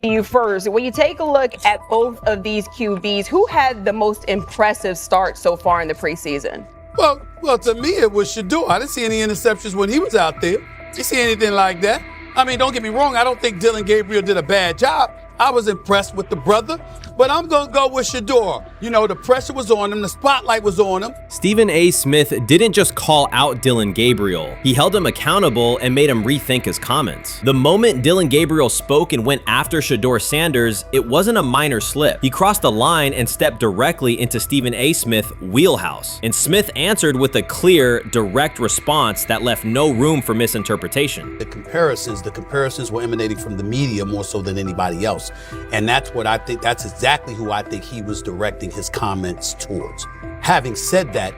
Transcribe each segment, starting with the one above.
You first. When you take a look at both of these QBs, who had the most impressive start so far in the preseason? Well, to me, it was Shedeur. I didn't see any interceptions when he was out there. Didn't see anything like that. I mean, don't get me wrong. I don't think Dillon Gabriel did a bad job. I was impressed with the brother, but I'm going to go with Shedeur. You know, the pressure was on him. The spotlight was on him. Stephen A. Smith didn't just call out Dillon Gabriel. He held him accountable and made him rethink his comments. The moment Dillon Gabriel spoke and went after Shedeur Sanders, it wasn't a minor slip. He crossed the line and stepped directly into Stephen A. Smith's wheelhouse. And Smith answered with a clear, direct response that left no room for misinterpretation. The comparisons were emanating from the media more so than anybody else. And that's what I think, that's exactly who I think he was directing his comments towards. Having said that,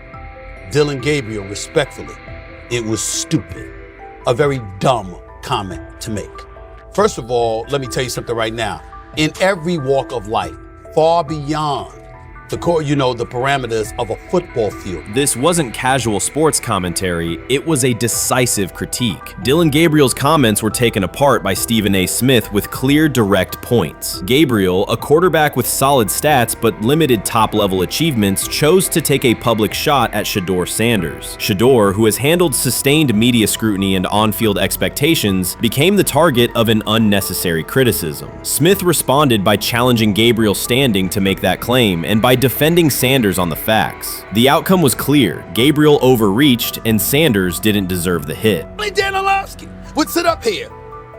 Dillon Gabriel, respectfully, it was stupid. A very dumb comment to make. First of all, let me tell you something right now. In every walk of life, far beyond the parameters of a football field. This wasn't casual sports commentary, it was a decisive critique. Dillon Gabriel's comments were taken apart by Stephen A. Smith with clear, direct points. Gabriel, a quarterback with solid stats but limited top-level achievements, chose to take a public shot at Shedeur Sanders. Shedeur, who has handled sustained media scrutiny and on-field expectations, became the target of an unnecessary criticism. Smith responded by challenging Gabriel's standing to make that claim, and by defending Sanders on the facts. The outcome was clear. Gabriel overreached, and Sanders didn't deserve the hit. Dan Orlovsky would sit up here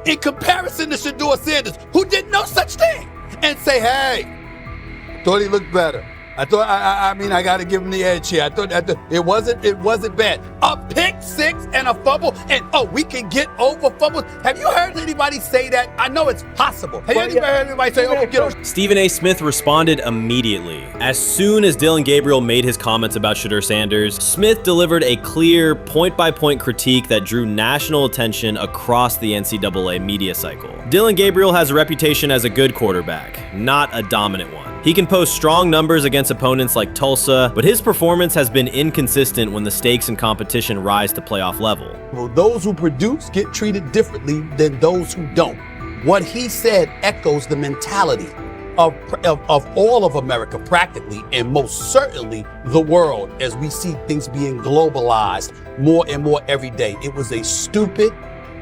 in comparison to Shedeur Sanders, who did no such thing, and say, hey, thought he looked better. I got to give him the edge here. I thought it wasn't bad. A pick six and a fumble, and we can get over fumbles. Have you heard anybody say that? I know it's possible. Have you ever heard anybody say, we get over? Stephen A. Smith responded immediately. As soon as Dillon Gabriel made his comments about Shedeur Sanders, Smith delivered a clear, point-by-point critique that drew national attention across the NCAA media cycle. Dillon Gabriel has a reputation as a good quarterback, not a dominant one. He can post strong numbers against opponents like Tulsa, but his performance has been inconsistent when the stakes and competition rise to playoff level. Well, those who produce get treated differently than those who don't. What he said echoes the mentality of all of America practically, and most certainly the world, as we see things being globalized more and more every day. It was a stupid,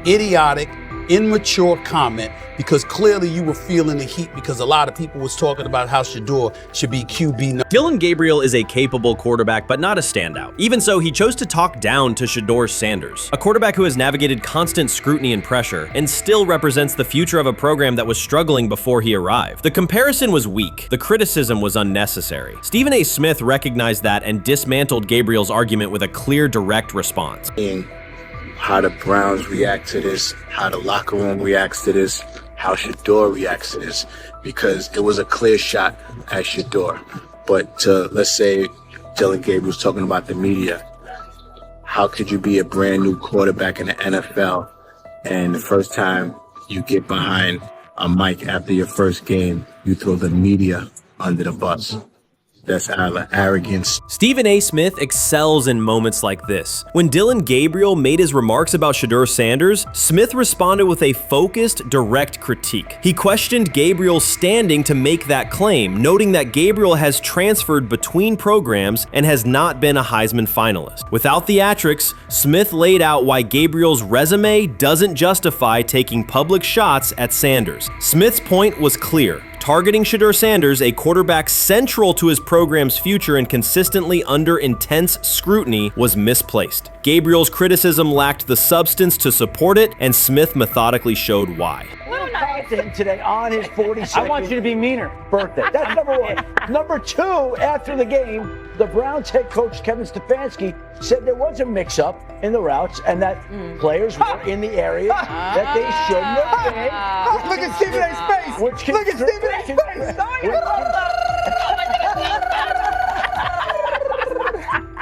idiotic, immature comment, because clearly you were feeling the heat because a lot of people was talking about how Shedeur should be QB. Dillon Gabriel is a capable quarterback, but not a standout. Even so, he chose to talk down to Shedeur Sanders, a quarterback who has navigated constant scrutiny and pressure and still represents the future of a program that was struggling before he arrived. The comparison was weak. The criticism was unnecessary. Stephen A. Smith recognized that and dismantled Gabriel's argument with a clear, direct response. How the Browns react to this, how the locker room reacts to this, how Shedeur reacts to this, because it was a clear shot at Shedeur. But let's say Dillon Gabriel's talking about the media. How could you be a brand new quarterback in the NFL and the first time you get behind a mic after your first game, you throw the media under the bus? That's arrogance. Stephen A. Smith excels in moments like this. When Dillon Gabriel made his remarks about Shedeur Sanders, Smith responded with a focused, direct critique. He questioned Gabriel's standing to make that claim, noting that Gabriel has transferred between programs and has not been a Heisman finalist. Without theatrics, Smith laid out why Gabriel's resume doesn't justify taking public shots at Sanders. Smith's point was clear. Targeting Shedeur Sanders, a quarterback central to his program's future and consistently under intense scrutiny, was misplaced. Gabriel's criticism lacked the substance to support it, and Smith methodically showed why. Content today on his 42nd I want you to be meaner. Birthday. That's number one. Number two, after the game, the Browns head coach Kevin Stefanski said there was a mix-up in the routes and that players were in the area that they shouldn't have been. Look at Stephen A's face. Look at Stephen A's face.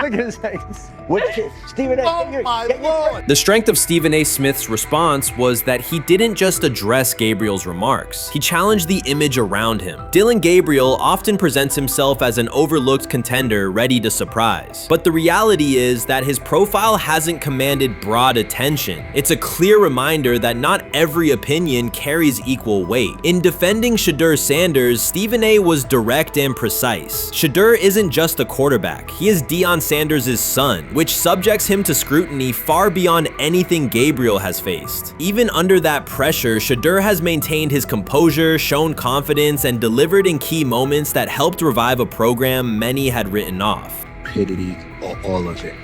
Look at Stephen A. Oh my Lord. The strength of Stephen A. Smith's response was that he didn't just address Gabriel's remarks. He challenged the image around him. Dillon Gabriel often presents himself as an overlooked contender ready to surprise. But the reality is that his profile hasn't commanded broad attention. It's a clear reminder that not every opinion carries equal weight. In defending Shedeur Sanders, Stephen A. was direct and precise. Shedeur isn't just a quarterback. He is Deion Sanders' son, which subjects him to scrutiny far beyond anything Gabriel has faced. Even under that pressure, Shedeur has maintained his composure, shown confidence, and delivered in key moments that helped revive a program many had written off. Stupidity, all of it.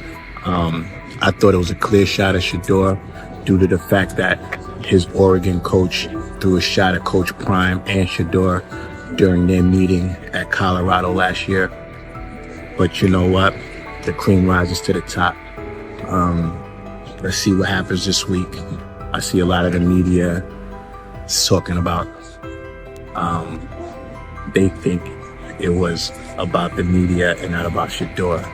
I thought it was a clear shot at Shedeur due to the fact that his Oregon coach threw a shot at Coach Prime and Shedeur during their meeting at Colorado last year. But you know what? The cream rises to the top. Let's see what happens this week. I see a lot of the media talking about they think it was about the media and not about Shedeur.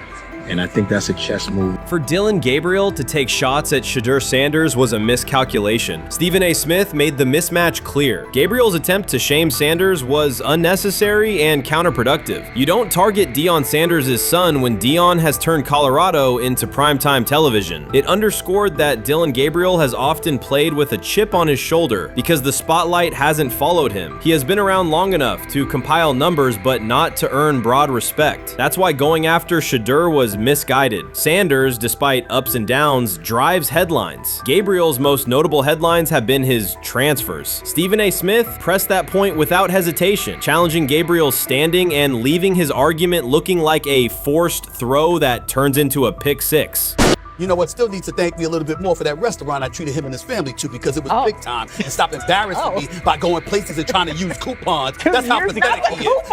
And I think that's a chess move. For Dillon Gabriel to take shots at Shedeur Sanders was a miscalculation. Stephen A. Smith made the mismatch clear. Gabriel's attempt to shame Sanders was unnecessary and counterproductive. You don't target Deion Sanders' son when Deion has turned Colorado into primetime television. It underscored that Dillon Gabriel has often played with a chip on his shoulder because the spotlight hasn't followed him. He has been around long enough to compile numbers but not to earn broad respect. That's why going after Shedeur was misguided. Sanders, despite ups and downs, drives headlines. Gabriel's most notable headlines have been his transfers. Stephen A. Smith pressed that point without hesitation, challenging Gabriel's standing and leaving his argument looking like a forced throw that turns into a pick six. You know what? Still needs to thank me a little bit more for that restaurant I treated him and his family to, because it was big time, and stop embarrassing me by going places and trying to use coupons. That's how pathetic he is.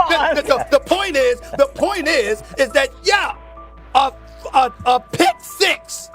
The point is that a pick six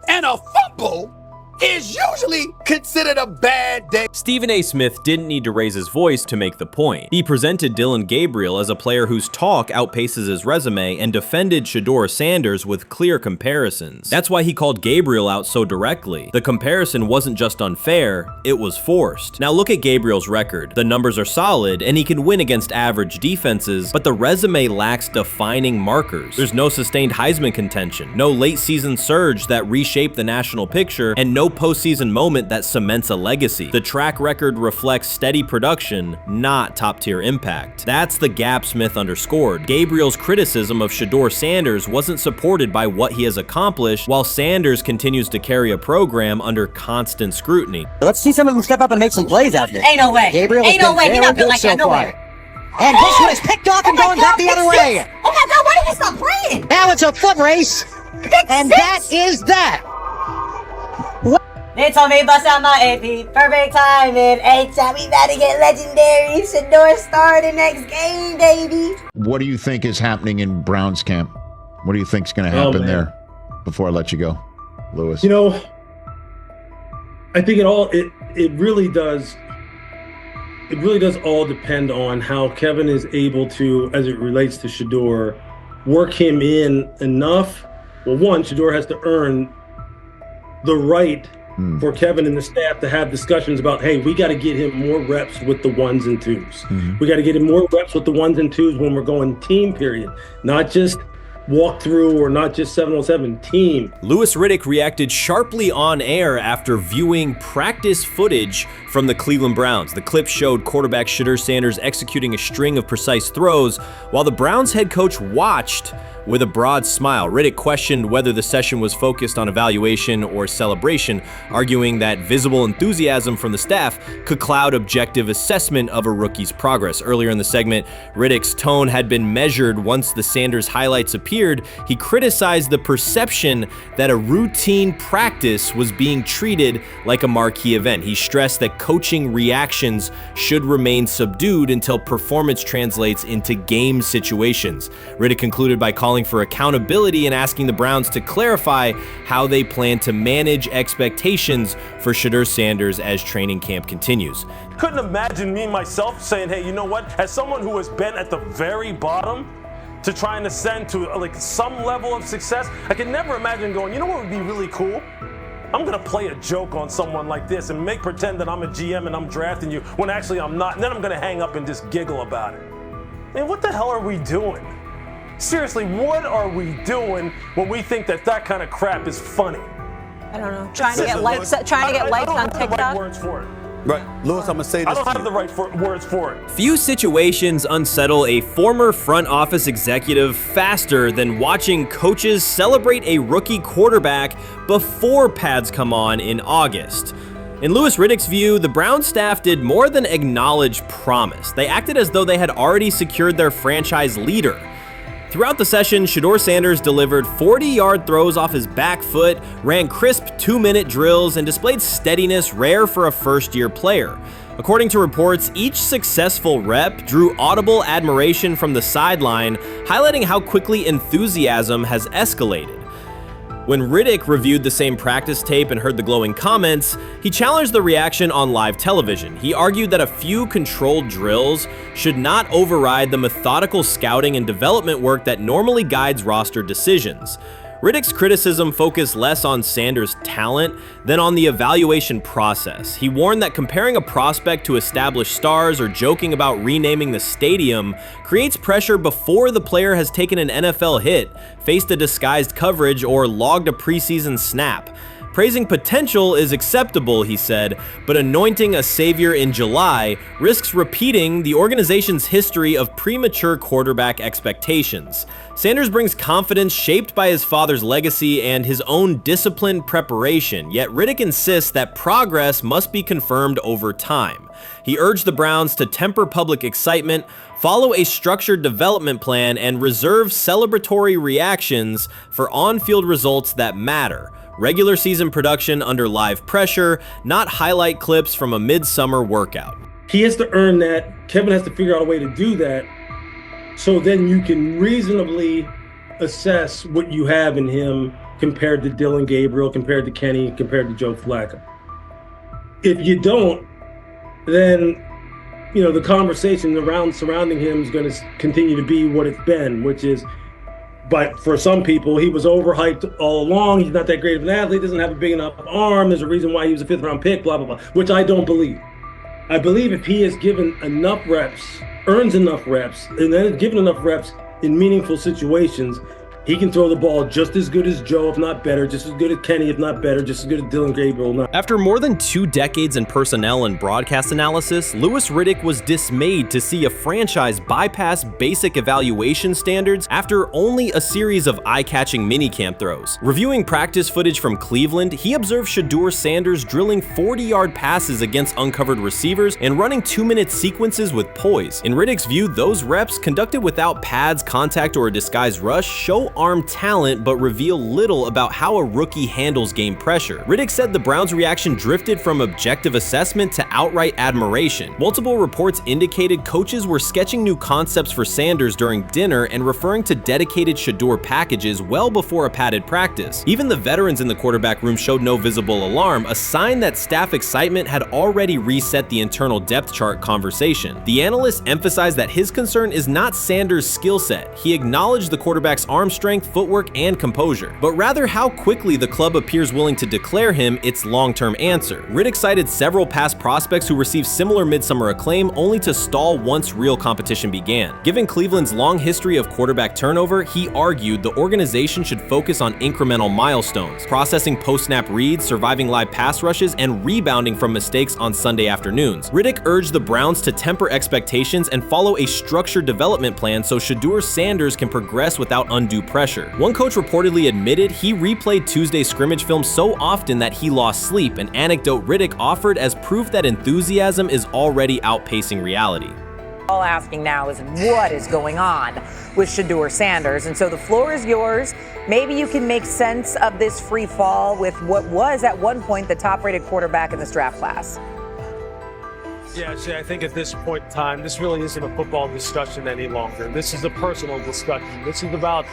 and a fumble is usually considered a bad day. Stephen A. Smith didn't need to raise his voice to make the point. He presented Dillon Gabriel as a player whose talk outpaces his resume and defended Shedeur Sanders with clear comparisons. That's why he called Gabriel out so directly. The comparison wasn't just unfair, it was forced. Now look at Gabriel's record. The numbers are solid and he can win against average defenses, but the resume lacks defining markers. There's no sustained Heisman contention, no late season surge that reshaped the national picture, and no postseason moment that cements a legacy. The track record reflects steady production, not top-tier impact. That's the gap Smith underscored. Gabriel's criticism of Shedeur Sanders wasn't supported by what he has accomplished, while Sanders continues to carry a program under constant scrutiny. Let's see some of them step up and make some plays out there. Ain't no way. Gabriel Ain't no way. He not built like that. No way. And this one is picked off and going back the other way. Oh my God, why did he stop playing? Now it's a foot race. And that is that. They told me bust out my AP, perfect timing. H-time, we about to get legendary. Shedeur start the next game, baby. What do you think is happening in Browns camp? What do you think is going to happen there? Before I let you go, Lewis. You know, I think it really does. It really does all depend on how Kevin is able to, as it relates to Shedeur, work him in enough. Well, one, Shedeur has to earn the right for Kevin and the staff to have discussions about, hey, we got to get him more reps with the ones and twos. We got to get him more reps with the ones and twos when we're going team period, not just walk through or not just 7-on-7 team. Louis Riddick reacted sharply on air after viewing practice footage from the Cleveland Browns. The clip showed quarterback Shedeur Sanders executing a string of precise throws while the Browns head coach watched with a broad smile. Riddick questioned whether the session was focused on evaluation or celebration, arguing that visible enthusiasm from the staff could cloud objective assessment of a rookie's progress. Earlier in the segment, Riddick's tone had been measured once the Sanders highlights appeared. He criticized the perception that a routine practice was being treated like a marquee event. He stressed that coaching reactions should remain subdued until performance translates into game situations. Riddick concluded by calling for accountability and asking the Browns to clarify how they plan to manage expectations for Shedeur Sanders as training camp continues. Couldn't imagine me myself saying, hey, you know what? As someone who has been at the very bottom, to trying to ascend to like some level of success. I can never imagine going, you know what would be really cool? I'm gonna play a joke on someone like this and pretend that I'm a GM and I'm drafting you when actually I'm not, and then I'm gonna hang up and just giggle about it. Man, what the hell are we doing? Seriously, what are we doing when we think that kind of crap is funny? I don't know. Trying to get likes on TikTok. I don't have the right words for it. Right, Lewis, I'm gonna say this. I don't have the right words for it. Few situations unsettle a former front office executive faster than watching coaches celebrate a rookie quarterback before pads come on in August. In Louis Riddick's view, the Browns staff did more than acknowledge promise. They acted as though they had already secured their franchise leader. Throughout the session, Shedeur Sanders delivered 40-yard throws off his back foot, ran crisp 2-minute drills, and displayed steadiness rare for a first-year player. According to reports, each successful rep drew audible admiration from the sideline, highlighting how quickly enthusiasm has escalated. When Riddick reviewed the same practice tape and heard the glowing comments, he challenged the reaction on live television. He argued that a few controlled drills should not override the methodical scouting and development work that normally guides roster decisions. Riddick's criticism focused less on Sanders' talent than on the evaluation process. He warned that comparing a prospect to established stars or joking about renaming the stadium creates pressure before the player has taken an NFL hit, faced a disguised coverage, or logged a preseason snap. Praising potential is acceptable, he said, but anointing a savior in July risks repeating the organization's history of premature quarterback expectations. Sanders brings confidence shaped by his father's legacy and his own disciplined preparation, yet Riddick insists that progress must be confirmed over time. He urged the Browns to temper public excitement, follow a structured development plan, and reserve celebratory reactions for on-field results that matter. Regular season production under live pressure, not highlight clips from a midsummer workout. He has to earn that. Kevin has to figure out a way to do that. So then you can reasonably assess what you have in him compared to Dillon Gabriel, compared to Kenny, compared to Joe Flacco. If you don't, then the conversation surrounding him is going to continue to be what it's been, which is, but for some people, he was overhyped all along. He's not that great of an athlete, doesn't have a big enough arm. There's a reason why he was a 5th-round pick, blah, blah, blah, which I don't believe. I believe if he is given enough reps, earns enough reps, and then is given enough reps in meaningful situations, he can throw the ball just as good as Joe, if not better, just as good as Kenny, if not better, just as good as Dillon Gabriel. After more than 2 decades in personnel and broadcast analysis, Louis Riddick was dismayed to see a franchise bypass basic evaluation standards after only a series of eye-catching minicamp throws. Reviewing practice footage from Cleveland, he observed Shedeur Sanders drilling 40-yard passes against uncovered receivers and running 2-minute sequences with poise. In Riddick's view, those reps, conducted without pads, contact, or a disguised rush, show arm talent but reveal little about how a rookie handles game pressure. Riddick said the Browns' reaction drifted from objective assessment to outright admiration. Multiple reports indicated coaches were sketching new concepts for Sanders during dinner and referring to dedicated Shedeur packages well before a padded practice. Even the veterans in the quarterback room showed no visible alarm, a sign that staff excitement had already reset the internal depth chart conversation. The analyst emphasized that his concern is not Sanders' skill set. He acknowledged the quarterback's arm strength, footwork, and composure, but rather how quickly the club appears willing to declare him its long-term answer. Riddick cited several past prospects who received similar midsummer acclaim only to stall once real competition began. Given Cleveland's long history of quarterback turnover, he argued the organization should focus on incremental milestones, processing post-snap reads, surviving live pass rushes, and rebounding from mistakes on Sunday afternoons. Riddick urged the Browns to temper expectations and follow a structured development plan so Shedeur Sanders can progress without undue pressure. One coach reportedly admitted he replayed Tuesday's scrimmage film so often that he lost sleep, an anecdote Riddick offered as proof that enthusiasm is already outpacing reality. All asking now is what is going on with Shedeur Sanders, and so the floor is yours. Maybe you can make sense of this free fall with what was at one point the top-rated quarterback in this draft class. Yeah, Shay, I think at this point in time, this really isn't a football discussion any longer. This is a personal discussion. This is about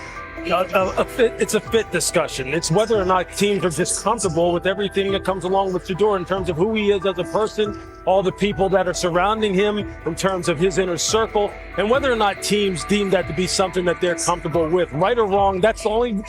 It's a fit discussion. It's whether or not teams are just comfortable with everything that comes along with Shedeur in terms of who he is as a person, all the people that are surrounding him in terms of his inner circle, and whether or not teams deem that to be something that they're comfortable with. Right or wrong, that's the only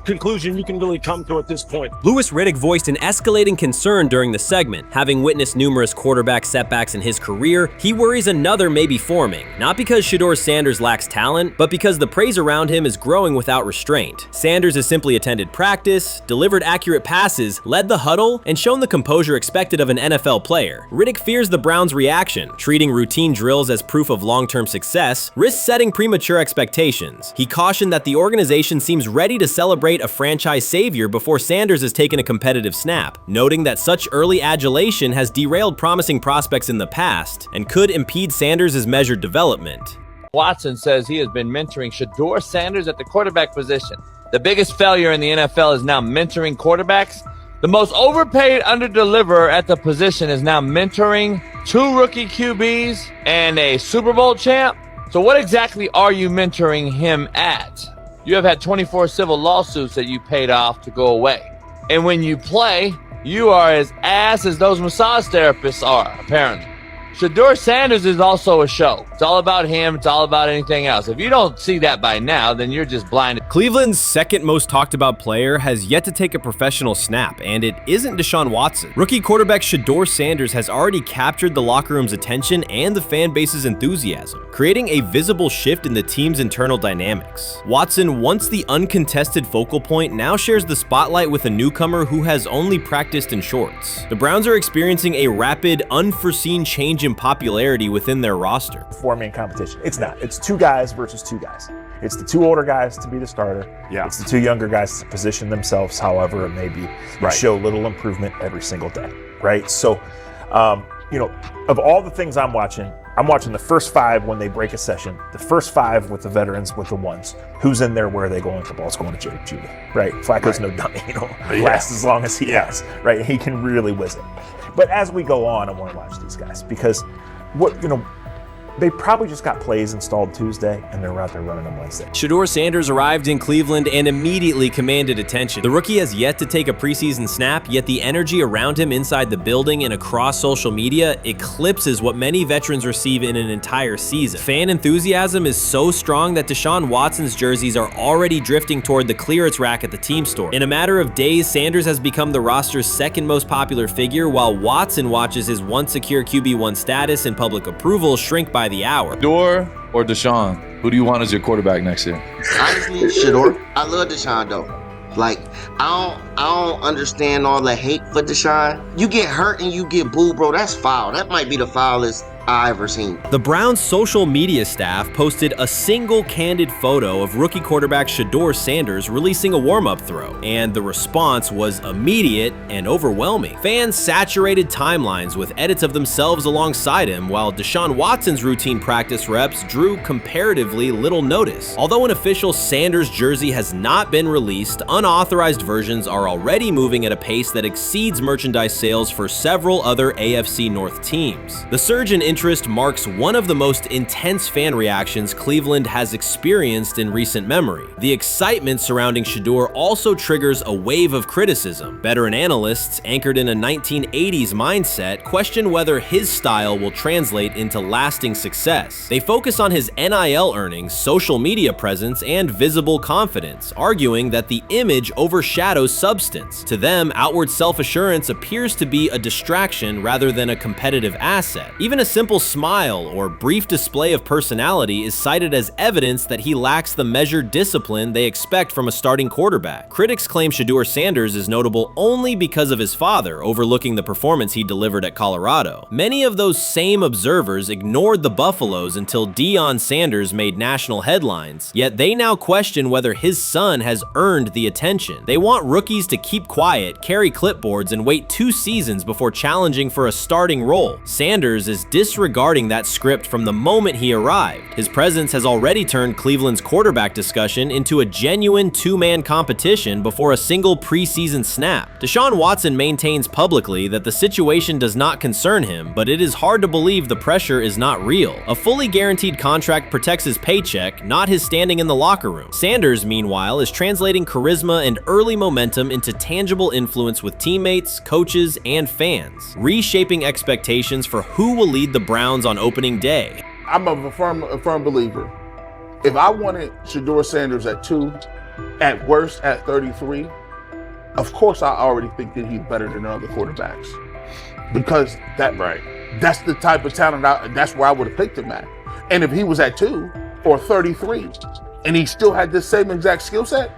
conclusion you can really come to at this point. Louis Riddick voiced an escalating concern during the segment. Having witnessed numerous quarterback setbacks in his career, he worries another may be forming, not because Shedeur Sanders lacks talent, but because the praise around him is growing without restraint. Sanders has simply attended practice, delivered accurate passes, led the huddle, and shown the composure expected of an NFL player. Riddick fears the Browns' reaction, treating routine drills as proof of long-term success, risks setting premature expectations. He cautioned that the organization seems ready to celebrate a franchise savior before Sanders has taken a competitive snap, noting that such early adulation has derailed promising prospects in the past and could impede Sanders' measured development. Watson says he has been mentoring Shedeur Sanders at the quarterback position. The biggest failure in the NFL is now mentoring quarterbacks. The most overpaid underdeliverer at the position is now mentoring 2 rookie QBs and a Super Bowl champ. So what exactly are you mentoring him at? You have had 24 civil lawsuits that you paid off to go away. And when you play, you are as ass as those massage therapists are, apparently. Shedeur Sanders is also a show. It's all about him. It's all about anything else. If you don't see that by now, then you're just blinded. Cleveland's second most talked about player has yet to take a professional snap, and it isn't Deshaun Watson. Rookie quarterback Shedeur Sanders has already captured the locker room's attention and the fan base's enthusiasm, creating a visible shift in the team's internal dynamics. Watson, once the uncontested focal point, now shares the spotlight with a newcomer who has only practiced in shorts. The Browns are experiencing a rapid, unforeseen change in popularity within their roster. Four-man competition. It's not. It's 2 guys versus 2 guys. It's the 2 older guys to be the starter. Yeah. It's the 2 younger guys to position themselves however it may be. Right. Show little improvement every single day. Right. So, of all the things I'm watching the first 5 when they break a session, the first 5 with the veterans, with the ones. Who's in there? Where are they going? The ball's going to Judy. Right. Flacco's no dummy. Lasts as long as he has. Right. He can really whiz it. But as we go on, I want to watch these guys because they probably just got plays installed Tuesday and they're out there running them Wednesday. Shedeur Sanders arrived in Cleveland and immediately commanded attention. The rookie has yet to take a preseason snap, yet the energy around him inside the building and across social media eclipses what many veterans receive in an entire season. Fan enthusiasm is so strong that Deshaun Watson's jerseys are already drifting toward the clearance rack at the team store. In a matter of days, Sanders has become the roster's second most popular figure, while Watson watches his once secure QB1 status and public approval shrink by the hour. Shedeur or Deshaun? Who do you want as your quarterback next year? Honestly, Shedeur. I love Deshaun though. Like, I don't understand all the hate for Deshaun. You get hurt and you get booed, bro. That's foul. That might be the foulest I ever seen. The Browns' social media staff posted a single candid photo of rookie quarterback Shedeur Sanders releasing a warm-up throw, and the response was immediate and overwhelming. Fans saturated timelines with edits of themselves alongside him, while Deshaun Watson's routine practice reps drew comparatively little notice. Although an official Sanders jersey has not been released, unauthorized versions are already moving at a pace that exceeds merchandise sales for several other AFC North teams. The surge in interest marks one of the most intense fan reactions Cleveland has experienced in recent memory. The excitement surrounding Shedeur also triggers a wave of criticism. Veteran analysts, anchored in a 1980s mindset, question whether his style will translate into lasting success. They focus on his NIL earnings, social media presence, and visible confidence, arguing that the image overshadows substance. To them, outward self-assurance appears to be a distraction rather than a competitive asset. Even a simple smile or brief display of personality is cited as evidence that he lacks the measured discipline they expect from a starting quarterback. Critics claim Shedeur Sanders is notable only because of his father overlooking the performance he delivered at Colorado. Many of those same observers ignored the Buffaloes until Deion Sanders made national headlines, yet they now question whether his son has earned the attention. They want rookies to keep quiet, carry clipboards, and wait 2 seasons before challenging for a starting role. Sanders is disregarding that script from the moment he arrived. His presence has already turned Cleveland's quarterback discussion into a genuine two-man competition before a single preseason snap. Deshaun Watson maintains publicly that the situation does not concern him, but it is hard to believe the pressure is not real. A fully guaranteed contract protects his paycheck, not his standing in the locker room. Sanders, meanwhile, is translating charisma and early momentum into tangible influence with teammates, coaches, and fans, reshaping expectations for who will lead the Browns on opening day. I'm a firm believer. If I wanted Shedeur Sanders at 2, at worst at 33, of course I already think that he's better than other quarterbacks. Because that's the type of talent, that's where I would have picked him at. And if he was at 2 or 33, and he still had this same exact skill set,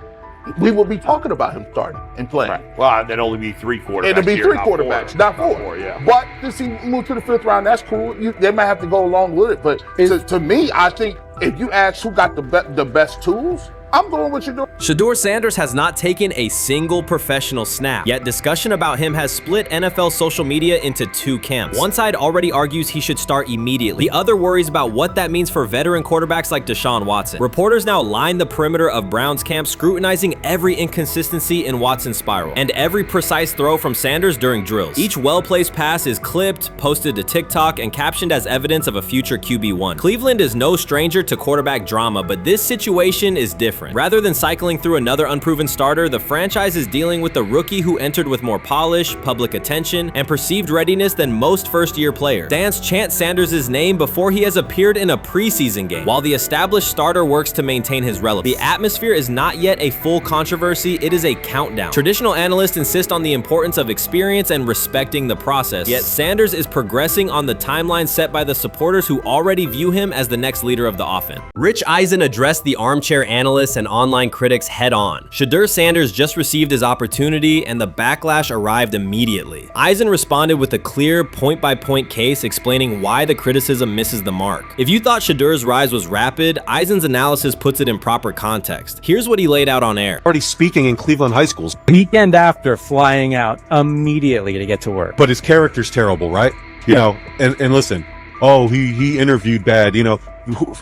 we would be talking about him starting and playing. Right. Well, there'd only be 3 quarterbacks. It'd be 3 not quarterbacks, 4. not 4. Yeah. But since he moved to the 5th round, that's cool. They might have to go along with it. But to me, I think if you ask who got the best tools, I'm going with Shedeur. Shedeur Sanders has not taken a single professional snap, yet discussion about him has split NFL social media into 2 camps. One side already argues he should start immediately. The other worries about what that means for veteran quarterbacks like Deshaun Watson. Reporters now line the perimeter of Browns camp, scrutinizing every inconsistency in Watson's spiral and every precise throw from Sanders during drills. Each well-placed pass is clipped, posted to TikTok, and captioned as evidence of a future QB1. Cleveland is no stranger to quarterback drama, but this situation is different. Rather than cycling through another unproven starter, the franchise is dealing with a rookie who entered with more polish, public attention, and perceived readiness than most first-year players. Fans chant Sanders' name before he has appeared in a preseason game, while the established starter works to maintain his relevance. The atmosphere is not yet a full controversy, it is a countdown. Traditional analysts insist on the importance of experience and respecting the process, yet Sanders is progressing on the timeline set by the supporters who already view him as the next leader of the offense. Rich Eisen addressed the armchair analysts and online critics head-on. Shedeur Sanders just received his opportunity, and the backlash arrived immediately. Eisen responded with a clear, point-by-point case explaining why the criticism misses the mark. If you thought Shedeur's rise was rapid, Eisen's analysis puts it in proper context. Here's what he laid out on air. Already speaking in Cleveland high schools. Weekend after, flying out immediately to get to work. But his character's terrible, right? You know, and listen, oh, he interviewed bad, you know.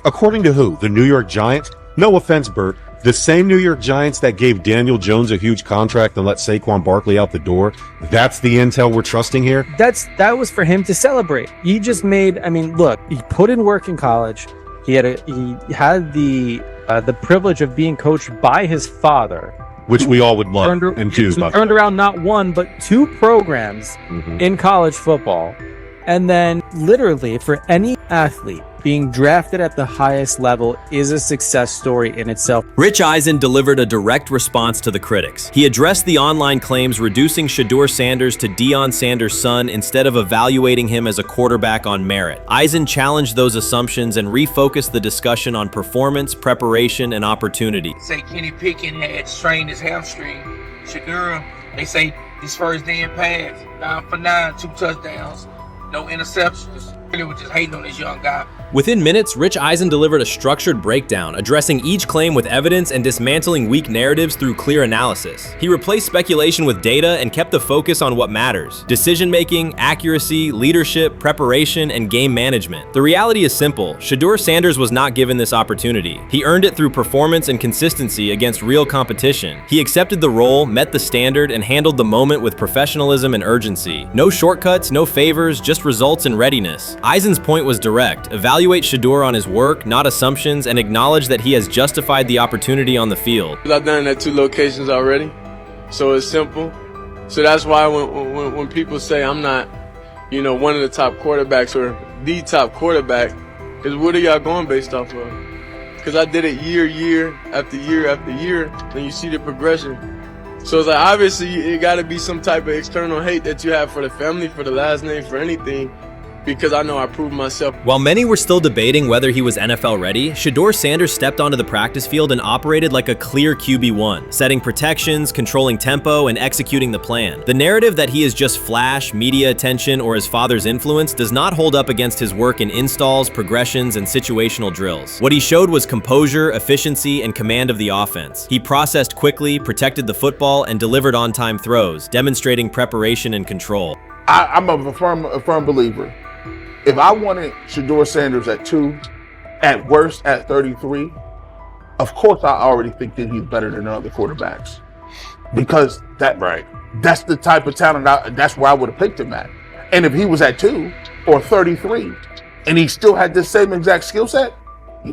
According to who? The New York Giants? No offense, Bert. The same New York Giants that gave Daniel Jones a huge contract and let Saquon Barkley out the door, that's the intel we're trusting here? That was for him to celebrate. He just made, I mean, look, he put in work in college. He had the privilege of being coached by his father, which we all would love and do. Turned around not 1 but 2 programs in college football. And then literally for any athlete, being drafted at the highest level is a success story in itself. Rich Eisen delivered a direct response to the critics. He addressed the online claims reducing Shedeur Sanders to Deion Sanders' son instead of evaluating him as a quarterback on merit. Eisen challenged those assumptions and refocused the discussion on performance, preparation, and opportunity. Say Kenny Pickett had strained his hamstring. Shedeur, they say his first day in pass, 9 for 9, 2 touchdowns, no interceptions. Really was just hating on this young guy. Within minutes, Rich Eisen delivered a structured breakdown, addressing each claim with evidence and dismantling weak narratives through clear analysis. He replaced speculation with data and kept the focus on what matters: decision-making, accuracy, leadership, preparation, and game management. The reality is simple. Shedeur Sanders was not given this opportunity. He earned it through performance and consistency against real competition. He accepted the role, met the standard, and handled the moment with professionalism and urgency. No shortcuts, no favors, just results and readiness. Eisen's point was direct. Evaluate Shedeur on his work, not assumptions, and acknowledge that he has justified the opportunity on the field. I've done it at 2 locations already, so it's simple. So that's why when people say I'm not, you know, one of the top quarterbacks or the top quarterback, is what are y'all going based off of? Because I did it year after year after year, and you see the progression. So it's like, obviously, it got to be some type of external hate that you have for the family, for the last name, for anything, because I know I proved myself. While many were still debating whether he was NFL ready, Shedeur Sanders stepped onto the practice field and operated like a clear QB1, setting protections, controlling tempo, and executing the plan. The narrative that he is just flash, media attention, or his father's influence does not hold up against his work in installs, progressions, and situational drills. What he showed was composure, efficiency, and command of the offense. He processed quickly, protected the football, and delivered on-time throws, demonstrating preparation and control. I'm a firm believer. If I wanted Shedeur Sanders at 2, at worst at 33, of course I already think that he's better than other quarterbacks. Because that's the type of talent, that's where I would have picked him at. And if he was at 2 or 33, and he still had the same exact skill set,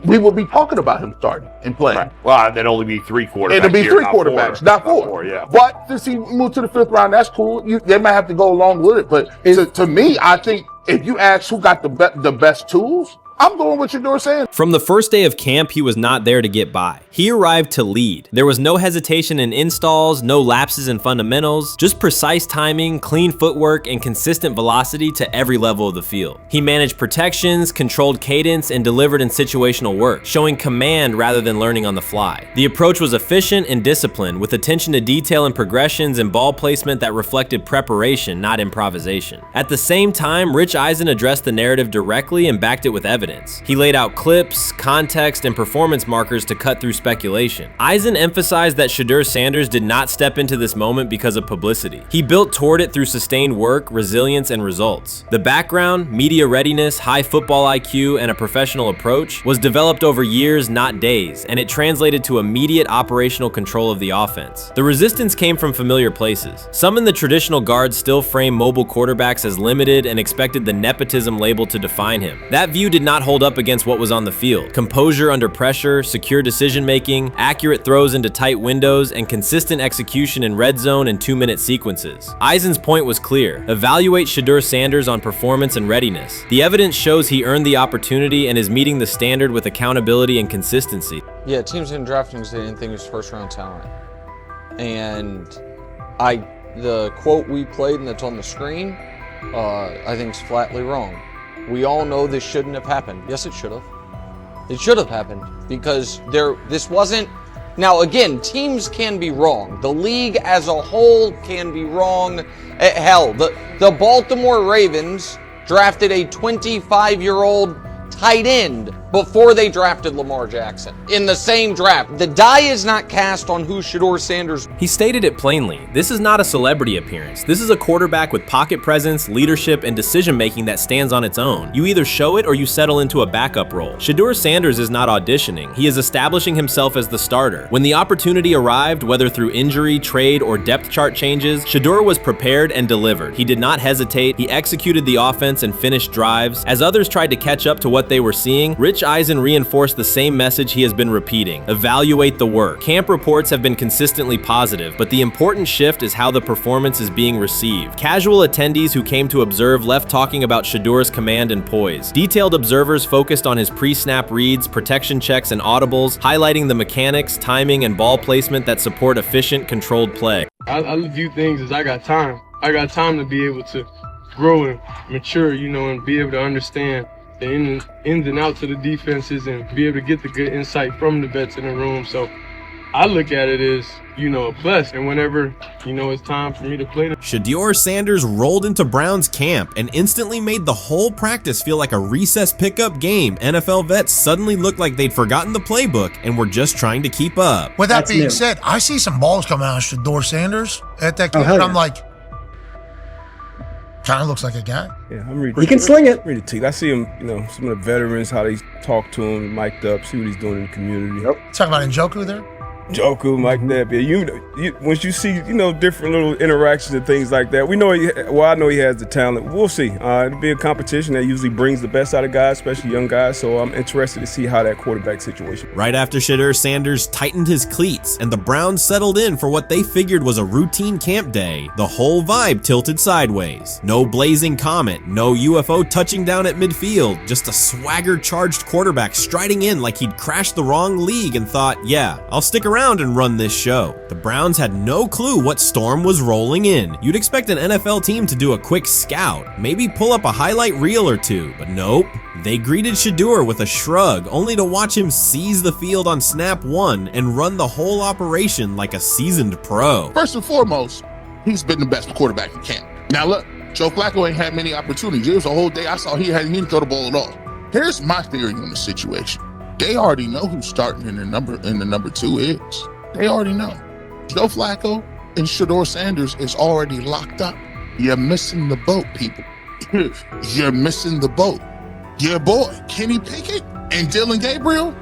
we would be talking about him starting and playing. Right. Well, there'd only be 3 quarterbacks. It'd be 3 quarterbacks, not 4. 4, yeah. But since he moved to the 5th round, that's cool. They might have to go along with it. But to me, I think if you ask who got the best tools, I'm going with Shedeur Sanders. From the first day of camp, he was not there to get by. He arrived to lead. There was no hesitation in installs, no lapses in fundamentals, just precise timing, clean footwork, and consistent velocity to every level of the field. He managed protections, controlled cadence, and delivered in situational work, showing command rather than learning on the fly. The approach was efficient and disciplined, with attention to detail and progressions and ball placement that reflected preparation, not improvisation. At the same time, Rich Eisen addressed the narrative directly and backed it with evidence. He laid out clips, context, and performance markers to cut through speculation. Eisen emphasized that Shedeur Sanders did not step into this moment because of publicity. He built toward it through sustained work, resilience, and results. The background, media readiness, high football IQ, and a professional approach was developed over years, not days, and it translated to immediate operational control of the offense. The resistance came from familiar places. Some in the traditional guard still frame mobile quarterbacks as limited and expected the nepotism label to define him. That view did not hold up against what was on the field. Composure under pressure, secure decision-making, accurate throws into tight windows, and consistent execution in red zone and 2-minute sequences. Eisen's point was clear. Evaluate Shedeur Sanders on performance and readiness. The evidence shows he earned the opportunity and is meeting the standard with accountability and consistency. Yeah, teams didn't draft him because they didn't think he was first-round talent. And the quote we played and that's on the screen, I think is flatly wrong. We all know this shouldn't have happened. Yes, it should have. It should have happened because this wasn't. Now, again, teams can be wrong. The league as a whole can be wrong. Hell, the Baltimore Ravens drafted a 25-year-old tight end before they drafted Lamar Jackson in the same draft. The die is not cast on who Shedeur Sanders. He stated it plainly. This is not a celebrity appearance. This is a quarterback with pocket presence, leadership, and decision-making that stands on its own. You either show it or you settle into a backup role. Shedeur Sanders is not auditioning. He is establishing himself as the starter. When the opportunity arrived, whether through injury, trade, or depth chart changes, Shedeur was prepared and delivered. He did not hesitate. He executed the offense and finished drives. As others tried to catch up to what they were seeing, Rich Eisen reinforced the same message he has been repeating. Evaluate the work. Camp reports have been consistently positive, but the important shift is how the performance is being received. Casual attendees who came to observe left talking about Shedeur's command and poise. Detailed observers focused on his pre-snap reads, protection checks, and audibles, highlighting the mechanics, timing, and ball placement that support efficient, controlled play. I view things as I got time. I got time to be able to grow and mature, and be able to understand the ins and outs of the defenses and be able to get the good insight from the vets in the room. So I look at it as, a plus. And whenever, it's time for me to play. Shedeur Sanders rolled into Browns camp and instantly made the whole practice feel like a recess pickup game. NFL vets suddenly looked like they'd forgotten the playbook and were just trying to keep up. With that being said, I see some balls coming out of Shedeur Sanders at that camp, and I'm like, kind of looks like a guy. Yeah, I'm reading. He can sling it. Ready to I see him, some of the veterans, how they talk to him, mic'd up, see what he's doing in the community. Yep. Talking about Njoku there? Njoku, Mike Knapp. Yeah, once you see, different little interactions and things like that, I know he has the talent. We'll see. It'll be a competition that usually brings the best out of guys, especially young guys. So I'm interested to see how that quarterback situation. Right after Shedeur Sanders tightened his cleats and the Browns settled in for what they figured was a routine camp day, the whole vibe tilted sideways. No blazing comet, no UFO touching down at midfield, just a swagger-charged quarterback striding in like he'd crashed the wrong league and thought, yeah, I'll stick around and run this show. The Browns had no clue what storm was rolling in. You'd expect an NFL team to do a quick scout, maybe pull up a highlight reel or two, but nope. They greeted Shedeur with a shrug, only to watch him seize the field on snap one and run the whole operation like a seasoned pro. First and foremost, he's been the best quarterback in camp. Now look, Joe Flacco ain't had many opportunities. There was a whole day I saw he didn't throw the ball at all. Here's my theory on the situation. They already know who's starting in the number 2 is. They already know. Joe Flacco and Shedeur Sanders is already locked up. You're missing the boat, people. you're missing the boat. Your boy, Kenny Pickett and Dylan Gabriel,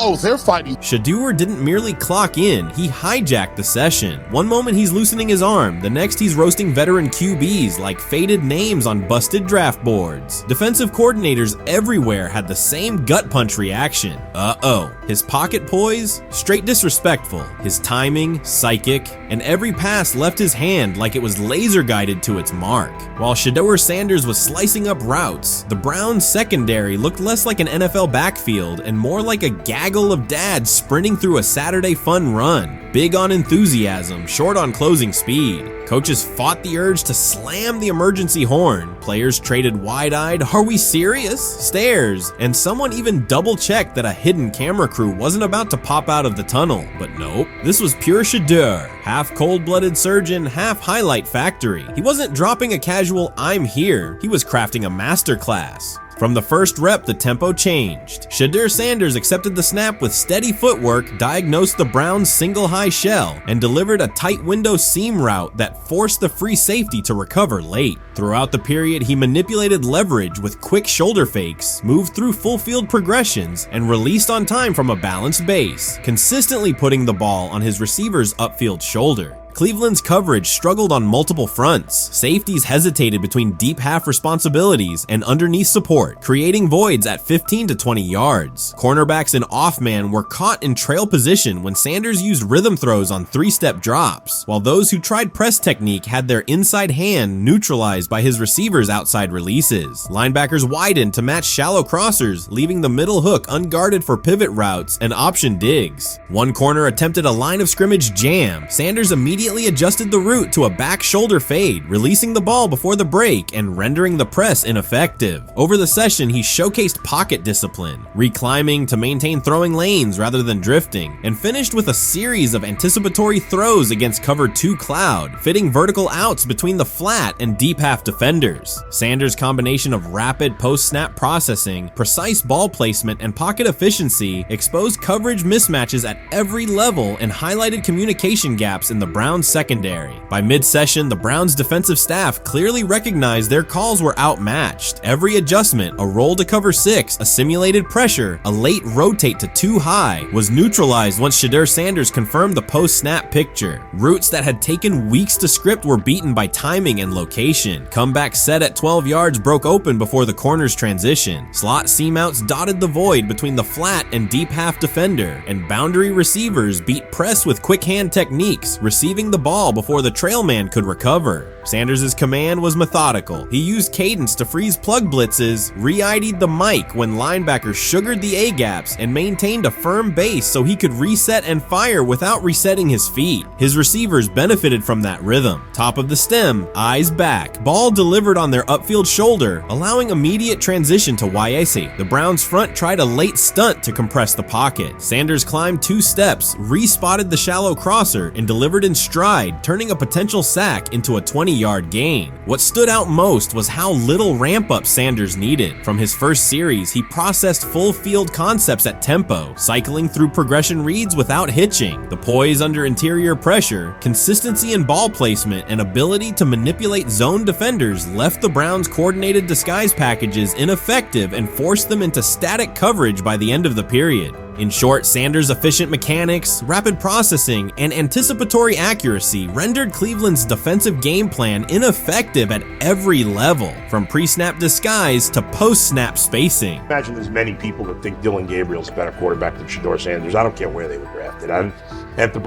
oh, they're fighting. Shedeur didn't merely clock in, he hijacked the session. One moment he's loosening his arm, the next he's roasting veteran QBs like faded names on busted draft boards. Defensive coordinators everywhere had the same gut punch reaction. Uh-oh. His pocket poise? Straight disrespectful. His timing? Psychic. And every pass left his hand like it was laser guided to its mark. While Shedeur Sanders was slicing up routes, the Browns' secondary looked less like an NFL backfield and more like a gaggle of dads sprinting through a Saturday fun run. Big on enthusiasm, short on closing speed. Coaches fought the urge to slam the emergency horn. Players traded wide-eyed, "Are we serious?" stares, and someone even double-checked that a hidden camera crew wasn't about to pop out of the tunnel. But nope, this was pure Shedeur. Half cold-blooded surgeon, half highlight factory. He wasn't dropping a casual "I'm here," he was crafting a masterclass. From the first rep, the tempo changed. Shedeur Sanders accepted the snap with steady footwork, diagnosed the Browns' single high shell, and delivered a tight window seam route that forced the free safety to recover late. Throughout the period, he manipulated leverage with quick shoulder fakes, moved through full field progressions, and released on time from a balanced base, consistently putting the ball on his receiver's upfield shoulder. Cleveland's coverage struggled on multiple fronts. Safeties hesitated between deep half responsibilities and underneath support, creating voids at 15 to 20 yards. Cornerbacks and off-man were caught in trail position when Sanders used rhythm throws on three-step drops, while those who tried press technique had their inside hand neutralized by his receivers' outside releases. Linebackers widened to match shallow crossers, leaving the middle hook unguarded for pivot routes and option digs. One corner attempted a line of scrimmage jam. Sanders immediately adjusted the route to a back shoulder fade, releasing the ball before the break and rendering the press ineffective. Over the session, he showcased pocket discipline, reclimbing to maintain throwing lanes rather than drifting, and finished with a series of anticipatory throws against cover 2 cloud, fitting vertical outs between the flat and deep half defenders. Sanders' combination of rapid post-snap processing, precise ball placement, and pocket efficiency exposed coverage mismatches at every level and highlighted communication gaps in the Browns secondary. By mid-session, the Browns defensive staff clearly recognized their calls were outmatched. Every adjustment, a roll to cover 6, a simulated pressure, a late rotate to 2 high, was neutralized once Shedeur Sanders confirmed the post-snap picture. Routes that had taken weeks to script were beaten by timing and location. Comeback set at 12 yards broke open before the corner's transition. Slot seam-outs dotted the void between the flat and deep half defender, and boundary receivers beat press with quick hand techniques, receiving the ball before the trail man could recover. Sanders' command was methodical. He used cadence to freeze plug blitzes, re-ID'd the mic when linebackers sugared the A-gaps, and maintained a firm base so he could reset and fire without resetting his feet. His receivers benefited from that rhythm. Top of the stem, eyes back, ball delivered on their upfield shoulder, allowing immediate transition to YAC. The Browns front tried a late stunt to compress the pocket. Sanders climbed 2 steps, re-spotted the shallow crosser, and delivered in stride, turning a potential sack into a 20-yard gain. What stood out most was how little ramp-up Sanders needed. From his first series, he processed full-field concepts at tempo, cycling through progression reads without hitching. The poise under interior pressure, consistency in ball placement, and ability to manipulate zone defenders left the Browns' coordinated disguise packages ineffective and forced them into static coverage by the end of the period. In short, Sanders' efficient mechanics, rapid processing, and anticipatory accuracy rendered Cleveland's defensive game plan ineffective at every level, from pre-snap disguise to post-snap spacing. Imagine there's many people that think Dylan Gabriel's a better quarterback than Shedeur Sanders. I don't care where they were drafted. If the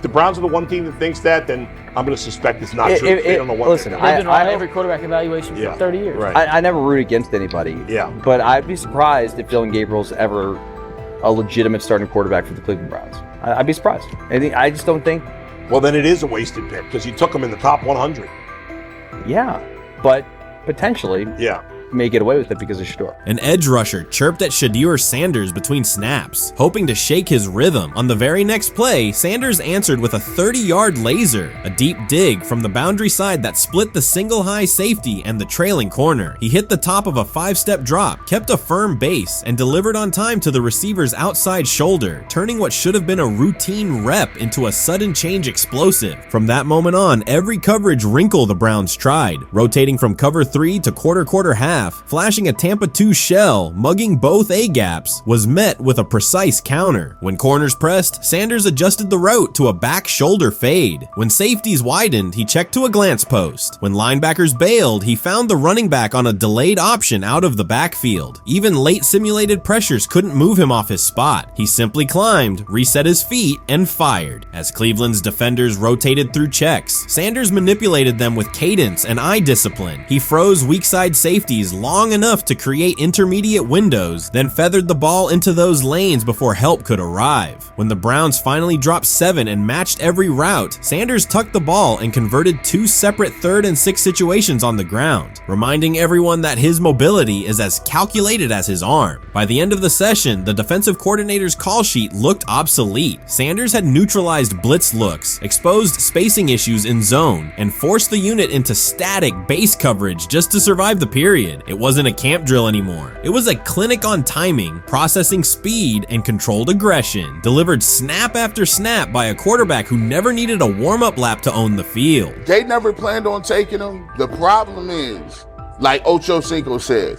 Browns are the one team that thinks that, then I'm going to suspect it's not true. They don't know what listen, they're I've doing. been on every quarterback evaluation for 30 years. Right. I never root against anybody. Yeah. But I'd be surprised if Dylan Gabriel's ever a legitimate starting quarterback for the Cleveland Browns. I'd be surprised. I just don't think. Well, then it is a wasted pick because you took him in the top 100. Yeah, but potentially. Yeah. may get away with it because of Shedeur. An edge rusher chirped at Shedeur Sanders between snaps, hoping to shake his rhythm. On the very next play, Sanders answered with a 30-yard laser, a deep dig from the boundary side that split the single high safety and the trailing corner. He hit the top of a 5-step drop, kept a firm base, and delivered on time to the receiver's outside shoulder, turning what should have been a routine rep into a sudden change explosive. From that moment on, every coverage wrinkle the Browns tried, rotating from cover 3 to quarter half, flashing a Tampa 2 shell, mugging both A-gaps, was met with a precise counter. When corners pressed, Sanders adjusted the route to a back shoulder fade. When safeties widened, he checked to a glance post. When linebackers bailed, he found the running back on a delayed option out of the backfield. Even late simulated pressures couldn't move him off his spot. He simply climbed, reset his feet, and fired. As Cleveland's defenders rotated through checks, Sanders manipulated them with cadence and eye discipline. He froze weak side safeties long enough to create intermediate windows, then feathered the ball into those lanes before help could arrive. When the Browns finally dropped 7 and matched every route, Sanders tucked the ball and converted 2 separate 3rd and 6 situations on the ground, reminding everyone that his mobility is as calculated as his arm. By the end of the session, the defensive coordinator's call sheet looked obsolete. Sanders had neutralized blitz looks, exposed spacing issues in zone, and forced the unit into static base coverage just to survive the period. It wasn't a camp drill anymore. It was a clinic on timing, processing speed, and controlled aggression, delivered snap after snap by a quarterback who never needed a warm-up lap to own the field. They never planned on taking him. The problem is, like Ocho Cinco said,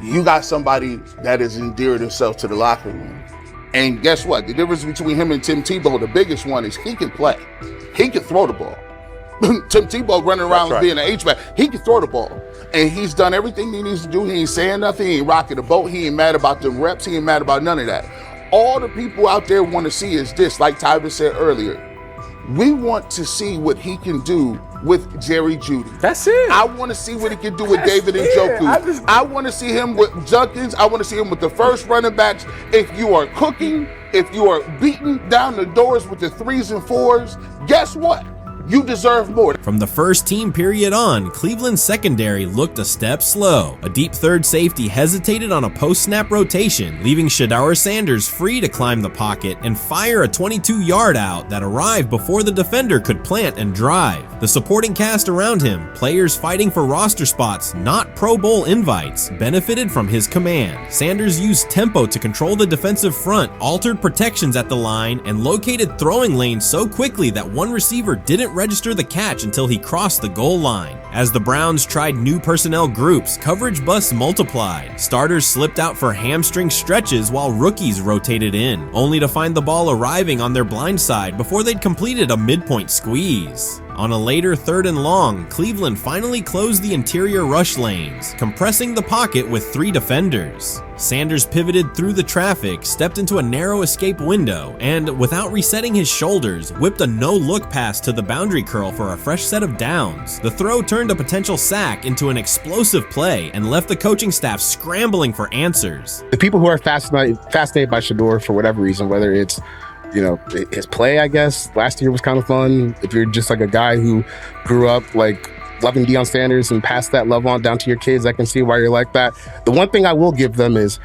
you got somebody that has endeared himself to the locker room. And guess what? The difference between him and Tim Tebow, the biggest one, is he can play. He can throw the ball. Tim Tebow running around being an H-back, he can throw the ball. And he's done everything he needs to do. He ain't saying nothing. He ain't rocking the boat. He ain't mad about the reps. He ain't mad about none of that. All the people out there want to see is this, like Tyler said earlier. We want to see what he can do with Jerry Jeudy. That's it. I want to see what he can do with David Njoku. I want to see him with Junkins. I want to see him with the first running backs. If you are cooking, if you are beating down the doors with the 3s and 4s, guess what? You deserve more. From the first team period on, Cleveland's secondary looked a step slow. A deep third safety hesitated on a post-snap rotation, leaving Shedeur Sanders free to climb the pocket and fire a 22-yard out that arrived before the defender could plant and drive. The supporting cast around him, players fighting for roster spots, not Pro Bowl invites, benefited from his command. Sanders used tempo to control the defensive front, altered protections at the line, and located throwing lanes so quickly that one receiver didn't register the catch until he crossed the goal line. As the Browns tried new personnel groups, coverage busts multiplied. Starters slipped out for hamstring stretches while rookies rotated in, only to find the ball arriving on their blind side before they'd completed a midpoint squeeze. On a later 3rd and long, Cleveland finally closed the interior rush lanes, compressing the pocket with 3 defenders. Sanders pivoted through the traffic, stepped into a narrow escape window, and, without resetting his shoulders, whipped a no-look pass to the boundary curl for a fresh set of downs. The throw turned a potential sack into an explosive play and left the coaching staff scrambling for answers. The people who are fascinated by Shedeur for whatever reason, whether it's his play, I guess, last year was kind of fun. If you're just like a guy who grew up like loving Deion Sanders and passed that love on down to your kids, I can see why you're like that. The one thing I will give them is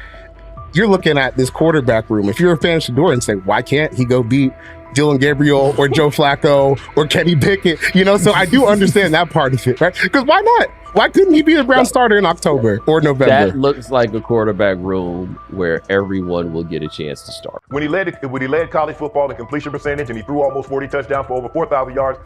you're looking at this quarterback room. If you're a fan of Shedeur and say, why can't he go beat Dylan Gabriel or Joe Flacco or Kenny Pickett? So I do understand that part of it, right? Because why not? Why couldn't he be the Brown starter in October or November? That looks like a quarterback room where everyone will get a chance to start. When he led college football in completion percentage and he threw almost 40 touchdowns for over 4,000 yards,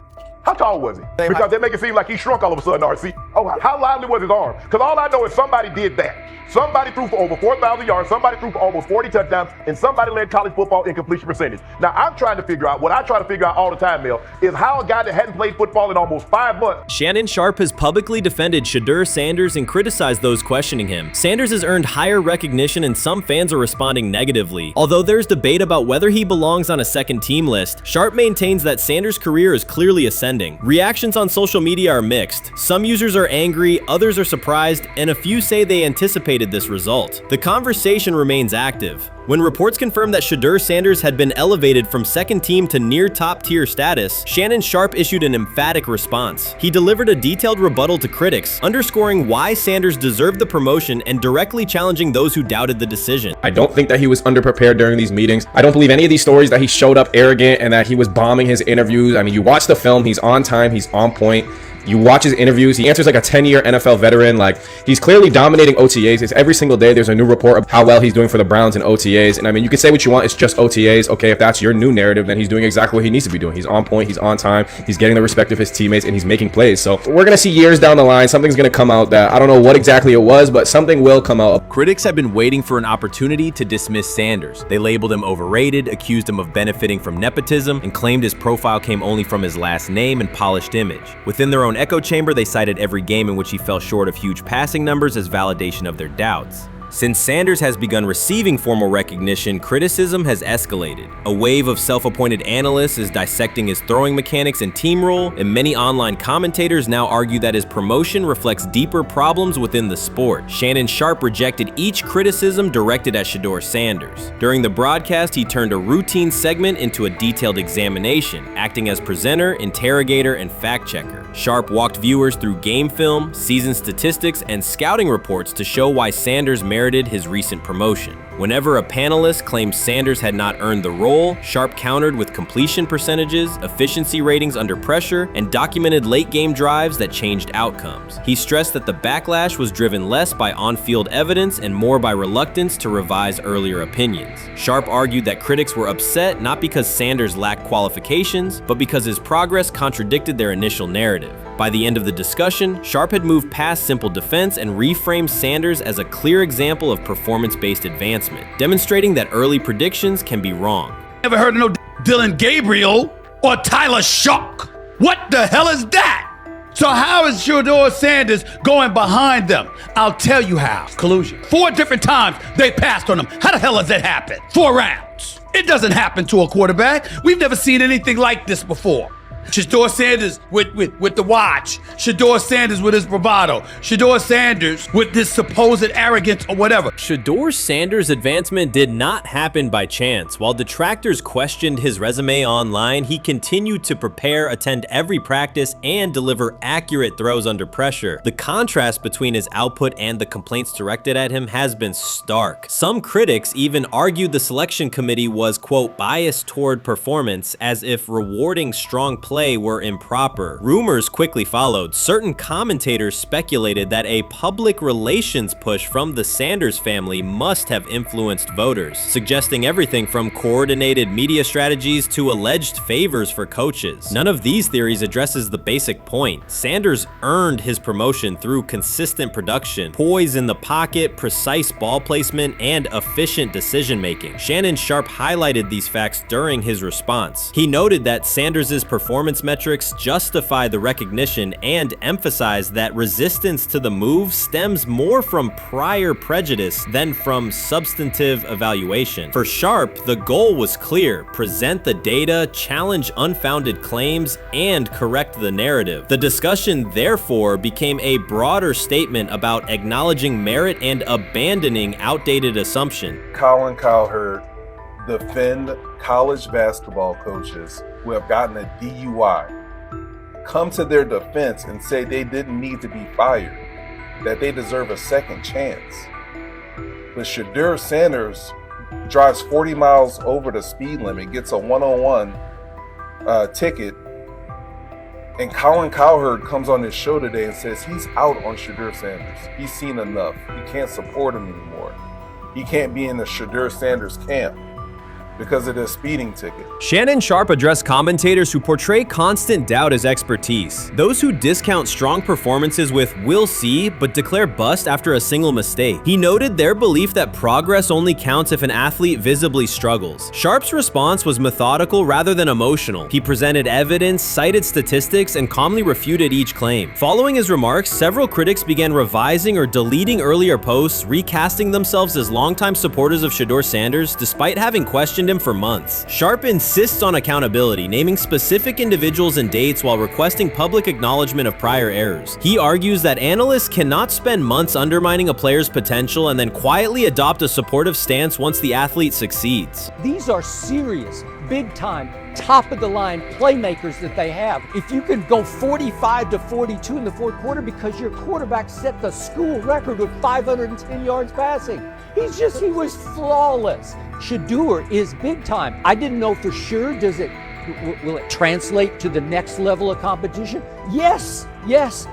how tall was he? Because they make it seem like he shrunk all of a sudden, RC. Oh, how lively was his arm? Because all I know is somebody did that. Somebody threw for over 4,000 yards, somebody threw for almost 40 touchdowns, and somebody led college football in completion percentage. Now, I'm trying to figure out, what I try to figure out all the time, Mel, is how a guy that hadn't played football in almost 5 months. Shannon Sharpe has publicly defended Shedeur Sanders and criticized those questioning him. Sanders has earned higher recognition and some fans are responding negatively. Although there's debate about whether he belongs on a second team list, Sharpe maintains that Sanders' career is clearly ascending. Reactions on social media are mixed. Some users are angry, others are surprised, and a few say they anticipated this result. The conversation remains active. When reports confirmed that Shedeur Sanders had been elevated from second team to near top-tier status, Shannon Sharpe issued an emphatic response. He delivered a detailed rebuttal to critics, underscoring why Sanders deserved the promotion and directly challenging those who doubted the decision. I don't think that he was underprepared during these meetings. I don't believe any of these stories that he showed up arrogant and that he was bombing his interviews. I mean, you watch the film, he's on time, he's on point. You watch his interviews, he answers like a 10-year NFL veteran. Like, he's clearly dominating OTAs. It's every single day there's a new report of how well he's doing for the Browns in OTAs. And I mean, you can say what you want, it's just OTAs. Okay, if that's your new narrative, then he's doing exactly what he needs to be doing. He's on point, he's on time, he's getting the respect of his teammates, and he's making plays. So we're gonna see years down the line, something's gonna come out that I don't know what exactly it was, but something will come out. Critics have been waiting for an opportunity to dismiss Sanders. They labeled him overrated, accused him of benefiting from nepotism, and claimed his profile came only from his last name and polished image. Within their own echo chamber, they cited every game in which he fell short of huge passing numbers as validation of their doubts. Since Sanders has begun receiving formal recognition, criticism has escalated. A wave of self-appointed analysts is dissecting his throwing mechanics and team role, and many online commentators now argue that his promotion reflects deeper problems within the sport. Shannon Sharpe rejected each criticism directed at Shedeur Sanders. During the broadcast, he turned a routine segment into a detailed examination, acting as presenter, interrogator, and fact-checker. Sharpe walked viewers through game film, season statistics, and scouting reports to show why Sanders merited his recent promotion. Whenever a panelist claimed Sanders had not earned the role, Sharpe countered with completion percentages, efficiency ratings under pressure, and documented late-game drives that changed outcomes. He stressed that the backlash was driven less by on-field evidence and more by reluctance to revise earlier opinions. Sharpe argued that critics were upset not because Sanders lacked qualifications, but because his progress contradicted their initial narrative. By the end of the discussion, Sharpe had moved past simple defense and reframed Sanders as a clear example of performance-based advancement, demonstrating that early predictions can be wrong. Never heard of no Dylan Gabriel or Tyler Shock. What the hell is that? So how is Shedeur Sanders going behind them? I'll tell you how. Collusion. 4 different times they passed on him. How the hell does that happen? 4 rounds. It doesn't happen to a quarterback. We've never seen anything like this before. Shedeur Sanders with the watch. Shedeur Sanders with his bravado. Shedeur Sanders with this supposed arrogance or whatever. Shedeur Sanders' advancement did not happen by chance. While detractors questioned his resume online, he continued to prepare, attend every practice, and deliver accurate throws under pressure. The contrast between his output and the complaints directed at him has been stark. Some critics even argued the selection committee was, quote, biased toward performance, as if rewarding strong play were improper. Rumors quickly followed. Certain commentators speculated that a public relations push from the Sanders family must have influenced voters, suggesting everything from coordinated media strategies to alleged favors for coaches. None of these theories addresses the basic point. Sanders earned his promotion through consistent production, poise in the pocket, precise ball placement, and efficient decision-making. Shannon Sharpe highlighted these facts during his response. He noted that Sanders' performance metrics justify the recognition and emphasize that resistance to the move stems more from prior prejudice than from substantive evaluation. For Sharpe, the goal was clear: present the data, challenge unfounded claims, and correct the narrative. The discussion, therefore, became a broader statement about acknowledging merit and abandoning outdated assumptions. Colin Cowherd defend college basketball coaches who have gotten a DUI, come to their defense and say they didn't need to be fired, that they deserve a second chance. But Shedeur Sanders drives 40 miles over the speed limit, gets a one-on-one ticket, and Colin Cowherd comes on his show today and says he's out on Shedeur Sanders. He's seen enough. He can't support him anymore. He can't be in the Shedeur Sanders camp because of the speeding ticket. Shannon Sharpe addressed commentators who portray constant doubt as expertise. Those who discount strong performances with "we'll see" but declare bust after a single mistake. He noted their belief that progress only counts if an athlete visibly struggles. Sharpe's response was methodical rather than emotional. He presented evidence, cited statistics, and calmly refuted each claim. Following his remarks, several critics began revising or deleting earlier posts, recasting themselves as longtime supporters of Shedeur Sanders despite having questioned questioned him for months. Sharp insists on accountability, naming specific individuals and dates while requesting public acknowledgement of prior errors. He argues that analysts cannot spend months undermining a player's potential and then quietly adopt a supportive stance once the athlete succeeds. These are serious, big-time, top-of-the-line playmakers that they have. If you can go 45 to 42 in the fourth quarter because your quarterback set the school record with 510 yards passing. He was flawless. Shedeur is big-time. I didn't know for sure, will it translate to the next level of competition? Yes,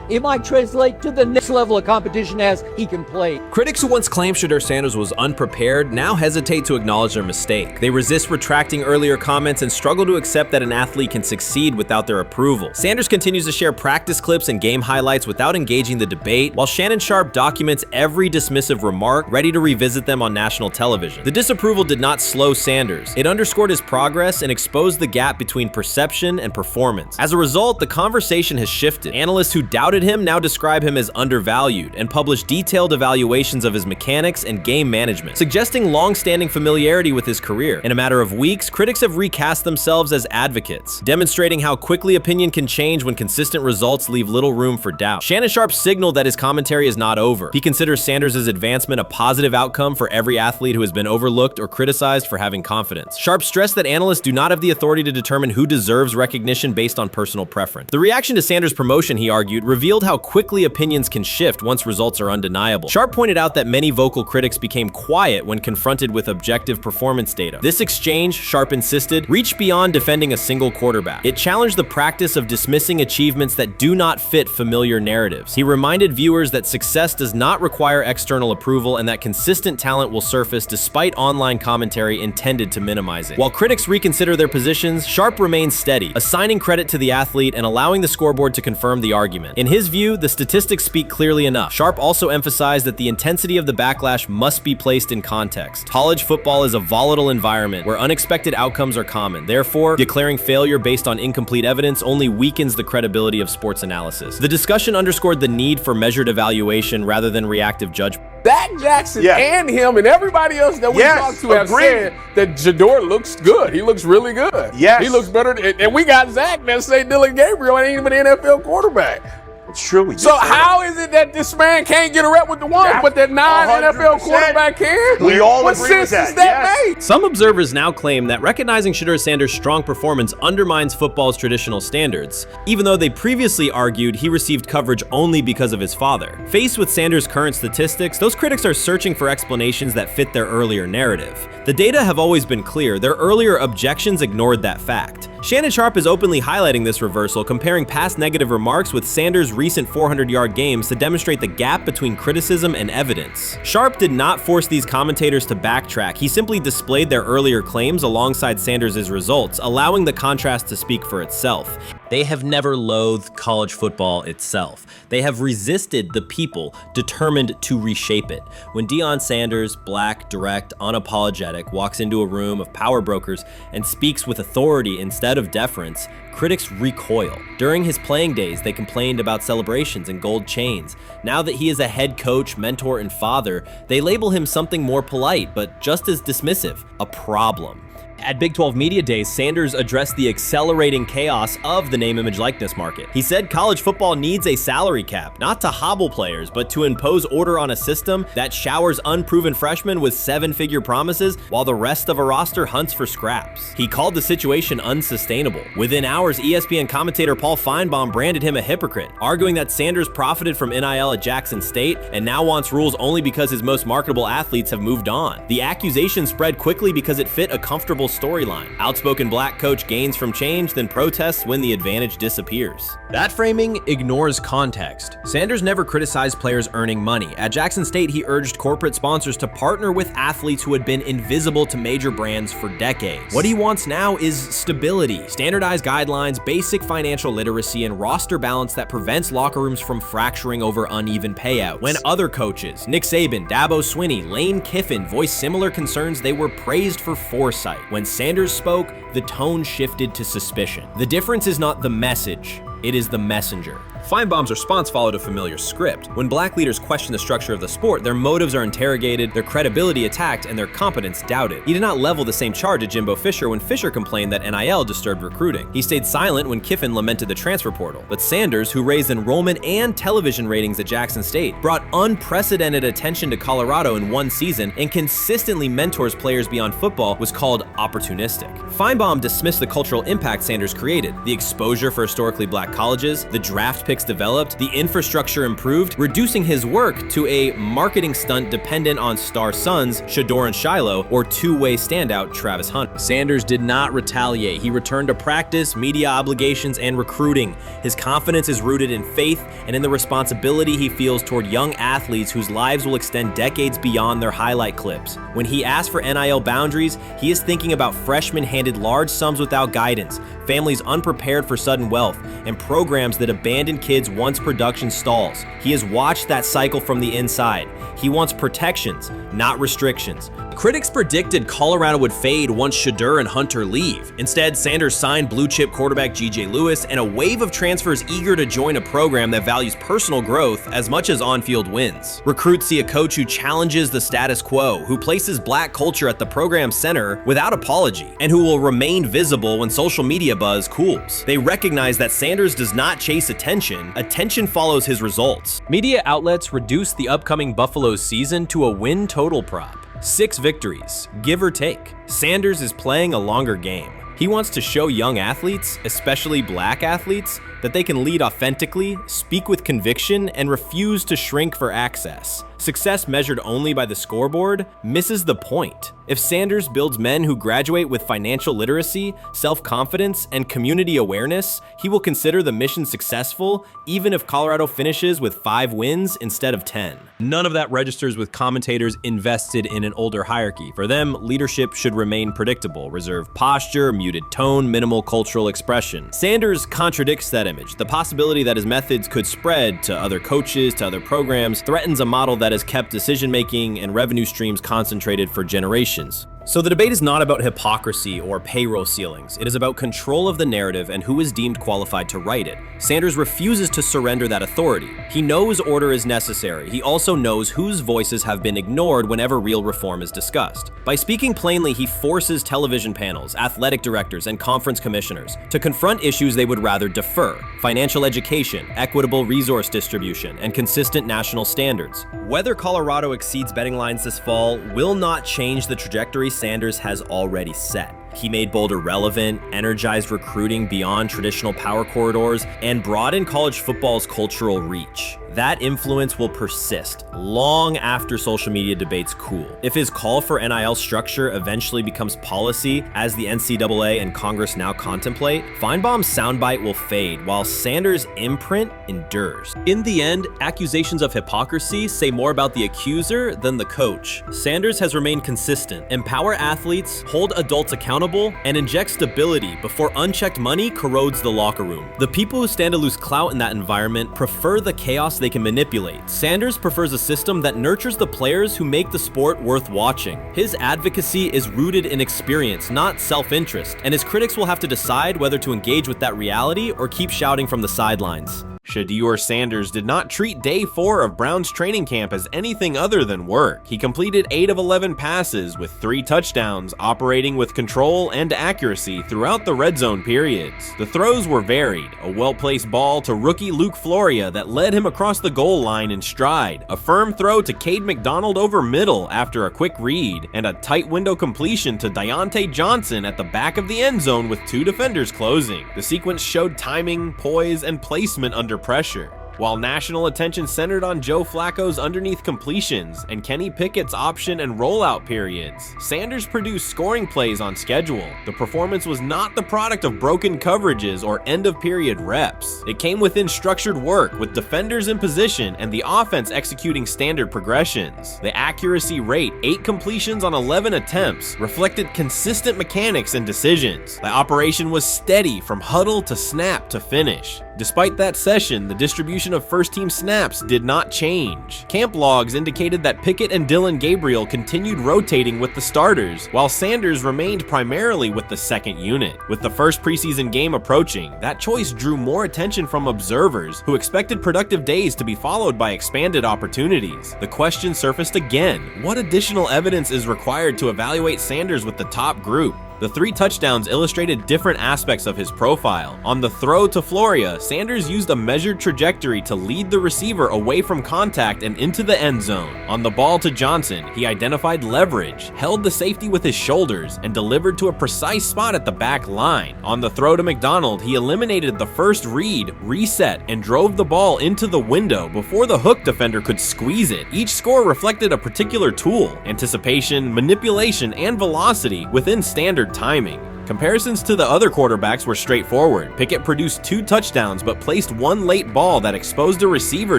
it might translate to the next level of competition as he can play. Critics who once claimed Shedeur Sanders was unprepared now hesitate to acknowledge their mistake. They resist retracting earlier comments and struggle to accept that an athlete can succeed without their approval. Sanders continues to share practice clips and game highlights without engaging the debate, while Shannon Sharpe documents every dismissive remark, ready to revisit them on national television. The disapproval did not slow Sanders. It underscored his progress and exposed the gap between perception and performance. As a result, the conversation has shifted. Analysts who doubted him now describe him as undervalued and publish detailed evaluations of his mechanics and game management, suggesting long-standing familiarity with his career. In a matter of weeks, critics have recast themselves as advocates, demonstrating how quickly opinion can change when consistent results leave little room for doubt. Shannon Sharpe signaled that his commentary is not over. He considers Sanders' advancement a positive outcome for every athlete who has been overlooked or criticized for having confidence. Sharpe stressed that analysts do not have the authority to determine who deserves recognition based on personal preference. The reaction to Sanders' promotion, he argued, revealed how quickly opinions can shift once results are undeniable. Sharpe pointed out that many vocal critics became quiet when confronted with objective performance data. This exchange, Sharpe insisted, reached beyond defending a single quarterback. It challenged the practice of dismissing achievements that do not fit familiar narratives. He reminded viewers that success does not require external approval and that consistent talent will surface despite online commentary intended to minimize it. While critics reconsider their positions, Sharpe remains steady, assigning credit to the athlete and allowing the scoreboard to confirm the argument. In his view, the statistics speak clearly enough. Sharpe also emphasized that the intensity of the backlash must be placed in context. College football is a volatile environment where unexpected outcomes are common. Therefore, declaring failure based on incomplete evidence only weakens the credibility of sports analysis. The discussion underscored the need for measured evaluation rather than reactive judgment. Zach Jackson and him and everybody else that we talked to have said that Shedeur looks good. He looks really good. He looks better. And we got Zach that say Dylan Gabriel ain't even an NFL quarterback. It's true. So how is it that this man can't get a rep with the ones, but that non-NFL quarterback can? We all what agree with sense that, does that make? Some observers now claim that recognizing Shedeur Sanders' strong performance undermines football's traditional standards, even though they previously argued he received coverage only because of his father. Faced with Sanders' current statistics, those critics are searching for explanations that fit their earlier narrative. The data have always been clear. Their earlier objections ignored that fact. Shannon Sharpe is openly highlighting this reversal, comparing past negative remarks with Sanders' recent 400-yard games to demonstrate the gap between criticism and evidence. Sharpe did not force these commentators to backtrack. He simply displayed their earlier claims alongside Sanders' results, allowing the contrast to speak for itself. They have never loathed college football itself. They have resisted the people determined to reshape it. When Deion Sanders, black, direct, unapologetic, walks into a room of power brokers and speaks with authority instead of deference, critics recoil. During his playing days, they complained about celebrations and gold chains. Now that he is a head coach, mentor, and father, they label him something more polite, but just as dismissive, a problem. At Big 12 Media Days, Sanders addressed the accelerating chaos of the name, image, likeness market. He said college football needs a salary cap, not to hobble players, but to impose order on a system that showers unproven freshmen with seven-figure promises while the rest of a roster hunts for scraps. He called the situation unsustainable. Within hours, ESPN commentator Paul Feinbaum branded him a hypocrite, arguing that Sanders profited from NIL at Jackson State and now wants rules only because his most marketable athletes have moved on. The accusation spread quickly because it fit a comfortable storyline. Outspoken black coach gains from change, then protests when the advantage disappears. That framing ignores context. Sanders never criticized players earning money. At Jackson State, he urged corporate sponsors to partner with athletes who had been invisible to major brands for decades. What he wants now is stability, standardized guidelines, basic financial literacy, and roster balance that prevents locker rooms from fracturing over uneven payouts. When other coaches, Nick Saban, Dabo Swinney, Lane Kiffin, voiced similar concerns, they were praised for foresight. When Sanders spoke, the tone shifted to suspicion. The difference is not the message, it is the messenger. Feinbaum's response followed a familiar script. When black leaders question the structure of the sport, their motives are interrogated, their credibility attacked, and their competence doubted. He did not level the same charge at Jimbo Fisher when Fisher complained that NIL disturbed recruiting. He stayed silent when Kiffin lamented the transfer portal. But Sanders, who raised enrollment and television ratings at Jackson State, brought unprecedented attention to Colorado in one season and consistently mentors players beyond football, was called opportunistic. Feinbaum dismissed the cultural impact Sanders created, the exposure for historically black colleges, the draft picks developed, the infrastructure improved, reducing his work to a marketing stunt dependent on star sons Shedeur and Shiloh or two-way standout Travis Hunter. Sanders did not retaliate. He returned to practice, media obligations, and recruiting. His confidence is rooted in faith and in the responsibility he feels toward young athletes whose lives will extend decades beyond their highlight clips. When he asks for NIL boundaries, he is thinking about freshmen handed large sums without guidance, families unprepared for sudden wealth, and programs that abandon kids once production stalls. He has watched that cycle from the inside. He wants protections, not restrictions. Critics predicted Colorado would fade once Shedeur and Hunter leave. Instead, Sanders signed blue-chip quarterback G.J. Lewis and a wave of transfers eager to join a program that values personal growth as much as on-field wins. Recruits see a coach who challenges the status quo, who places black culture at the program's center without apology, and who will remain visible when social media buzz cools. They recognize that Sanders does not chase attention. Attention follows his results. Media outlets reduced the upcoming Buffalo season to a win total prop. 6 victories, give or take. Sanders is playing a longer game. He wants to show young athletes, especially black athletes, that they can lead authentically, speak with conviction, and refuse to shrink for access. Success measured only by the scoreboard misses the point. If Sanders builds men who graduate with financial literacy, self-confidence, and community awareness, he will consider the mission successful, even if Colorado finishes with 5 wins instead of 10. None of that registers with commentators invested in an older hierarchy. For them, leadership should remain predictable, reserved posture, muted tone, minimal cultural expression. Sanders contradicts that image. The possibility that his methods could spread to other coaches, to other programs, threatens a model that has kept decision-making and revenue streams concentrated for generations. So the debate is not about hypocrisy or payroll ceilings. It is about control of the narrative and who is deemed qualified to write it. Sanders refuses to surrender that authority. He knows order is necessary. He also knows whose voices have been ignored whenever real reform is discussed. By speaking plainly, he forces television panels, athletic directors, and conference commissioners to confront issues they would rather defer: financial education, equitable resource distribution, and consistent national standards. Whether Colorado exceeds betting lines this fall will not change the trajectory Sanders has already set. He made Boulder relevant, energized recruiting beyond traditional power corridors, and broadened college football's cultural reach. That influence will persist long after social media debates cool. If his call for NIL structure eventually becomes policy, as the NCAA and Congress now contemplate, Feinbaum's soundbite will fade while Sanders' imprint endures. In the end, accusations of hypocrisy say more about the accuser than the coach. Sanders has remained consistent: empower athletes, hold adults accountable, and inject stability before unchecked money corrodes the locker room. The people who stand to lose clout in that environment prefer the chaos they can manipulate. Sanders prefers a system that nurtures the players who make the sport worth watching. His advocacy is rooted in experience, not self-interest, and his critics will have to decide whether to engage with that reality or keep shouting from the sidelines. Shedeur Sanders did not treat day 4 of Brown's training camp as anything other than work. He completed 8 of 11 passes with 3 touchdowns, operating with control and accuracy throughout the red zone periods. The throws were varied: a well-placed ball to rookie Luke Floria that led him across the goal line in stride, a firm throw to Cade McDonald over middle after a quick read, and a tight window completion to Deontay Johnson at the back of the end zone with 2 defenders closing. The sequence showed timing, poise, and placement under pressure. While national attention centered on Joe Flacco's underneath completions and Kenny Pickett's option and rollout periods, Sanders produced scoring plays on schedule. The performance was not the product of broken coverages or end-of-period reps. It came within structured work, with defenders in position and the offense executing standard progressions. The accuracy rate, 8 completions on 11 attempts, reflected consistent mechanics and decisions. The operation was steady from huddle to snap to finish. Despite that session, the distribution proportion of first-team snaps did not change. Camp logs indicated that Pickett and Dillon Gabriel continued rotating with the starters, while Sanders remained primarily with the second unit. With the first preseason game approaching, that choice drew more attention from observers who expected productive days to be followed by expanded opportunities. The question surfaced again: what additional evidence is required to evaluate Sanders with the top group? The 3 touchdowns illustrated different aspects of his profile. On the throw to Floria, Sanders used a measured trajectory to lead the receiver away from contact and into the end zone. On the ball to Johnson, he identified leverage, held the safety with his shoulders, and delivered to a precise spot at the back line. On the throw to McDonald, he eliminated the first read, reset, and drove the ball into the window before the hook defender could squeeze it. Each score reflected a particular tool: anticipation, manipulation, and velocity within standard timing. Comparisons to the other quarterbacks were straightforward. Pickett produced 2 touchdowns but placed 1 late ball that exposed a receiver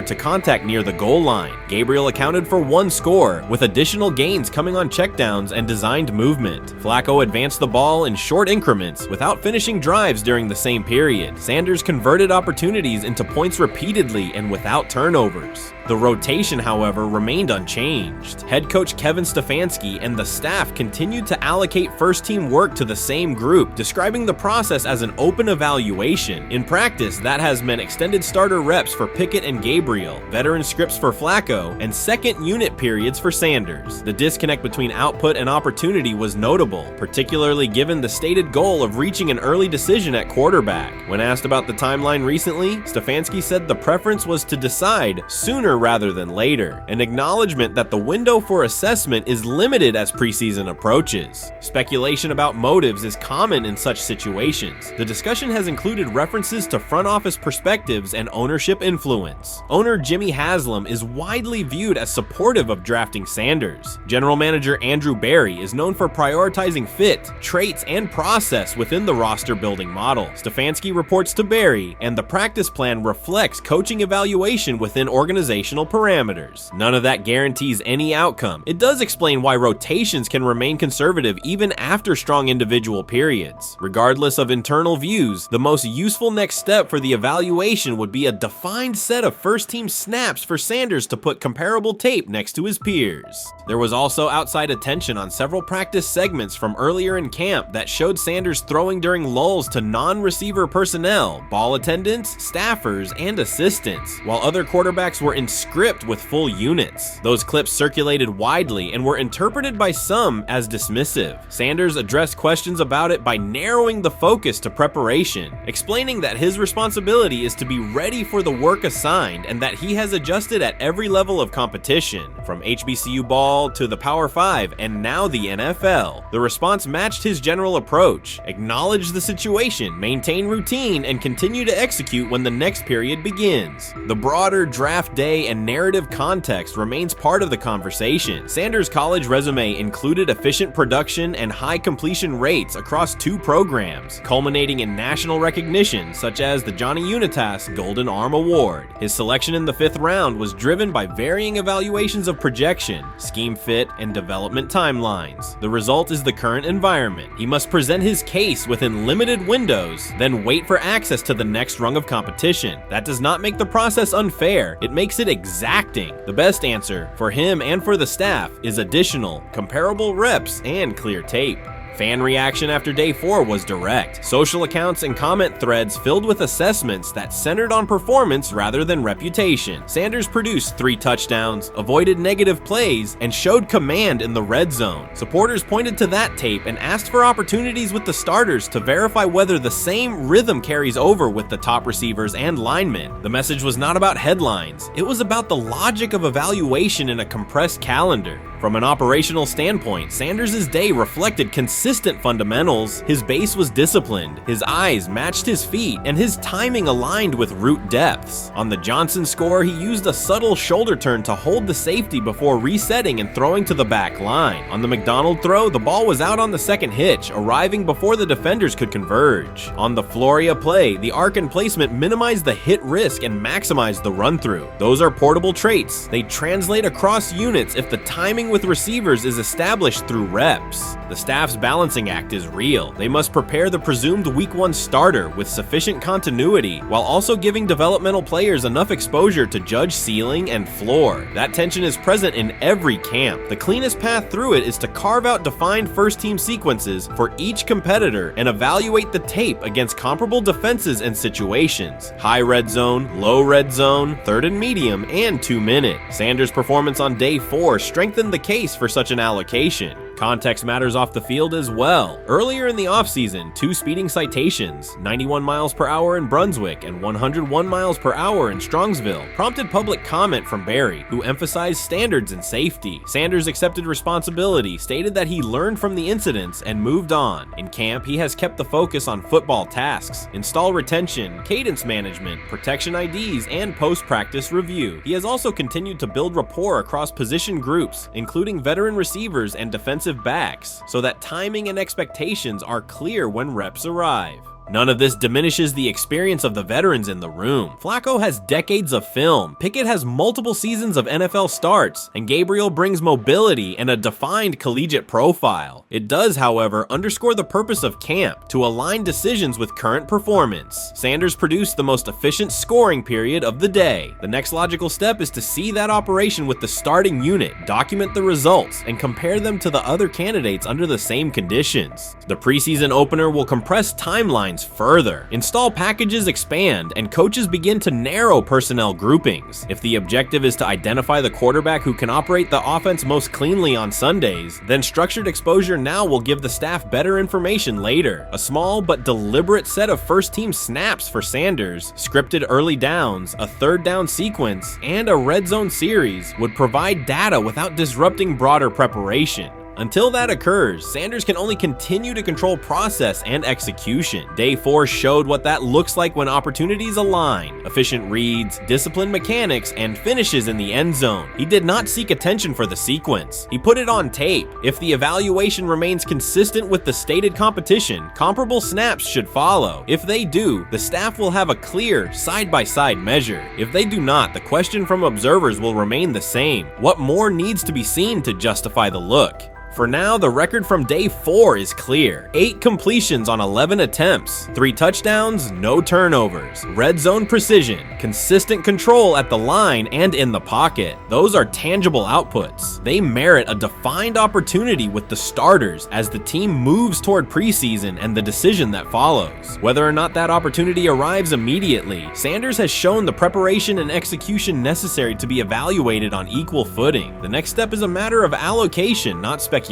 to contact near the goal line. Gabriel accounted for 1 score, with additional gains coming on checkdowns and designed movement. Flacco advanced the ball in short increments without finishing drives during the same period. Sanders converted opportunities into points repeatedly and without turnovers. The rotation, however, remained unchanged. Head coach Kevin Stefanski and the staff continued to allocate first-team work to the same group, describing the process as an open evaluation. In practice, that has meant extended starter reps for Pickett and Gabriel, veteran scripts for Flacco, and second unit periods for Sanders. The disconnect between output and opportunity was notable, particularly given the stated goal of reaching an early decision at quarterback. When asked about the timeline recently, Stefanski said the preference was to decide sooner rather than later, an acknowledgement that the window for assessment is limited as preseason approaches. Speculation about motives is common in such situations. The discussion has included references to front office perspectives and ownership influence. Owner Jimmy Haslam is widely viewed as supportive of drafting Sanders. General manager Andrew Berry is known for prioritizing fit, traits, and process within the roster building model. Stefanski reports to Berry, and the practice plan reflects coaching evaluation within organizational parameters. None of that guarantees any outcome. It does explain why rotations can remain conservative even after strong individual periods. Regardless of internal views, the most useful next step for the evaluation would be a defined set of first-team snaps for Sanders to put comparable tape next to his peers. There was also outside attention on several practice segments from earlier in camp that showed Sanders throwing during lulls to non-receiver personnel, ball attendants, staffers, and assistants, while other quarterbacks were in script with full units. Those clips circulated widely and were interpreted by some as dismissive. Sanders addressed questions about it by narrowing the focus to preparation, explaining that his responsibility is to be ready for the work assigned and that he has adjusted at every level of competition, from HBCU ball to the Power 5 and now the NFL. The response matched his general approach: acknowledge the situation, maintain routine, and continue to execute when the next period begins. The broader draft day and narrative context remains part of the conversation. Sanders' college resume included efficient production and high completion rates across 2 programs, culminating in national recognition such as the Johnny Unitas Golden Arm Award. His selection in the 5th round was driven by varying evaluations of projection, scheme fit, and development timelines. The result is the current environment. He must present his case within limited windows, then wait for access to the next rung of competition. That does not make the process unfair. It makes it exacting. The best answer for him and for the staff is additional, comparable reps and clear tape. Fan reaction after day 4 was direct. Social accounts and comment threads filled with assessments that centered on performance rather than reputation. Sanders produced 3 touchdowns, avoided negative plays, and showed command in the red zone. Supporters pointed to that tape and asked for opportunities with the starters to verify whether the same rhythm carries over with the top receivers and linemen. The message was not about headlines. It was about the logic of evaluation in a compressed calendar. From an operational standpoint, Sanders' day reflected consistent fundamentals. His base was disciplined, his eyes matched his feet, and his timing aligned with route depths. On the Johnson score, he used a subtle shoulder turn to hold the safety before resetting and throwing to the back line. On the McDonald throw, the ball was out on the second hitch, arriving before the defenders could converge. On the Floria play, the arc and placement minimized the hit risk and maximized the run-through. Those are portable traits. They translate across units if the timing with receivers is established through reps. The staff's balancing act is real. They must prepare the presumed Week 1 starter with sufficient continuity, while also giving developmental players enough exposure to judge ceiling and floor. That tension is present in every camp. The cleanest path through it is to carve out defined first-team sequences for each competitor and evaluate the tape against comparable defenses and situations. High red zone, low red zone, third and medium, and 2-minute. Sanders' performance on day 4 strengthened the case for such an allocation. Context matters off the field as well. Earlier in the offseason, 2 speeding citations, 91 miles per hour in Brunswick and 101 miles per hour in Strongsville, prompted public comment from Barry, who emphasized standards and safety. Sanders accepted responsibility, stated that he learned from the incidents and moved on. In camp, he has kept the focus on football tasks, install retention, cadence management, protection IDs, and post-practice review. He has also continued to build rapport across position groups, including veteran receivers and defensive backs, so that timing and expectations are clear when reps arrive. None of this diminishes the experience of the veterans in the room. Flacco has decades of film, Pickett has multiple seasons of NFL starts, and Gabriel brings mobility and a defined collegiate profile. It does, however, underscore the purpose of camp, to align decisions with current performance. Sanders produced the most efficient scoring period of the day. The next logical step is to see that operation with the starting unit, document the results, and compare them to the other candidates under the same conditions. The preseason opener will compress timelines further. Install packages expand, and coaches begin to narrow personnel groupings. If the objective is to identify the quarterback who can operate the offense most cleanly on Sundays, then structured exposure now will give the staff better information later. A small but deliberate set of first-team snaps for Sanders, scripted early downs, a third down sequence, and a red zone series would provide data without disrupting broader preparation. Until that occurs, Sanders can only continue to control process and execution. Day 4 showed what that looks like when opportunities align. Efficient reads, disciplined mechanics, and finishes in the end zone. He did not seek attention for the sequence. He put it on tape. If the evaluation remains consistent with the stated competition, comparable snaps should follow. If they do, the staff will have a clear, side-by-side measure. If they do not, the question from observers will remain the same. What more needs to be seen to justify the look? For now, the record from day 4 is clear. 8 completions on 11 attempts, 3 touchdowns, no turnovers, red zone precision, consistent control at the line and in the pocket. Those are tangible outputs. They merit a defined opportunity with the starters as the team moves toward preseason and the decision that follows. Whether or not that opportunity arrives immediately, Sanders has shown the preparation and execution necessary to be evaluated on equal footing. The next step is a matter of allocation, not speculation.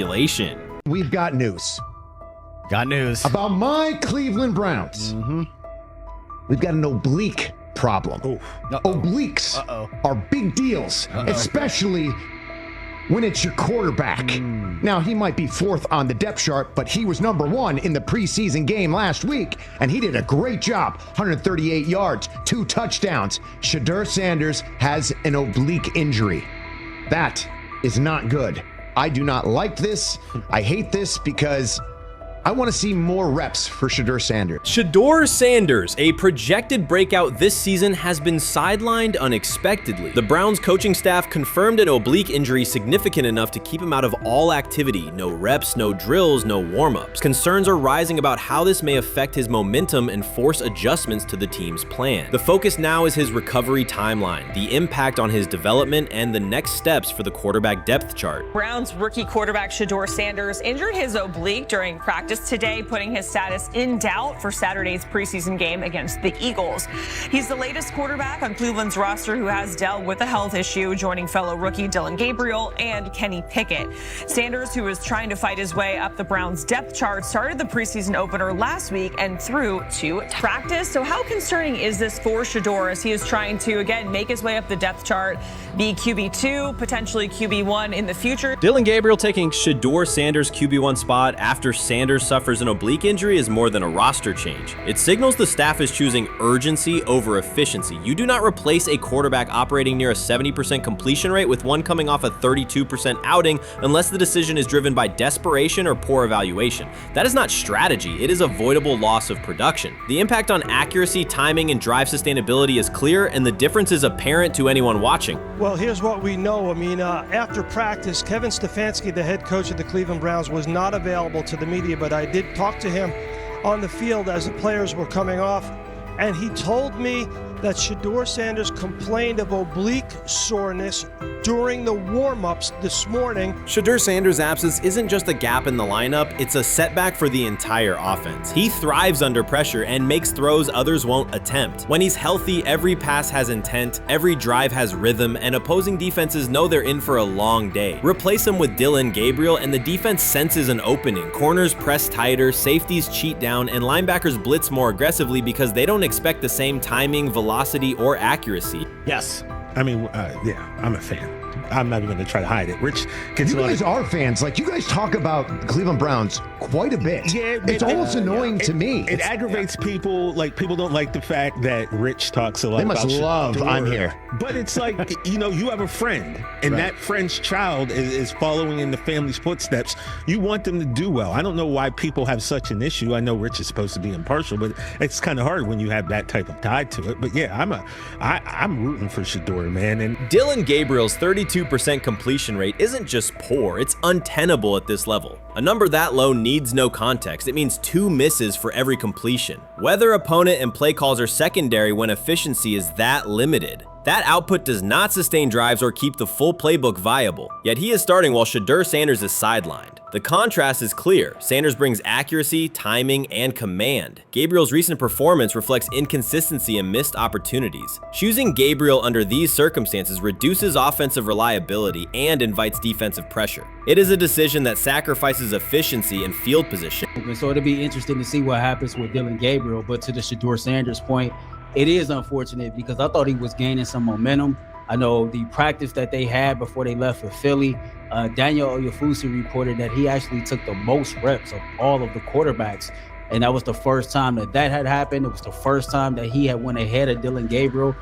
We've got news. Got news. About my Cleveland Browns. We've got an oblique problem. Obliques are big deals, especially when it's your quarterback. Now, he might be 4th on the depth chart, but he was number 1 in the preseason game last week, and he did a great job. 138 yards, 2 touchdowns. Shedeur Sanders has an oblique injury. That is not good. I do not like this. I hate this because I want to see more reps for Shedeur Sanders. Shedeur Sanders, a projected breakout this season, has been sidelined unexpectedly. The Browns coaching staff confirmed an oblique injury significant enough to keep him out of all activity. No reps, no drills, no warm-ups. Concerns are rising about how this may affect his momentum and force adjustments to the team's plan. The focus now is his recovery timeline, the impact on his development, and the next steps for the quarterback depth chart. Browns rookie quarterback Shedeur Sanders injured his oblique during practice today, putting his status in doubt for Saturday's preseason game against the Eagles. He's the latest quarterback on Cleveland's roster who has dealt with a health issue, joining fellow rookie Dillon Gabriel and Kenny Pickett. Sanders, who is trying to fight his way up the Browns' depth chart, started the preseason opener last week and threw to practice. So how concerning is this for Shedeur as he is trying to, again, make his way up the depth chart, be QB2, potentially QB1 in the future? Dillon Gabriel taking Shedeur Sanders' QB1 spot after Sanders Sanders suffers an oblique injury is more than a roster change. It signals the staff is choosing urgency over efficiency. You do not replace a quarterback operating near a 70% completion rate with one coming off a 32% outing unless the decision is driven by desperation or poor evaluation. That is not strategy, it is avoidable loss of production. The impact on accuracy, timing, and drive sustainability is clear, and the difference is apparent to anyone watching. Well, here's what we know. I mean, after practice, Kevin Stefanski, the head coach of the Cleveland Browns, was not available to the media, but I did talk to him on the field as the players were coming off, and he told me that Shedeur Sanders complained of oblique soreness during the warm-ups this morning. Shedeur Sanders' absence isn't just a gap in the lineup, it's a setback for the entire offense. He thrives under pressure and makes throws others won't attempt. When he's healthy, every pass has intent, every drive has rhythm, and opposing defenses know they're in for a long day. Replace him with Dillon Gabriel and the defense senses an opening. Corners press tighter, safeties cheat down, and linebackers blitz more aggressively because they don't expect the same timing, velocity, or accuracy. Yes. I mean, yeah, I'm a fan. I'm not even going to try to hide it. Rich, you guys are fans. Like, you guys talk about the Cleveland Browns quite a bit. Yeah, it's almost annoying to me. It aggravates people. Like, people don't like the fact that Rich talks a lot about They must love I'm here. But it's like, you have a friend, and that friend's child is following in the family's footsteps. You want them to do well. I don't know why people have such an issue. I know Rich is supposed to be impartial, but it's kind of hard when you have that type of tie to it. But yeah, I'm rooting for Shedeur, man. And Dillon Gabriel's 32% completion rate isn't just poor, it's untenable at this level. A number that low needs no context. It means 2 misses for every completion. Weather, opponent, and play calls are secondary when efficiency is that limited. That output does not sustain drives or keep the full playbook viable, yet he is starting while Shedeur Sanders is sidelined. The contrast is clear. Sanders brings accuracy, timing, and command. Gabriel's recent performance reflects inconsistency and missed opportunities. Choosing Gabriel under these circumstances reduces offensive reliability and invites defensive pressure. It is a decision that sacrifices efficiency and field position. So it'll be interesting to see what happens with Dillon Gabriel, but to the Shedeur Sanders point, it is unfortunate because I thought he was gaining some momentum. I know the practice that they had before they left for Philly, Daniel Oyefusi reported that he actually took the most reps of all of the quarterbacks. And that was the first time that had happened. It was the first time that he had went ahead of Dillon Gabriel,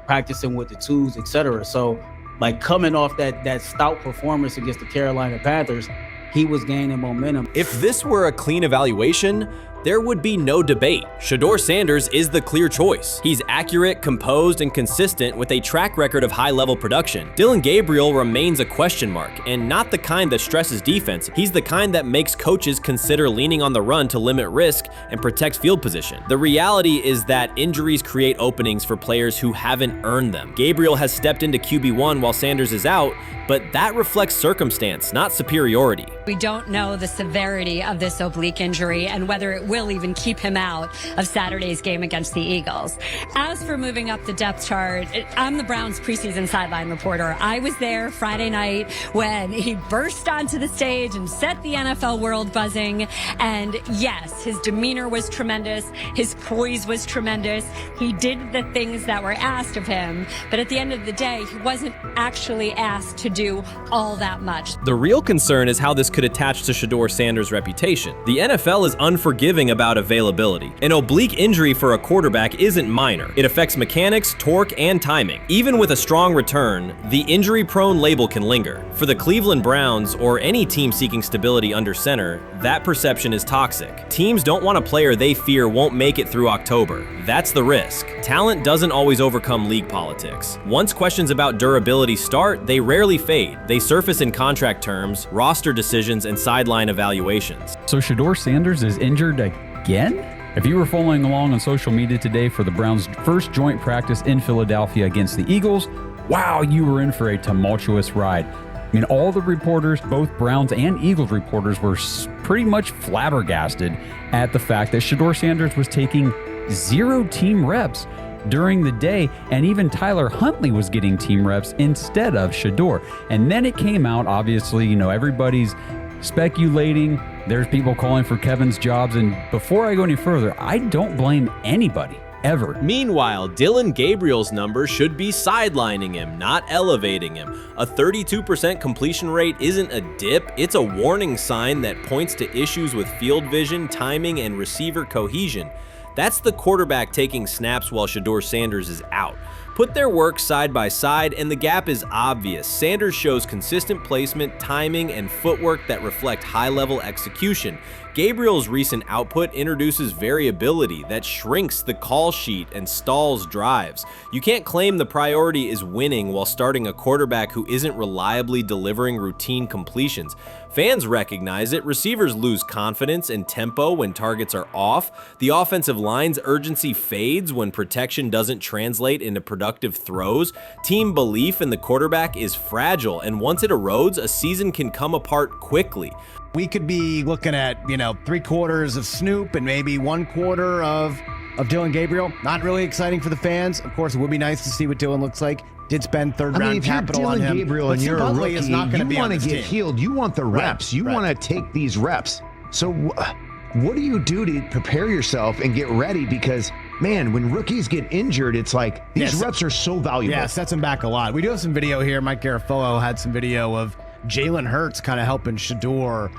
practicing with the twos, etc. So, like, coming off that stout performance against the Carolina Panthers, he was gaining momentum. If this were a clean evaluation, there would be no debate. Shedeur Sanders is the clear choice. He's accurate, composed, and consistent with a track record of high-level production. Dillon Gabriel remains a question mark, and not the kind that stresses defense. He's the kind that makes coaches consider leaning on the run to limit risk and protect field position. The reality is that injuries create openings for players who haven't earned them. Gabriel has stepped into QB1 while Sanders is out, but that reflects circumstance, not superiority. We don't know the severity of this oblique injury and whether it will even keep him out of Saturday's game against the Eagles. As for moving up the depth chart, I'm the Browns preseason sideline reporter. I was there Friday night when he burst onto the stage and set the NFL world buzzing. And yes, his demeanor was tremendous. His poise was tremendous. He did the things that were asked of him. But at the end of the day, he wasn't actually asked to do all that much. The real concern is how this could attach to Shedeur Sanders' reputation. The NFL is unforgiving about availability. An oblique injury for a quarterback isn't minor. It affects mechanics, torque, and timing. Even with a strong return, the injury-prone label can linger. For the Cleveland Browns, or any team seeking stability under center, that perception is toxic. Teams don't want a player they fear won't make it through October. That's the risk. Talent doesn't always overcome league politics. Once questions about durability start, they rarely fade. They surface in contract terms, roster decisions, and sideline evaluations. So Shedeur Sanders is injured again? If you were following along on social media today for the Browns' first joint practice in Philadelphia against the Eagles, wow, you were in for a tumultuous ride. I mean, all the reporters, both Browns and Eagles reporters, were pretty much flabbergasted at the fact that Shedeur Sanders was taking 0 team reps during the day, and even Tyler Huntley was getting team reps instead of Shedeur. And then it came out, obviously, everybody's speculating. There's people calling for Kevin's jobs. And before I go any further, I don't blame anybody ever. Meanwhile, Dillon Gabriel's number should be sidelining him, not elevating him. A 32% completion rate isn't a dip, it's a warning sign that points to issues with field vision, timing, and receiver cohesion. That's the quarterback taking snaps while Shedeur Sanders is out. Put their work side by side and the gap is obvious. Sanders shows consistent placement, timing, and footwork that reflect high-level execution. Gabriel's recent output introduces variability that shrinks the call sheet and stalls drives. You can't claim the priority is winning while starting a quarterback who isn't reliably delivering routine completions. Fans recognize it, receivers lose confidence and tempo when targets are off, the offensive line's urgency fades when protection doesn't translate into productive throws, team belief in the quarterback is fragile, and once it erodes, a season can come apart quickly. We could be looking at, 3/4 of Snoop and maybe 1/4 of Dillon Gabriel. Not really exciting for the fans. Of course, it would be nice to see what Dillon looks like. Did spend third-round capital on him. If you're Dillon Gabriel and you're a rookie, you want to get healed. You want the reps. You want to take these reps. So what do you do to prepare yourself and get ready? Because, man, when rookies get injured, it's like these reps are so valuable. Yeah, sets them back a lot. We do have some video here. Mike Garafolo had some video of Jalen Hurts kind of helping Shedeur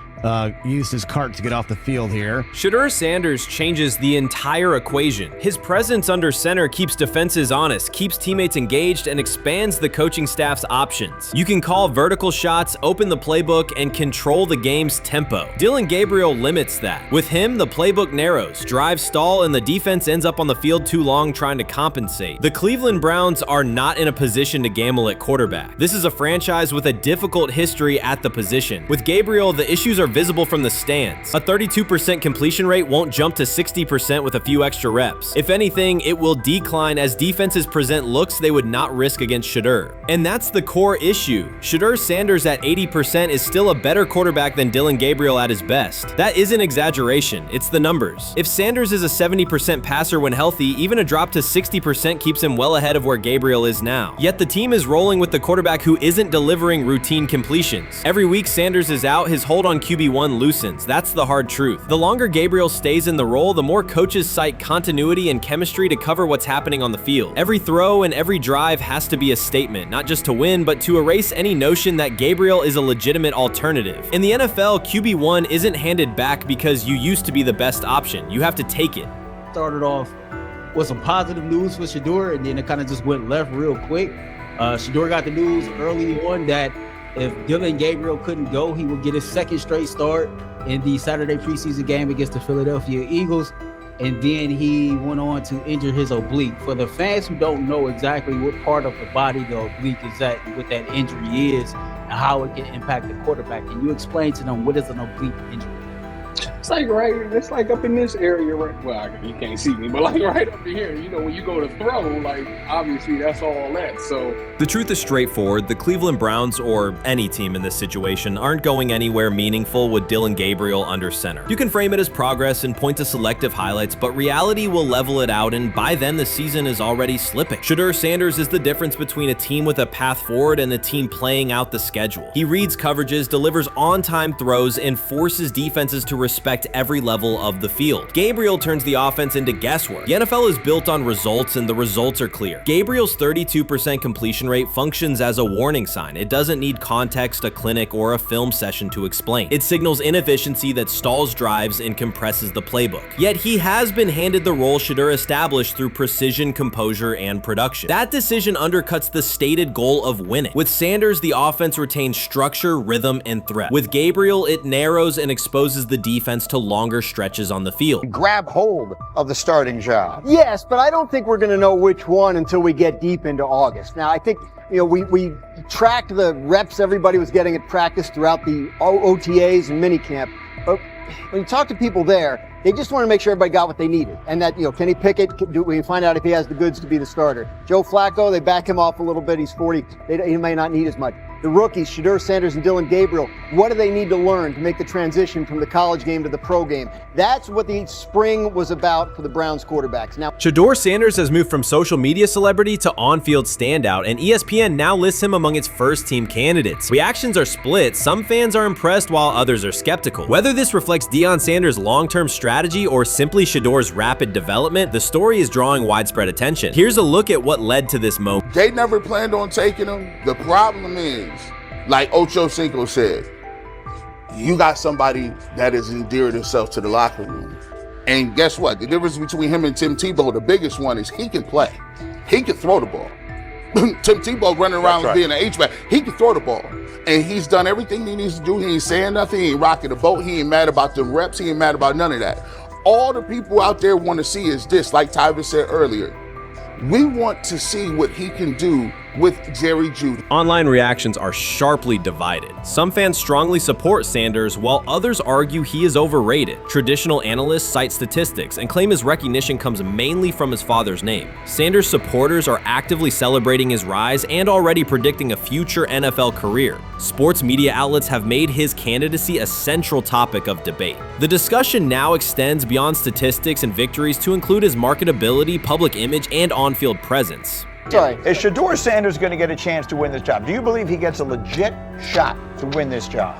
used his cart to get off the field here. Shedeur Sanders changes the entire equation. His presence under center keeps defenses honest, keeps teammates engaged, and expands the coaching staff's options. You can call vertical shots, open the playbook, and control the game's tempo. Dillon Gabriel limits that. With him, the playbook narrows, drives stall, and the defense ends up on the field too long trying to compensate. The Cleveland Browns are not in a position to gamble at quarterback. This is a franchise with a difficult history at the position. With Gabriel, the issues are visible from the stands. A 32% completion rate won't jump to 60% with a few extra reps. If anything, it will decline as defenses present looks they would not risk against Shedeur. And that's the core issue. Shedeur Sanders at 80% is still a better quarterback than Dillon Gabriel at his best. That isn't exaggeration, it's the numbers. If Sanders is a 70% passer when healthy, even a drop to 60% keeps him well ahead of where Gabriel is now. Yet the team is rolling with the quarterback who isn't delivering routine completions. Every week Sanders is out, his hold on QB1 loosens. That's the hard truth. The longer Gabriel stays in the role, the more coaches cite continuity and chemistry to cover what's happening on the field. Every throw and every drive has to be a statement, not just to win, but to erase any notion that Gabriel is a legitimate alternative. In the NFL, QB1 isn't handed back because you used to be the best option. You have to take it. Started off with some positive news for Shedeur, and then it kind of just went left real quick. Shedeur got the news early on that if Dillon Gabriel couldn't go, he would get his second straight start in the Saturday preseason game against the Philadelphia Eagles. And then he went on to injure his oblique. For the fans who don't know exactly what part of the body the oblique is at and what that injury is and how it can impact the quarterback, can you explain to them what is an oblique injury? It's like up in this area, right? Well, you can't see me, but like right up in here, when you go to throw, like obviously that's all that. So the truth is straightforward. The Cleveland Browns, or any team in this situation, aren't going anywhere meaningful with Dillon Gabriel under center. You can frame it as progress and point to selective highlights, but reality will level it out, and by then the season is already slipping. Shedeur Sanders is the difference between a team with a path forward and a team playing out the schedule. He reads coverages, delivers on-time throws, and forces defenses to respect every level of the field. Gabriel turns the offense into guesswork. The NFL is built on results, and the results are clear. Gabriel's 32% completion rate functions as a warning sign. It doesn't need context, a clinic, or a film session to explain. It signals inefficiency that stalls drives and compresses the playbook. Yet he has been handed the role Shedeur established through precision, composure, and production. That decision undercuts the stated goal of winning. With Sanders, the offense retains structure, rhythm, and threat. With Gabriel, it narrows and exposes the defense to longer stretches on the field. Grab hold of the starting job. Yes, but I don't think we're going to know which one until we get deep into August. Now, I think, we tracked the reps everybody was getting at practice throughout the OTAs and minicamp. But when you talk to people there, they just want to make sure everybody got what they needed. And that, Kenny Pickett, we find out if he has the goods to be the starter. Joe Flacco, they back him off a little bit. He's 40. He may not need as much. the rookies, Shedeur Sanders and Dillon Gabriel, what do they need to learn to make the transition from the college game to the pro game? That's what the spring was about for the Browns quarterbacks. Now, Shedeur Sanders has moved from social media celebrity to on-field standout, and ESPN now lists him among its first-team candidates. Reactions are split. Some fans are impressed while others are skeptical. Whether this reflects Deion Sanders' long-term strategy or simply Shedeur's rapid development, the story is drawing widespread attention. Here's a look at what led to this moment. They never planned on taking him. The problem is, like Ocho Cinco said, you got somebody that has endeared himself to the locker room. And guess what? The difference between him and Tim Tebow, the biggest one, is he can play. He can throw the ball. Tim Tebow running around being an H-back. He can throw the ball. And he's done everything he needs to do. He ain't saying nothing. He ain't rocking the boat. He ain't mad about the reps. He ain't mad about none of that. All the people out there want to see is this, like Tyvis said earlier. We want to see what he can do with Jerry Jeudy. Online reactions are sharply divided. Some fans strongly support Sanders, while others argue he is overrated. Traditional analysts cite statistics and claim his recognition comes mainly from his father's name. Sanders supporters are actively celebrating his rise and already predicting a future NFL career. Sports media outlets have made his candidacy a central topic of debate. The discussion now extends beyond statistics and victories to include his marketability, public image, and on-field presence. Sorry, is Shedeur Sanders going to get a chance to win this job? Do you believe he gets a legit shot to win this job?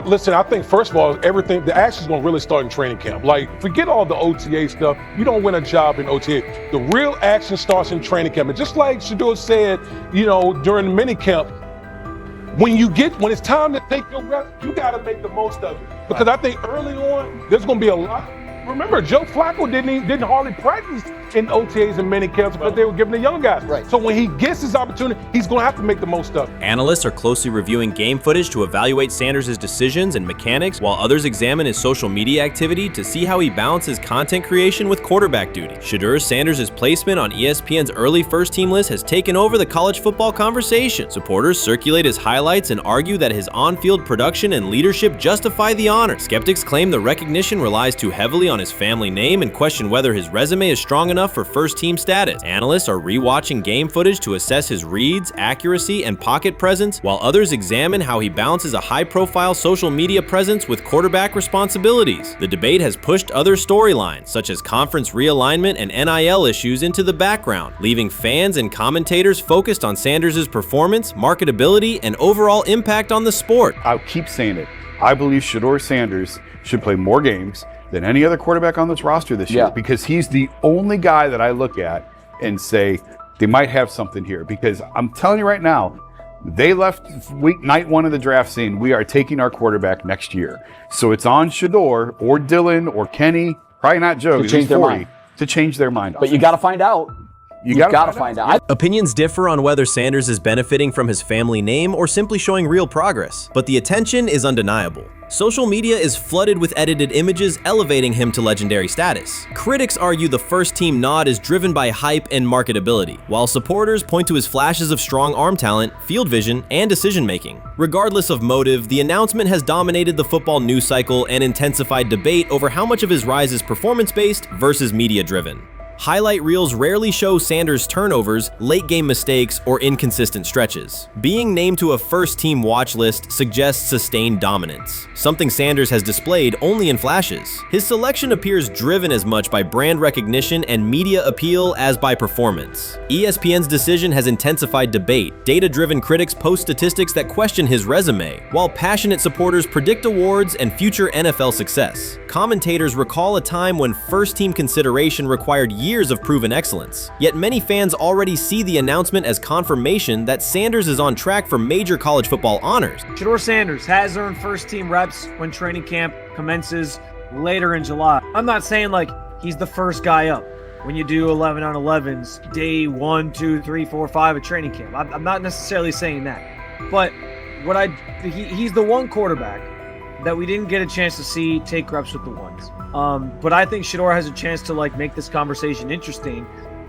Listen, I think first of all, the action's going to really start in training camp. Like, forget all the OTA stuff. You don't win a job in OTA. The real action starts in training camp. And just like Shedeur said, during the mini camp, when it's time to take your reps, you got to make the most of it. Because I think early on, there's going to be a lot. Remember, Joe Flacco didn't hardly practice in OTAs and mini camps because they were giving the young guys. Right. So when he gets his opportunity, he's going to have to make the most of it. Analysts are closely reviewing game footage to evaluate Sanders' decisions and mechanics, while others examine his social media activity to see how he balances content creation with quarterback duty. Shedeur Sanders' placement on ESPN's early first-team list has taken over the college football conversation. Supporters circulate his highlights and argue that his on-field production and leadership justify the honor. Skeptics claim the recognition relies too heavily on his family name and question whether his resume is strong enough for first-team status. Analysts are rewatching game footage to assess his reads, accuracy, and pocket presence, while others examine how he balances a high-profile social media presence with quarterback responsibilities. The debate has pushed other storylines, such as conference realignment and NIL issues, into the background, leaving fans and commentators focused on Sanders' performance, marketability, and overall impact on the sport. I'll keep saying it. I believe Shedeur Sanders should play more games than any other quarterback on this roster this year, because he's the only guy that I look at and say they might have something here. Because I'm telling you right now, they left night one of the draft saying we are taking our quarterback next year. So it's on Shedeur or Dillon or Kenny, probably not Joe, to change their mind. To change their mind. But you got to find out. You gotta find out. Opinions differ on whether Sanders is benefiting from his family name or simply showing real progress, but the attention is undeniable. Social media is flooded with edited images elevating him to legendary status. Critics argue the first-team nod is driven by hype and marketability, while supporters point to his flashes of strong arm talent, field vision, and decision-making. Regardless of motive, the announcement has dominated the football news cycle and intensified debate over how much of his rise is performance-based versus media-driven. Highlight reels rarely show Sanders' turnovers, late-game mistakes, or inconsistent stretches. Being named to a first-team watch list suggests sustained dominance, something Sanders has displayed only in flashes. His selection appears driven as much by brand recognition and media appeal as by performance. ESPN's decision has intensified debate. Data-driven critics post statistics that question his resume, while passionate supporters predict awards and future NFL success. Commentators recall a time when first-team consideration required years of proven excellence. Yet many fans already see the announcement as confirmation that Sanders is on track for major college football honors. Shedeur Sanders has earned first-team reps when training camp commences later in July. I'm not saying like he's the first guy up when you do 11 on 11s, day 1, 2, 3, 4, 5 at training camp. I'm not necessarily saying that. But he's the one quarterback that we didn't get a chance to see take reps with the ones. But I think Shedeur has a chance to make this conversation interesting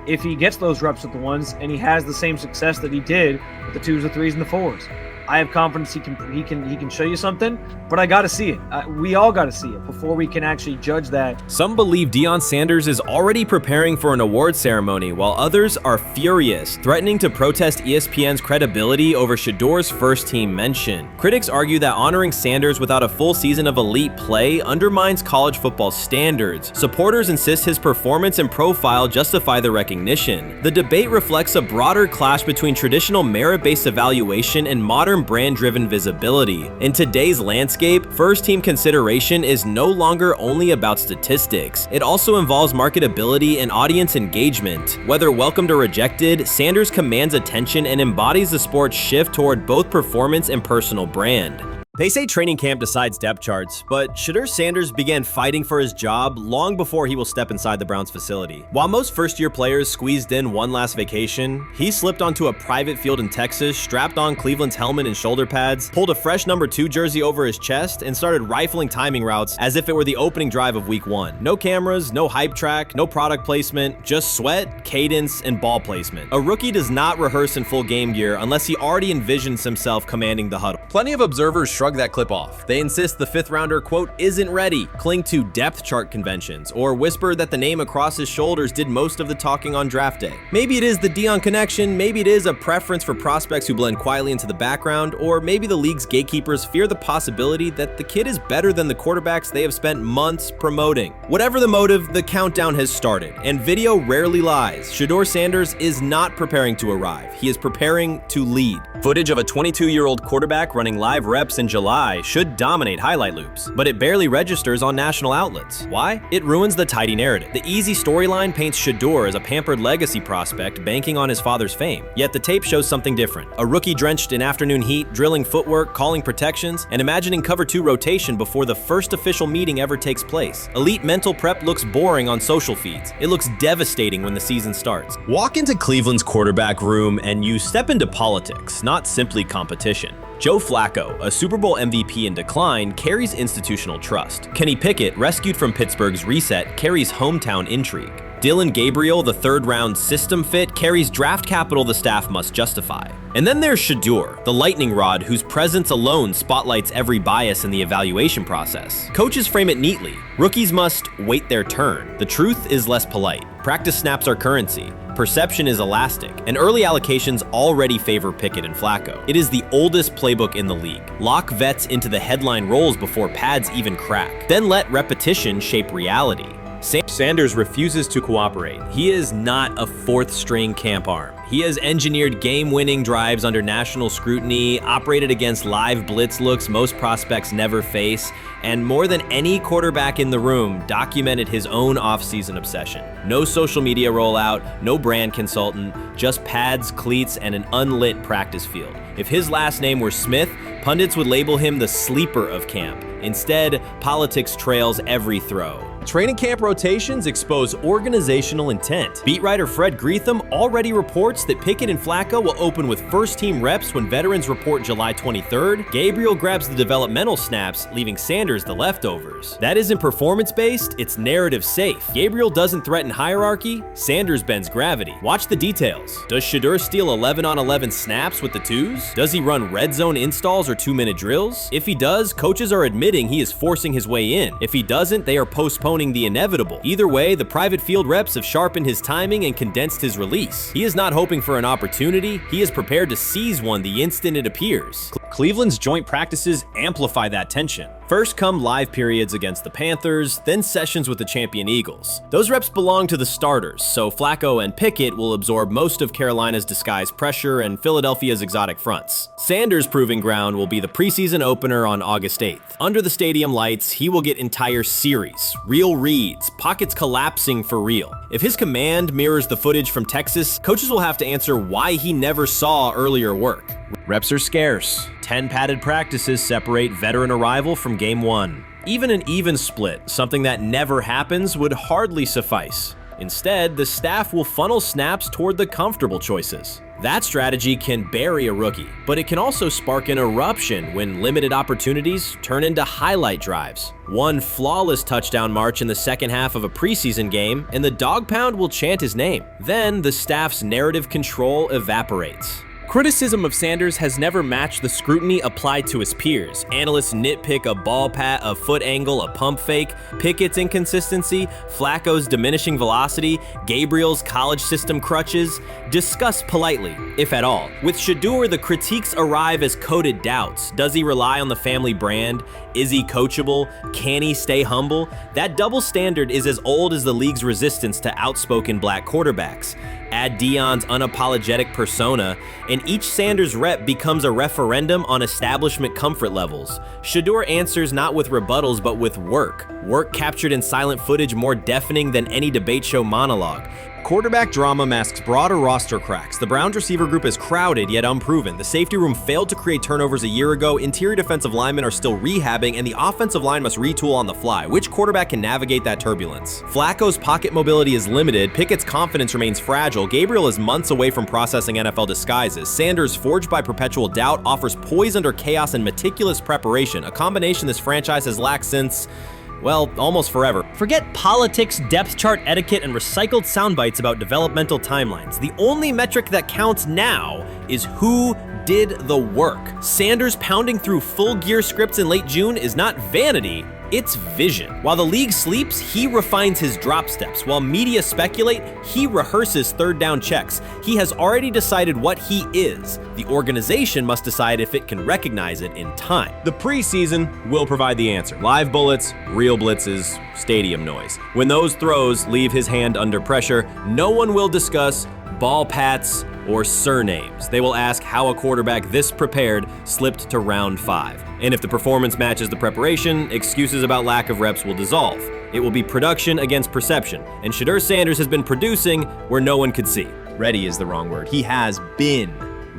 if he gets those reps with the ones and he has the same success that he did with the 2s, the 3s, and the 4s. I have confidence he can show you something, but I got to see it. We all got to see it before we can actually judge that. Some believe Deion Sanders is already preparing for an award ceremony, while others are furious, threatening to protest ESPN's credibility over Shedeur's first-team mention. Critics argue that honoring Sanders without a full season of elite play undermines college football standards. Supporters insist his performance and profile justify the recognition. The debate reflects a broader clash between traditional merit-based evaluation and modern brand-driven visibility. In today's landscape, first-team consideration is no longer only about statistics. It also involves marketability and audience engagement. Whether welcomed or rejected, Sanders commands attention and embodies the sport's shift toward both performance and personal brand. They say training camp decides depth charts, but Shedeur Sanders began fighting for his job long before he will step inside the Browns facility. While most first-year players squeezed in one last vacation, he slipped onto a private field in Texas, strapped on Cleveland's helmet and shoulder pads, pulled a fresh number 2 jersey over his chest, and started rifling timing routes as if it were the opening drive of week 1. No cameras, no hype track, no product placement, just sweat, cadence, and ball placement. A rookie does not rehearse in full game gear unless he already envisions himself commanding the huddle. Plenty of observers shrug that clip off. They insist the 5th rounder, quote, isn't ready, cling to depth chart conventions, or whisper that the name across his shoulders did most of the talking on draft day. Maybe it is the Deion connection, maybe it is a preference for prospects who blend quietly into the background, or maybe the league's gatekeepers fear the possibility that the kid is better than the quarterbacks they have spent months promoting. Whatever the motive, the countdown has started, and video rarely lies. Shedeur Sanders is not preparing to arrive. He is preparing to lead. Footage of a 22-year-old quarterback running live reps in July should dominate highlight loops, but it barely registers on national outlets. Why? It ruins the tidy narrative. The easy storyline paints Shedeur as a pampered legacy prospect banking on his father's fame. Yet the tape shows something different. A rookie drenched in afternoon heat, drilling footwork, calling protections, and imagining cover 2 rotation before the first official meeting ever takes place. Elite mental prep looks boring on social feeds. It looks devastating when the season starts. Walk into Cleveland's quarterback room and you step into politics, not simply competition. Joe Flacco, a Super Bowl MVP in decline, carries institutional trust. Kenny Pickett, rescued from Pittsburgh's reset, carries hometown intrigue. Dillon Gabriel, the 3rd-round system fit, carries draft capital the staff must justify. And then there's Shedeur, the lightning rod whose presence alone spotlights every bias in the evaluation process. Coaches frame it neatly. Rookies must wait their turn. The truth is less polite. Practice snaps are currency. Perception is elastic, and early allocations already favor Pickett and Flacco. It is the oldest playbook in the league. Lock vets into the headline roles before pads even crack. Then let repetition shape reality. Sanders refuses to cooperate. He is not a 4th-string camp arm. He has engineered game-winning drives under national scrutiny, operated against live blitz looks most prospects never face, and more than any quarterback in the room, documented his own off-season obsession. No social media rollout, no brand consultant, just pads, cleats, and an unlit practice field. If his last name were Smith, pundits would label him the sleeper of camp. Instead, politics trails every throw. Training camp rotations expose organizational intent. Beat writer Fred Greetham already reports that Pickett and Flacco will open with first-team reps when veterans report July 23rd. Gabriel grabs the developmental snaps, leaving Sanders the leftovers. That isn't performance-based, it's narrative-safe. Gabriel doesn't threaten hierarchy, Sanders bends gravity. Watch the details. Does Shedeur steal 11-on-11 snaps with the 2s? Does he run red zone installs or 2-minute drills? If he does, coaches are admitting he is forcing his way in. If he doesn't, they are postponing the inevitable. Either way, the private field reps have sharpened his timing and condensed his release. He is not hoping for an opportunity, he is prepared to seize one the instant it appears. Cleveland's joint practices amplify that tension. First come live periods against the Panthers, then sessions with the champion Eagles. Those reps belong to the starters, so Flacco and Pickett will absorb most of Carolina's disguised pressure and Philadelphia's exotic fronts. Sanders' proving ground will be the preseason opener on August 8th. Under the stadium lights, he will get entire series, real reads, pockets collapsing for real. If his command mirrors the footage from Texas, coaches will have to answer why he never saw earlier work. Reps are scarce. 10 padded practices separate veteran arrival from game 1. Even an even split, something that never happens, would hardly suffice. Instead, the staff will funnel snaps toward the comfortable choices. That strategy can bury a rookie, but it can also spark an eruption when limited opportunities turn into highlight drives. One flawless touchdown march in the second half of a preseason game, and the dog pound will chant his name. Then the staff's narrative control evaporates. Criticism of Sanders has never matched the scrutiny applied to his peers. Analysts nitpick a ball pat, a foot angle, a pump fake, Pickett's inconsistency, Flacco's diminishing velocity, Gabriel's college system crutches. Discuss politely, if at all. With Shedeur, the critiques arrive as coded doubts. Does he rely on the family brand? Is he coachable? Can he stay humble? That double standard is as old as the league's resistance to outspoken black quarterbacks. Add Deion's unapologetic persona, and each Sanders rep becomes a referendum on establishment comfort levels. Shedeur answers not with rebuttals, but with work. Work captured in silent footage more deafening than any debate show monologue. Quarterback drama masks broader roster cracks. The Browns receiver group is crowded yet unproven. The safety room failed to create turnovers a year ago. Interior defensive linemen are still rehabbing, and the offensive line must retool on the fly. Which quarterback can navigate that turbulence? Flacco's pocket mobility is limited. Pickett's confidence remains fragile. Gabriel is months away from processing NFL disguises. Sanders, forged by perpetual doubt, offers poise under chaos and meticulous preparation, a combination this franchise has lacked since, well, almost forever. Forget politics, depth chart etiquette, and recycled sound bites about developmental timelines. The only metric that counts now is who did the work. Sanders pounding through full gear scripts in late June is not vanity, it's vision. While the league sleeps, he refines his drop steps. While media speculate, he rehearses third down checks. He has already decided what he is. The organization must decide if it can recognize it in time. The preseason will provide the answer. Live bullets, real blitzes, stadium noise. When those throws leave his hand under pressure, no one will discuss ball pats or surnames. They will ask how a quarterback this prepared slipped to round 5. And if the performance matches the preparation, excuses about lack of reps will dissolve. It will be production against perception, and Shedeur Sanders has been producing where no one could see. Ready is the wrong word. He has been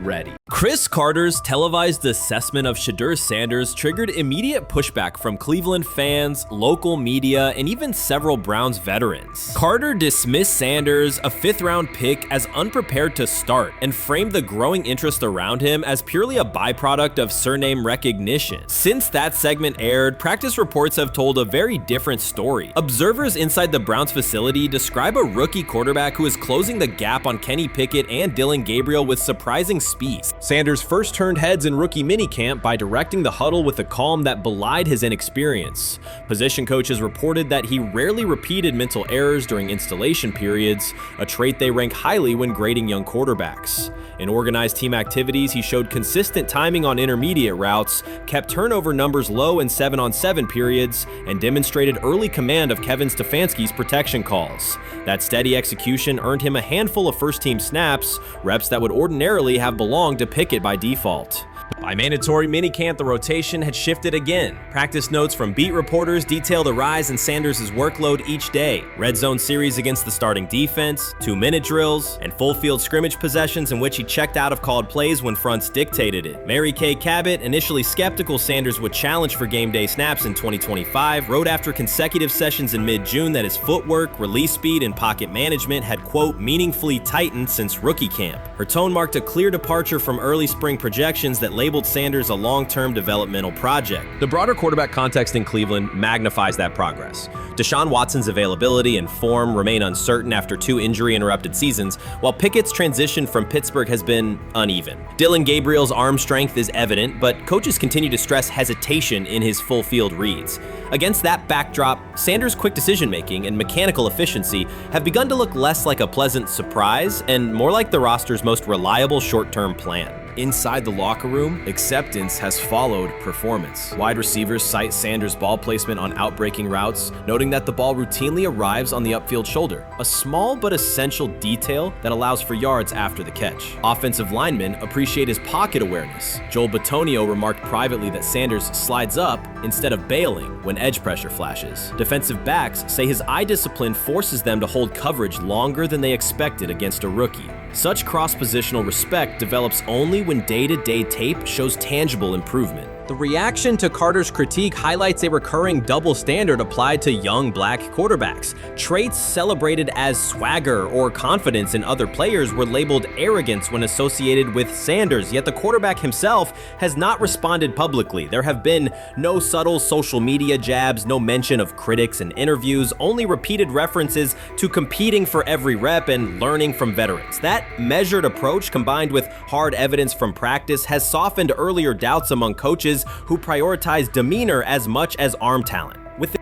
ready. Chris Carter's televised assessment of Shedeur Sanders triggered immediate pushback from Cleveland fans, local media, and even several Browns veterans. Carter dismissed Sanders, a 5th-round pick, as unprepared to start and framed the growing interest around him as purely a byproduct of surname recognition. Since that segment aired, practice reports have told a very different story. Observers inside the Browns facility describe a rookie quarterback who is closing the gap on Kenny Pickett and Dillon Gabriel with surprising speed. Sanders first turned heads in rookie minicamp by directing the huddle with a calm that belied his inexperience. Position coaches reported that he rarely repeated mental errors during installation periods, a trait they rank highly when grading young quarterbacks. In organized team activities, he showed consistent timing on intermediate routes, kept turnover numbers low in 7-on-7 periods, and demonstrated early command of Kevin Stefanski's protection calls. That steady execution earned him a handful of first-team snaps, reps that would ordinarily have belonged to Pickett by default. By mandatory minicamp, the rotation had shifted again. Practice notes from beat reporters detail the rise in Sanders' workload each day. Red zone series against the starting defense, 2-minute drills, and full field scrimmage possessions in which he checked out of called plays when fronts dictated it. Mary Kay Cabot, initially skeptical Sanders would challenge for game day snaps in 2025, wrote after consecutive sessions in mid-June that his footwork, release speed, and pocket management had, quote, meaningfully tightened since rookie camp. Her tone marked a clear departure from early spring projections that labeled Sanders a long-term developmental project. The broader quarterback context in Cleveland magnifies that progress. Deshaun Watson's availability and form remain uncertain after 2 injury-interrupted seasons, while Pickett's transition from Pittsburgh has been uneven. Dillon Gabriel's arm strength is evident, but coaches continue to stress hesitation in his full-field reads. Against that backdrop, Sanders' quick decision-making and mechanical efficiency have begun to look less like a pleasant surprise and more like the roster's most reliable short-term plan. Inside the locker room, acceptance has followed performance. Wide receivers cite Sanders' ball placement on outbreaking routes, noting that the ball routinely arrives on the upfield shoulder, a small but essential detail that allows for yards after the catch. Offensive linemen appreciate his pocket awareness. Joel Bitonio remarked privately that Sanders slides up instead of bailing when edge pressure flashes. Defensive backs say his eye discipline forces them to hold coverage longer than they expected against a rookie. Such cross-positional respect develops only when day-to-day tape shows tangible improvement. The reaction to Carter's critique highlights a recurring double standard applied to young black quarterbacks. Traits celebrated as swagger or confidence in other players were labeled arrogance when associated with Sanders, yet the quarterback himself has not responded publicly. There have been no subtle social media jabs, no mention of critics in interviews, only repeated references to competing for every rep and learning from veterans. That measured approach, combined with hard evidence from practice, has softened earlier doubts among coaches who prioritize demeanor as much as arm talent.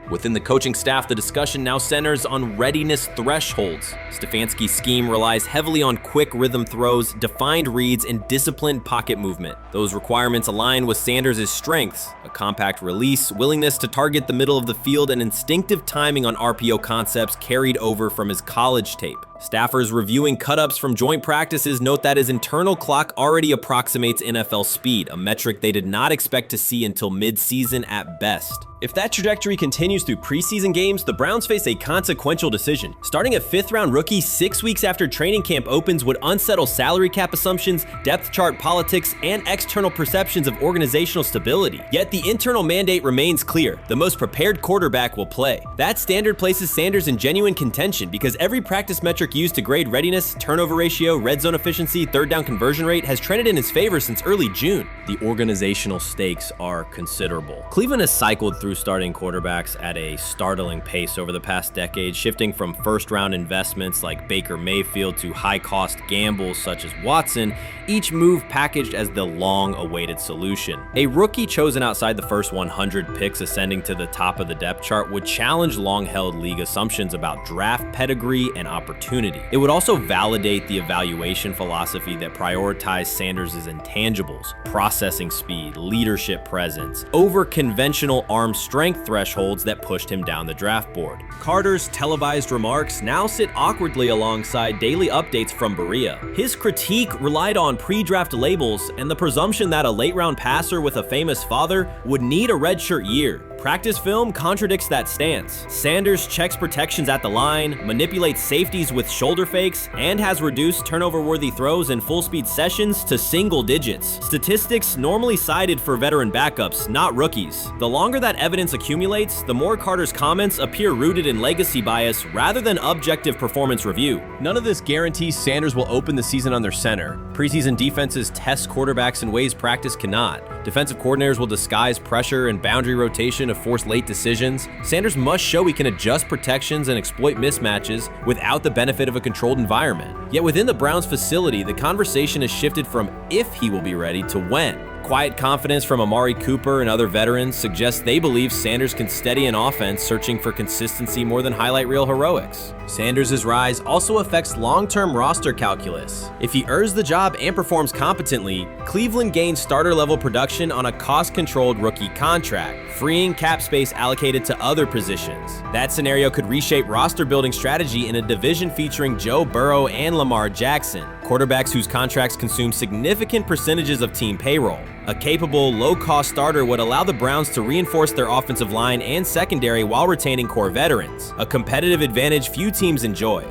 Within the coaching staff, the discussion now centers on readiness thresholds. Stefanski's scheme relies heavily on quick rhythm throws, defined reads, and disciplined pocket movement. Those requirements align with Sanders' strengths: a compact release, willingness to target the middle of the field, and instinctive timing on RPO concepts carried over from his college tape. Staffers reviewing cut-ups from joint practices note that his internal clock already approximates NFL speed, a metric they did not expect to see until mid-season at best. If that trajectory continues through preseason games, the Browns face a consequential decision. Starting a 5th-round rookie 6 weeks after training camp opens would unsettle salary cap assumptions, depth chart politics, and external perceptions of organizational stability. Yet the internal mandate remains clear: the most prepared quarterback will play. That standard places Sanders in genuine contention because every practice metric used to grade readiness, turnover ratio, red zone efficiency, third down conversion rate has trended in his favor since early June. The organizational stakes are considerable. Cleveland has cycled through starting quarterbacks at a startling pace over the past decade, shifting from first-round investments like Baker Mayfield to high-cost gambles such as Watson, each move packaged as the long-awaited solution. A rookie chosen outside the first 100 picks ascending to the top of the depth chart would challenge long-held league assumptions about draft pedigree and opportunity. It would also validate the evaluation philosophy that prioritized Sanders' intangibles: processing speed, leadership presence, over conventional arm strength thresholds that pushed him down the draft board. Carter's televised remarks now sit awkwardly alongside daily updates from Berea. His critique relied on pre-draft labels and the presumption that a late-round passer with a famous father would need a redshirt year. Practice film contradicts that stance. Sanders checks protections at the line, manipulates safeties with shoulder fakes, and has reduced turnover-worthy throws in full-speed sessions to single digits. Statistics normally cited for veteran backups, not rookies. The longer that evidence accumulates, the more Carter's comments appear rooted in legacy bias rather than objective performance review. None of this guarantees Sanders will open the season under center. Preseason defenses test quarterbacks in ways practice cannot. Defensive coordinators will disguise pressure and boundary rotation to force late decisions. Sanders must show he can adjust protections and exploit mismatches without the benefit of a controlled environment. Yet within the Browns facility, the conversation has shifted from if he will be ready to when. Quiet confidence from Amari Cooper and other veterans suggests they believe Sanders can steady an offense searching for consistency more than highlight reel heroics. Sanders' rise also affects long-term roster calculus. If he earns the job and performs competently, Cleveland gains starter-level production on a cost-controlled rookie contract, freeing cap space allocated to other positions. That scenario could reshape roster-building strategy in a division featuring Joe Burrow and Lamar Jackson, quarterbacks whose contracts consume significant percentages of team payroll. A capable, low-cost starter would allow the Browns to reinforce their offensive line and secondary while retaining core veterans, a competitive advantage few teams enjoy.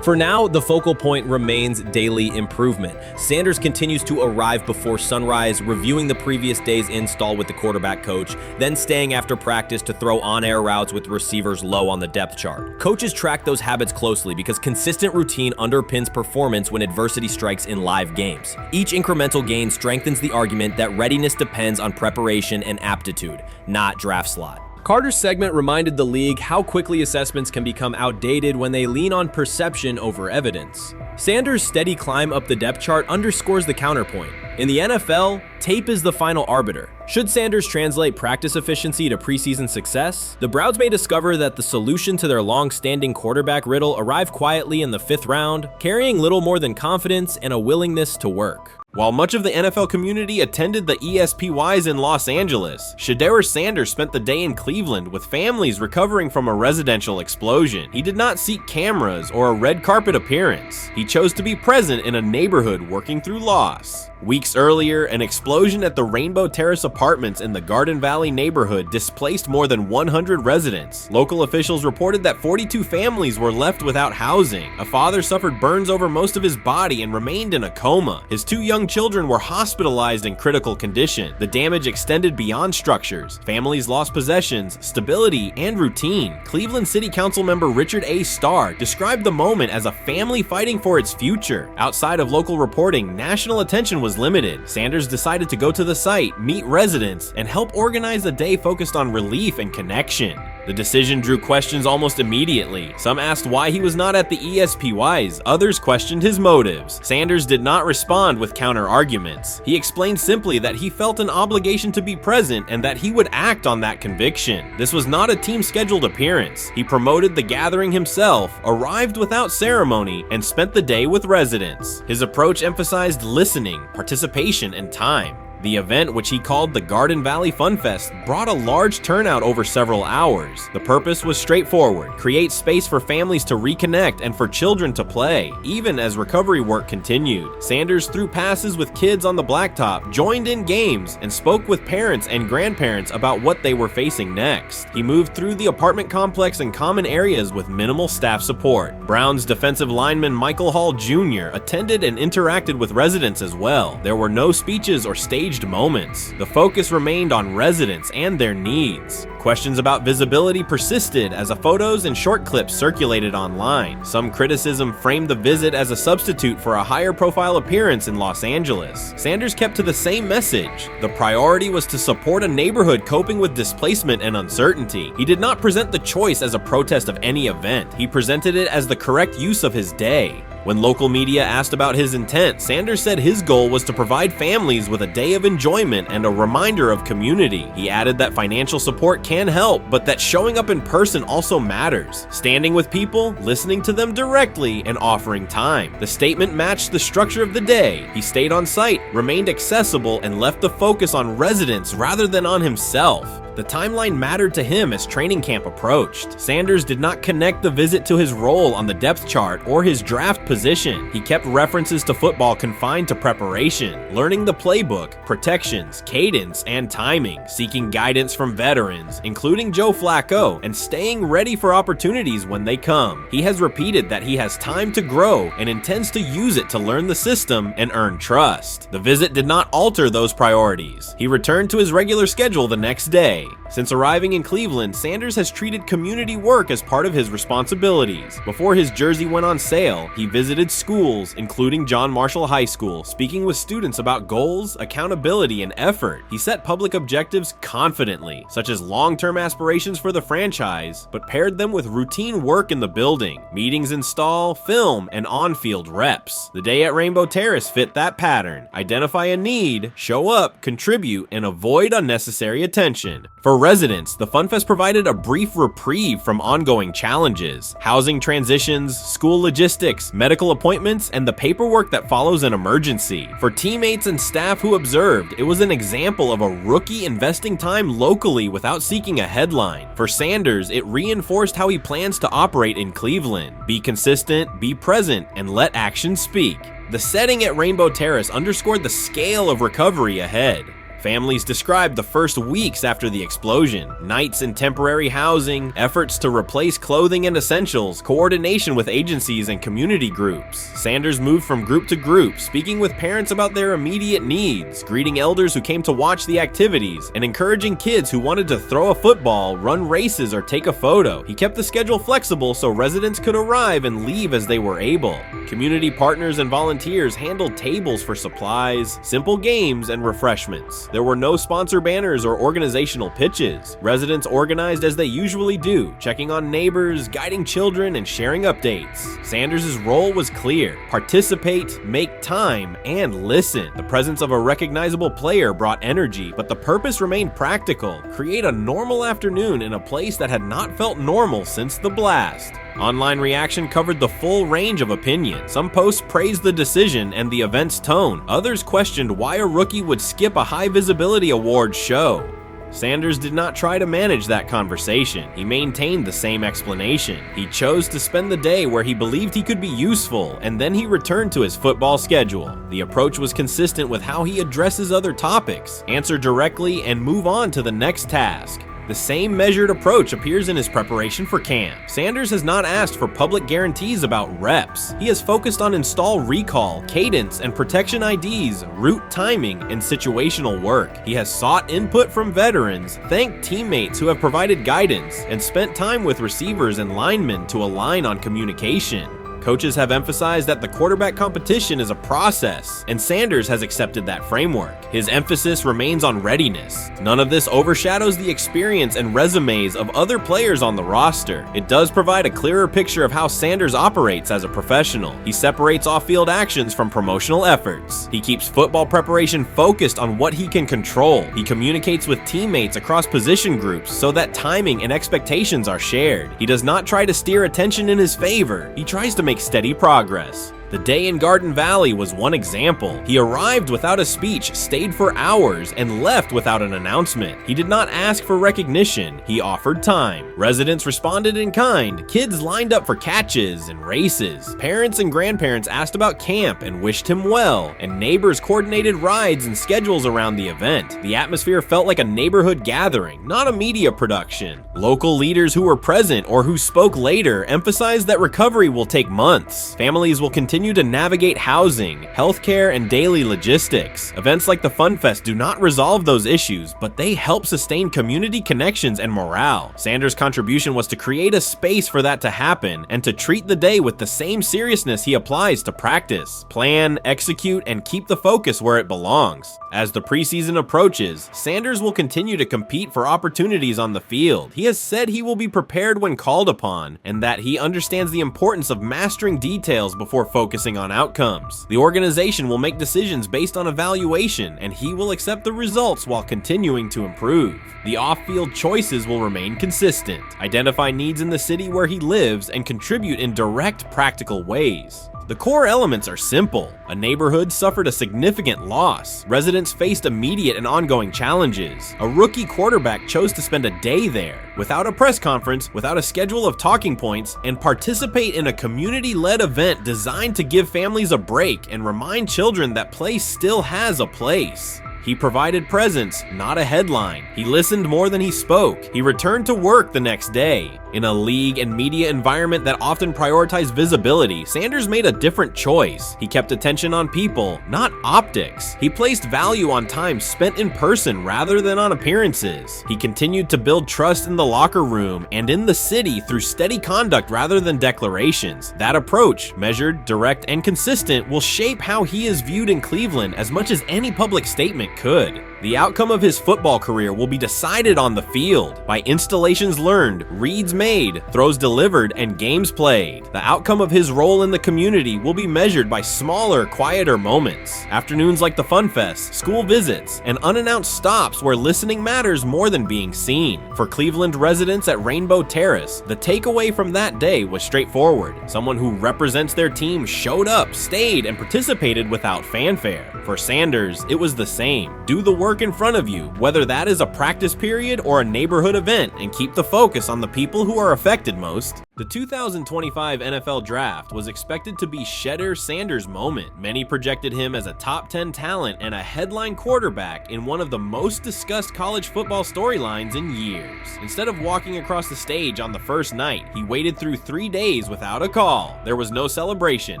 For now, the focal point remains daily improvement. Sanders continues to arrive before sunrise, reviewing the previous day's install with the quarterback coach, then staying after practice to throw on-air routes with receivers low on the depth chart. Coaches track those habits closely because consistent routine underpins performance when adversity strikes in live games. Each incremental gain strengthens the argument that readiness depends on preparation and aptitude, not draft slot. Carter's segment reminded the league how quickly assessments can become outdated when they lean on perception over evidence. Sanders' steady climb up the depth chart underscores the counterpoint. In the NFL, tape is the final arbiter. Should Sanders translate practice efficiency to preseason success, the Browns may discover that the solution to their long-standing quarterback riddle arrived quietly in the 5th round, carrying little more than confidence and a willingness to work. While much of the NFL community attended the ESPYs in Los Angeles, Shedeur Sanders spent the day in Cleveland with families recovering from a residential explosion. He did not seek cameras or a red carpet appearance. He chose to be present in a neighborhood working through loss. Weeks earlier, an explosion at the Rainbow Terrace Apartments in the Garden Valley neighborhood displaced more than 100 residents. Local officials reported that 42 families were left without housing. A father suffered burns over most of his body and remained in a coma. His 2 young young children were hospitalized in critical condition. The damage extended beyond structures. Families lost possessions, stability, and routine. Cleveland City Council member Richard A. Starr described the moment as a family fighting for its future. Outside of local reporting, national attention was limited. Sanders decided to go to the site, meet residents, and help organize a day focused on relief and connection. The decision drew questions almost immediately. Some asked why he was not at the ESPYs, others questioned his motives. Sanders did not respond with counter-arguments. He explained simply that he felt an obligation to be present and that he would act on that conviction. This was not a team-scheduled appearance. He promoted the gathering himself, arrived without ceremony, and spent the day with residents. His approach emphasized listening, participation, and time. The event, which he called the Garden Valley Fun Fest, brought a large turnout over several hours. The purpose was straightforward: create space for families to reconnect and for children to play, even as recovery work continued. Sanders threw passes with kids on the blacktop, joined in games, and spoke with parents and grandparents about what they were facing next. He moved through the apartment complex and common areas with minimal staff support. Browns defensive lineman Michael Hall Jr. attended and interacted with residents as well. There were no speeches or staged moments. The focus remained on residents and their needs. Questions about visibility persisted as photos and short clips circulated online. Some criticism framed the visit as a substitute for a higher profile appearance in Los Angeles. Sanders kept to the same message. The priority was to support a neighborhood coping with displacement and uncertainty. He did not present the choice as a protest of any event. He presented it as the correct use of his day. When local media asked about his intent, Sanders said his goal was to provide families with a day of enjoyment and a reminder of community. He added that financial support can help, but that showing up in person also matters. Standing with people, listening to them directly, and offering time. The statement matched the structure of the day. He stayed on site, remained accessible, and left the focus on residents rather than on himself. The timeline mattered to him as training camp approached. Sanders did not connect the visit to his role on the depth chart or his draft position. He kept references to football confined to preparation, learning the playbook, protections, cadence, and timing, seeking guidance from veterans, including Joe Flacco, and staying ready for opportunities when they come. He has repeated that he has time to grow and intends to use it to learn the system and earn trust. The visit did not alter those priorities. He returned to his regular schedule the next day. Since arriving in Cleveland, Sanders has treated community work as part of his responsibilities. Before his jersey went on sale, he visited schools, including John Marshall High School, speaking with students about goals, accountability, and effort. He set public objectives confidently, such as long-term aspirations for the franchise, but paired them with routine work in the building, meetings in stall, film, and on-field reps. The day at Rainbow Terrace fit that pattern. Identify a need, show up, contribute, and avoid unnecessary attention. For residents, the FunFest provided a brief reprieve from ongoing challenges: housing transitions, school logistics, medical appointments, and the paperwork that follows an emergency. For teammates and staff who observed, it was an example of a rookie investing time locally without seeking a headline. For Sanders, it reinforced how he plans to operate in Cleveland: be consistent, be present, and let actions speak. The setting at Rainbow Terrace underscored the scale of recovery ahead. Families described the first weeks after the explosion: nights in temporary housing, efforts to replace clothing and essentials, coordination with agencies and community groups. Sanders moved from group to group, speaking with parents about their immediate needs, greeting elders who came to watch the activities, and encouraging kids who wanted to throw a football, run races, or take a photo. He kept the schedule flexible so residents could arrive and leave as they were able. Community partners and volunteers handled tables for supplies, simple games, and refreshments. There were no sponsor banners or organizational pitches. Residents organized as they usually do, checking on neighbors, guiding children, and sharing updates. Sanders' role was clear: participate, make time, and listen. The presence of a recognizable player brought energy, but the purpose remained practical: create a normal afternoon in a place that had not felt normal since the blast. Online reaction covered the full range of opinion. Some posts praised the decision and the event's tone. Others questioned why a rookie would skip a high visibility awards show. Sanders did not try to manage that conversation. He maintained the same explanation. He chose to spend the day where he believed he could be useful, and then he returned to his football schedule. The approach was consistent with how he addresses other topics: answer directly and move on to the next task. The same measured approach appears in his preparation for camp. Sanders has not asked for public guarantees about reps. He has focused on install recall, cadence, and protection IDs, route timing, and situational work. He has sought input from veterans, thanked teammates who have provided guidance, and spent time with receivers and linemen to align on communication. Coaches have emphasized that the quarterback competition is a process, and Sanders has accepted that framework. His emphasis remains on readiness. None of this overshadows the experience and resumes of other players on the roster. It does provide a clearer picture of how Sanders operates as a professional. He separates off-field actions from promotional efforts. He keeps football preparation focused on what he can control. He communicates with teammates across position groups so that timing and expectations are shared. He does not try to steer attention in his favor. He tries to make steady progress. The day in Garden Valley was one example. He arrived without a speech, stayed for hours, and left without an announcement. He did not ask for recognition, he offered time. Residents responded in kind, kids lined up for catches and races. Parents and grandparents asked about camp and wished him well, and neighbors coordinated rides and schedules around the event. The atmosphere felt like a neighborhood gathering, not a media production. Local leaders who were present or who spoke later emphasized that recovery will take months. Families will continue to navigate housing, healthcare, and daily logistics. Events like the Fun Fest do not resolve those issues, but they help sustain community connections and morale. Sanders' contribution was to create a space for that to happen and to treat the day with the same seriousness he applies to practice, plan, execute, and keep the focus where it belongs. As the preseason approaches, Sanders will continue to compete for opportunities on the field. He has said he will be prepared when called upon, and that he understands the importance of mastering details before focusing on outcomes. The organization will make decisions based on evaluation, and he will accept the results while continuing to improve. The off-field choices will remain consistent, identify needs in the city where he lives, and contribute in direct, practical ways. The core elements are simple. A neighborhood suffered a significant loss. Residents faced immediate and ongoing challenges. A rookie quarterback chose to spend a day there, without a press conference, without a schedule of talking points, and participate in a community-led event designed to give families a break and remind children that play still has a place. He provided presence, not a headline. He listened more than he spoke. He returned to work the next day. In a league and media environment that often prioritize visibility, Sanders made a different choice. He kept attention on people, not optics. He placed value on time spent in person rather than on appearances. He continued to build trust in the locker room and in the city through steady conduct rather than declarations. That approach, measured, direct, and consistent, will shape how he is viewed in Cleveland as much as any public statement could. The outcome of his football career will be decided on the field by installations learned, reads made, throws delivered, and games played. The outcome of his role in the community will be measured by smaller, quieter moments. Afternoons like the Fun Fest, school visits, and unannounced stops where listening matters more than being seen. For Cleveland residents at Rainbow Terrace, the takeaway from that day was straightforward. Someone who represents their team showed up, stayed, and participated without fanfare. For Sanders, it was the same. Do the work in front of you, whether that is a practice period or a neighborhood event, and keep the focus on the people who are affected most. The 2025 NFL Draft was expected to be Shedeur Sanders' moment. Many projected him as a top 10 talent and a headline quarterback in one of the most discussed college football storylines in years. Instead of walking across the stage on the first night, he waited through 3 days without a call. There was no celebration,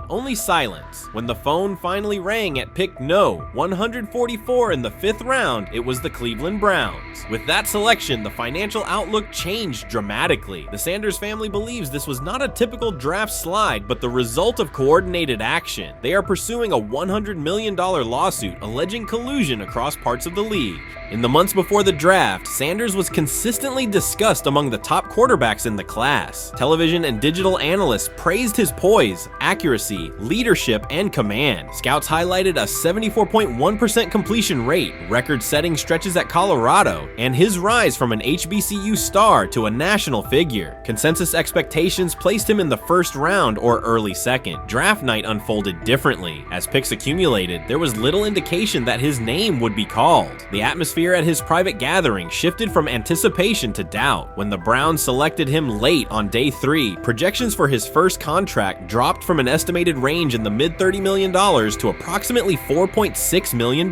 only silence. When the phone finally rang at pick no. 144 in the 5th round, it was the Cleveland Browns. With that selection, the financial outlook changed dramatically. The Sanders family believes this was not a typical draft slide, but the result of coordinated action. They are pursuing a $100 million lawsuit alleging collusion across parts of the league. In the months before the draft, Sanders was consistently discussed among the top quarterbacks in the class. Television and digital analysts praised his poise, accuracy, leadership, and command. Scouts highlighted a 74.1% completion rate, record-setting stretches at Colorado, and his rise from an HBCU star to a national figure. Consensus expectations placed him in the first round or early second. Draft night unfolded differently. As picks accumulated, there was little indication that his name would be called. The atmosphere at his private gathering shifted from anticipation to doubt. When the Browns selected him late on day 3, projections for his first contract dropped from an estimated range in the mid-$30 million to approximately $4.6 million,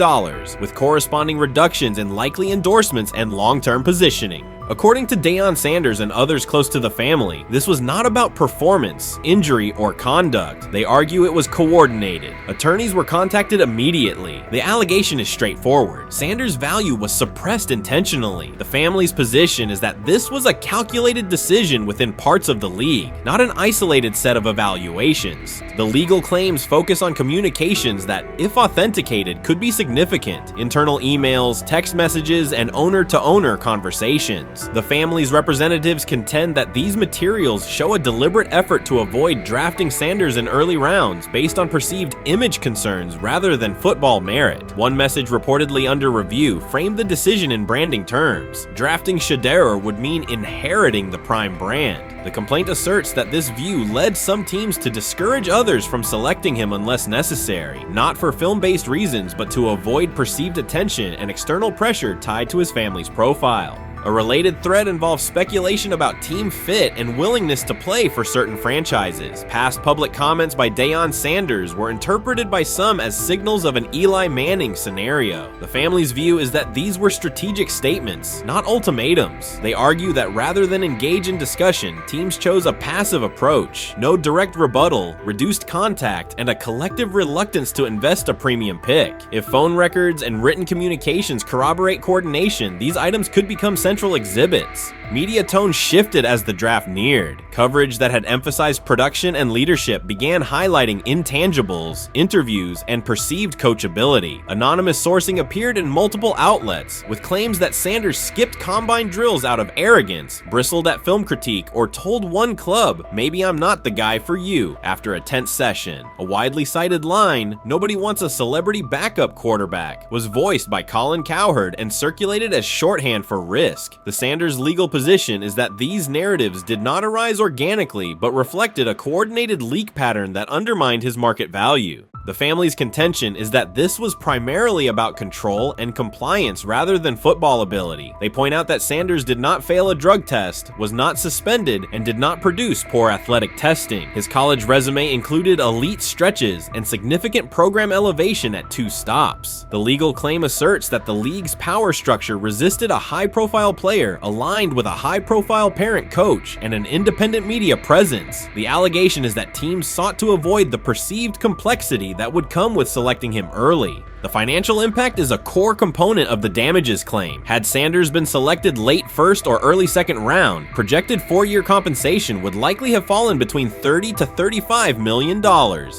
with corresponding reductions in likely endorsements and long-term positioning. According to Deion Sanders and others close to the family, this was not about performance, injury, or conduct. They argue it was coordinated. Attorneys were contacted immediately. The allegation is straightforward. Sanders' value was suppressed intentionally. The family's position is that this was a calculated decision within parts of the league, not an isolated set of evaluations. The legal claims focus on communications that, if authenticated, could be significant: internal emails, text messages, and owner-to-owner conversations. The family's representatives contend that these materials show a deliberate effort to avoid drafting Sanders in early rounds based on perceived image concerns rather than football merit. One message reportedly under review framed the decision in branding terms. Drafting Shedeur would mean inheriting the Prime brand. The complaint asserts that this view led some teams to discourage others from selecting him unless necessary, not for film-based reasons, but to avoid perceived attention and external pressure tied to his family's profile. A related thread involves speculation about team fit and willingness to play for certain franchises. Past public comments by Deion Sanders were interpreted by some as signals of an Eli Manning scenario. The family's view is that these were strategic statements, not ultimatums. They argue that rather than engage in discussion, teams chose a passive approach, no direct rebuttal, reduced contact, and a collective reluctance to invest a premium pick. If phone records and written communications corroborate coordination, these items could become central exhibits. Media tone shifted as the draft neared. Coverage that had emphasized production and leadership began highlighting intangibles, interviews, and perceived coachability. Anonymous sourcing appeared in multiple outlets, with claims that Sanders skipped combine drills out of arrogance, bristled at film critique, or told one club, "Maybe I'm not the guy for you," after a tense session. A widely cited line, "Nobody wants a celebrity backup quarterback," was voiced by Colin Cowherd and circulated as shorthand for risk. The Sanders legal position is that these narratives did not arise organically, but reflected a coordinated leak pattern that undermined his market value. The family's contention is that this was primarily about control and compliance rather than football ability. They point out that Sanders did not fail a drug test, was not suspended, and did not produce poor athletic testing. His college resume included elite stretches and significant program elevation at 2 stops. The legal claim asserts that the league's power structure resisted a high-profile player aligned with a high-profile parent coach and an independent media presence. The allegation is that teams sought to avoid the perceived complexity that would come with selecting him early. The financial impact is a core component of the damages claim. Had Sanders been selected late first or early second round, projected 4-year compensation would likely have fallen between $30 to $35 million,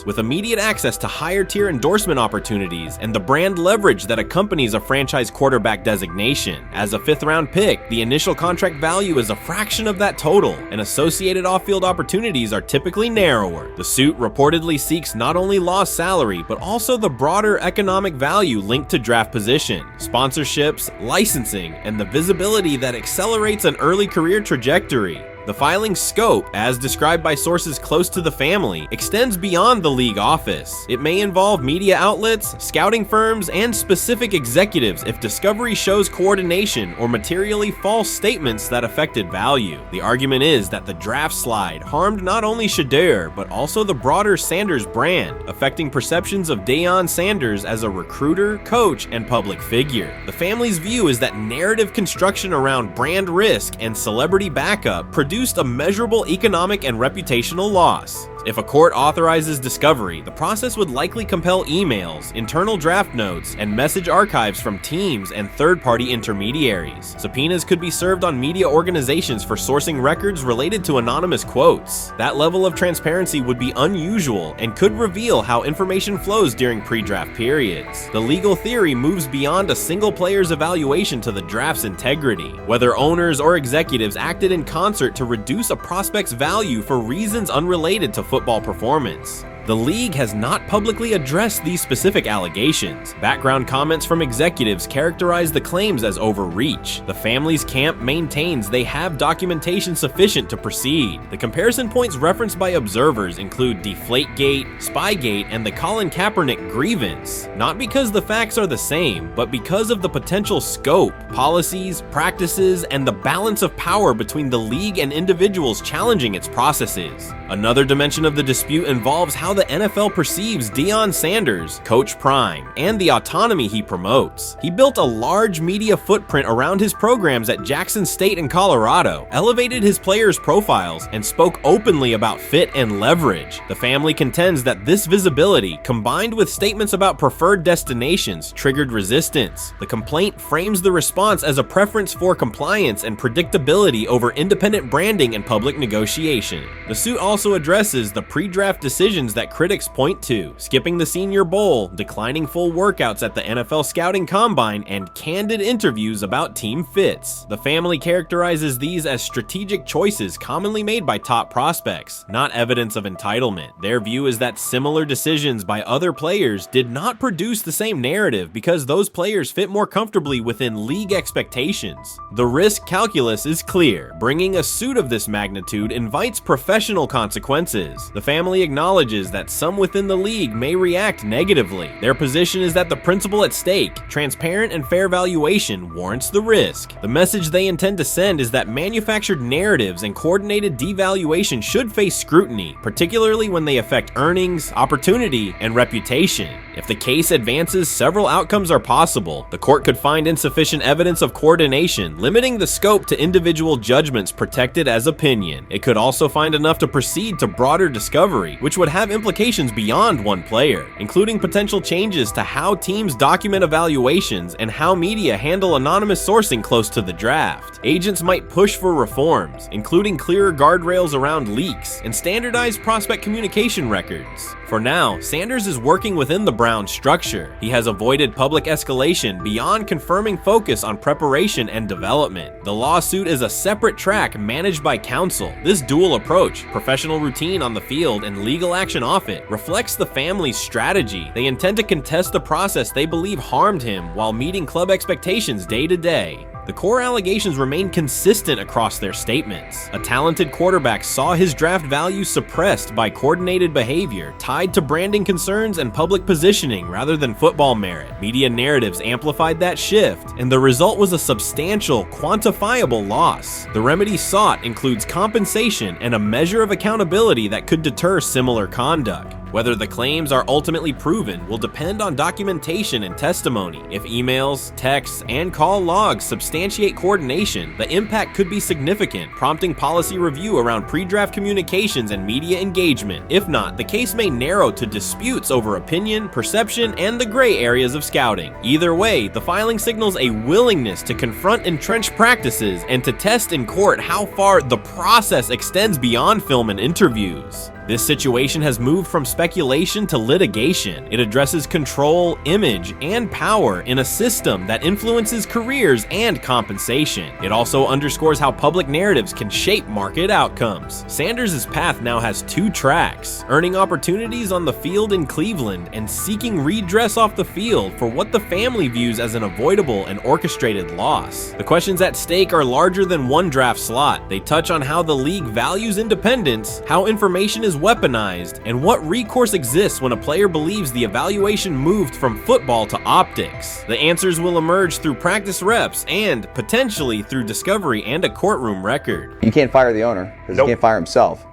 with immediate access to higher tier endorsement opportunities and the brand leverage that accompanies a franchise quarterback designation. As a 5th-round pick, the initial contract value is a fraction of that total, and associated off-field opportunities are typically narrower. The suit reportedly seeks not only lost salary, but also the broader economic value linked to draft position, sponsorships, licensing, and the visibility that accelerates an early career trajectory. The filing's scope, as described by sources close to the family, extends beyond the league office. It may involve media outlets, scouting firms, and specific executives if discovery shows coordination or materially false statements that affected value. The argument is that the draft slide harmed not only Shedeur, but also the broader Sanders brand, affecting perceptions of Deion Sanders as a recruiter, coach, and public figure. The family's view is that narrative construction around brand risk and celebrity backup produced a measurable economic and reputational loss. If a court authorizes discovery, the process would likely compel emails, internal draft notes, and message archives from teams and third-party intermediaries. Subpoenas could be served on media organizations for sourcing records related to anonymous quotes. That level of transparency would be unusual and could reveal how information flows during pre-draft periods. The legal theory moves beyond a single player's evaluation to the draft's integrity, whether owners or executives acted in concert to reduce a prospect's value for reasons unrelated to football performance. The league has not publicly addressed these specific allegations. Background comments from executives characterize the claims as overreach. The family's camp maintains they have documentation sufficient to proceed. The comparison points referenced by observers include Deflategate, Spygate, and the Colin Kaepernick grievance, not because the facts are the same, but because of the potential scope, policies, practices, and the balance of power between the league and individuals challenging its processes. Another dimension of the dispute involves how the NFL perceives Deion Sanders, Coach Prime, and the autonomy he promotes. He built a large media footprint around his programs at Jackson State and Colorado, elevated his players' profiles, and spoke openly about fit and leverage. The family contends that this visibility, combined with statements about preferred destinations, triggered resistance. The complaint frames the response as a preference for compliance and predictability over independent branding and public negotiation. The suit also addresses the pre-draft decisions that critics point to, skipping the Senior Bowl, declining full workouts at the NFL Scouting Combine, and candid interviews about team fits. The family characterizes these as strategic choices commonly made by top prospects, not evidence of entitlement. Their view is that similar decisions by other players did not produce the same narrative because those players fit more comfortably within league expectations. The risk calculus is clear. Bringing a suit of this magnitude invites professional consequences. The family acknowledges that some within the league may react negatively. Their position is that the principle at stake, transparent and fair valuation, warrants the risk. The message they intend to send is that manufactured narratives and coordinated devaluation should face scrutiny, particularly when they affect earnings, opportunity, and reputation. If the case advances, several outcomes are possible. The court could find insufficient evidence of coordination, limiting the scope to individual judgments protected as opinion. It could also find enough to proceed to broader discovery, which would have implications beyond one player, including potential changes to how teams document evaluations and how media handle anonymous sourcing close to the draft. Agents might push for reforms, including clearer guardrails around leaks and standardized prospect communication records. For now, Sanders is working within the Browns structure. He has avoided public escalation beyond confirming focus on preparation and development. The lawsuit is a separate track managed by counsel. This dual approach, professional routine on the field and legal action off it, reflects the family's strategy. They intend to contest the process they believe harmed him while meeting club expectations day to day. The core allegations remain consistent across their statements. A talented quarterback saw his draft value suppressed by coordinated behavior tied to branding concerns and public positioning rather than football merit. Media narratives amplified that shift, and the result was a substantial, quantifiable loss. The remedy sought includes compensation and a measure of accountability that could deter similar conduct. Whether the claims are ultimately proven will depend on documentation and testimony. If emails, texts, and call logs substantiate coordination, the impact could be significant, prompting policy review around pre-draft communications and media engagement. If not, the case may narrow to disputes over opinion, perception, and the gray areas of scouting. Either way, the filing signals a willingness to confront entrenched practices and to test in court how far the process extends beyond film and interviews. This situation has moved from speculation to litigation. It addresses control, image, and power in a system that influences careers and compensation. It also underscores how public narratives can shape market outcomes. Sanders' path now has two tracks: earning opportunities on the field in Cleveland and seeking redress off the field for what the family views as an avoidable and orchestrated loss. The questions at stake are larger than one draft slot. They touch on how the league values independence, how information is weaponized, and what recourse exists when a player believes the evaluation moved from football to optics. The answers will emerge through practice reps and potentially through discovery and a courtroom record. You can't fire the owner because he can't fire himself.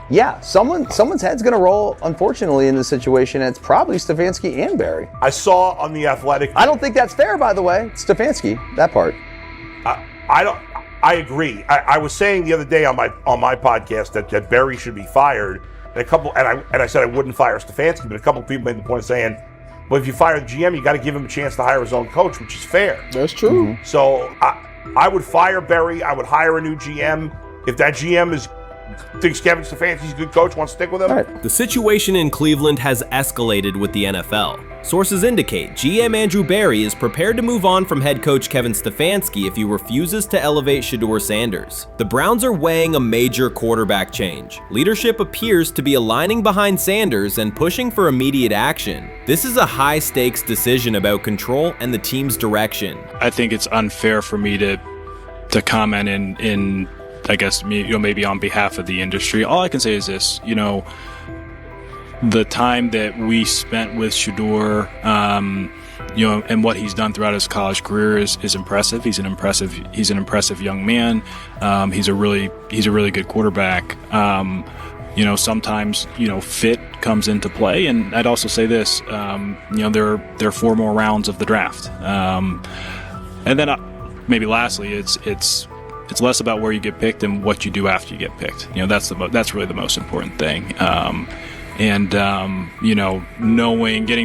Yeah, someone's head's going to roll, unfortunately, in this situation, and it's probably Stefanski and Barry. I saw on The Athletic. I don't think that's fair, by the way. Stefanski, that part. I agree. I was saying the other day on my podcast that Barry should be fired, and I said I wouldn't fire Stefanski, but a couple of people made the point of saying, well, if you fire the GM, you got to give him a chance to hire his own coach, which is fair. That's true. So I would fire Barry. I would hire a new GM. If that GM thinks Kevin Stefanski's a good coach, wants to stick with him. Right. The situation in Cleveland has escalated with the NFL. Sources indicate GM Andrew Barry is prepared to move on from head coach Kevin Stefanski if he refuses to elevate Shedeur Sanders. The Browns are weighing a major quarterback change. Leadership appears to be aligning behind Sanders and pushing for immediate action. This is a high-stakes decision about control and the team's direction. I think it's unfair for me to comment in I guess, maybe on behalf of the industry. All I can say is this, the time that we spent with Shedeur, and what he's done throughout his college career is impressive. He's an impressive young man. He's a really good quarterback. sometimes, fit comes into play. And I'd also say this, there are 4 more rounds of the draft. And then maybe lastly, it's less about where you get picked and what you do after you get picked. That's really the most important thing. Getting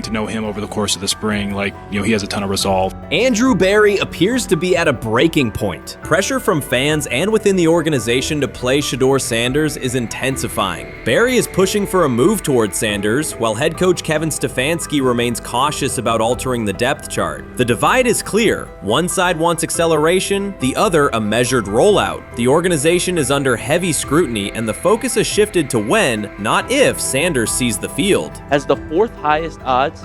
to know him over the course of the spring, he has a ton of resolve. Andrew Berry appears to be at a breaking point. Pressure from fans and within the organization to play Shedeur Sanders is intensifying. Berry is pushing for a move towards Sanders, while head coach Kevin Stefanski remains cautious about altering the depth chart. The divide is clear. One side wants acceleration, the other a measured rollout. The organization is under heavy scrutiny, and the focus has shifted to when, not if, Sanders sees the field. Has the 4th highest odds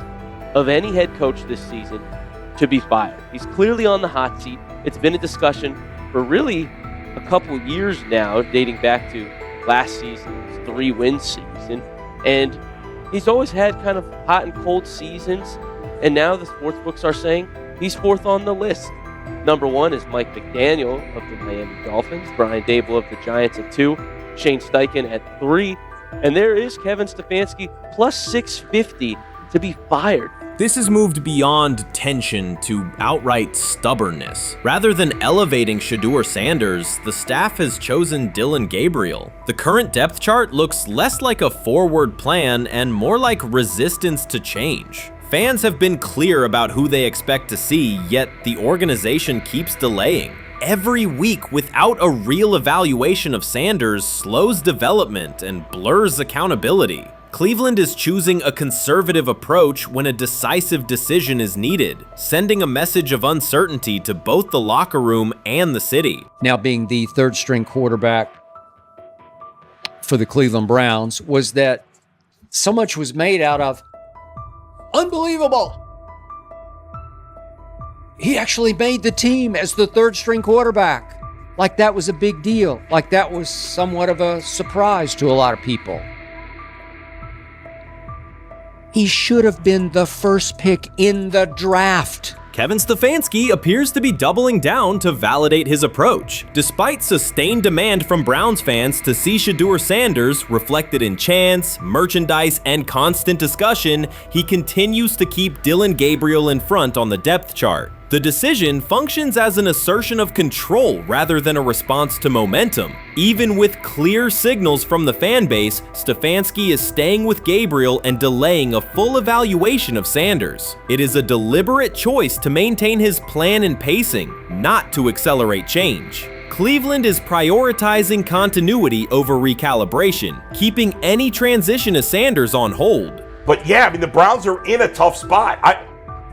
of any head coach this season to be fired. He's clearly on the hot seat. It's been a discussion for really a couple years now, dating back to last season's 3-win season. And he's always had kind of hot and cold seasons. And now the sports books are saying he's 4th on the list. Number 1 is Mike McDaniel of the Miami Dolphins, Brian Dable of the Giants at 2, Shane Steichen at 3, and there is Kevin Stefanski plus 650 to be fired. This has moved beyond tension to outright stubbornness. Rather than elevating Shedeur Sanders, the staff has chosen Dillon Gabriel. The current depth chart looks less like a forward plan and more like resistance to change. Fans have been clear about who they expect to see, yet the organization keeps delaying. Every week without a real evaluation of Sanders slows development and blurs accountability. Cleveland is choosing a conservative approach when a decisive decision is needed, sending a message of uncertainty to both the locker room and the city. Now being the 3rd-string quarterback for the Cleveland Browns, was that so much was made out of unbelievable. He actually made the team as the 3rd-string quarterback. Like that was a big deal. Like that was somewhat of a surprise to a lot of people. He should have been the first pick in the draft. Kevin Stefanski appears to be doubling down to validate his approach. Despite sustained demand from Browns fans to see Shedeur Sanders reflected in chants, merchandise, and constant discussion, he continues to keep Dillon Gabriel in front on the depth chart. The decision functions as an assertion of control rather than a response to momentum. Even with clear signals from the fan base, Stefanski is staying with Gabriel and delaying a full evaluation of Sanders. It is a deliberate choice to maintain his plan and pacing, not to accelerate change. Cleveland is prioritizing continuity over recalibration, keeping any transition to Sanders on hold. But yeah, the Browns are in a tough spot.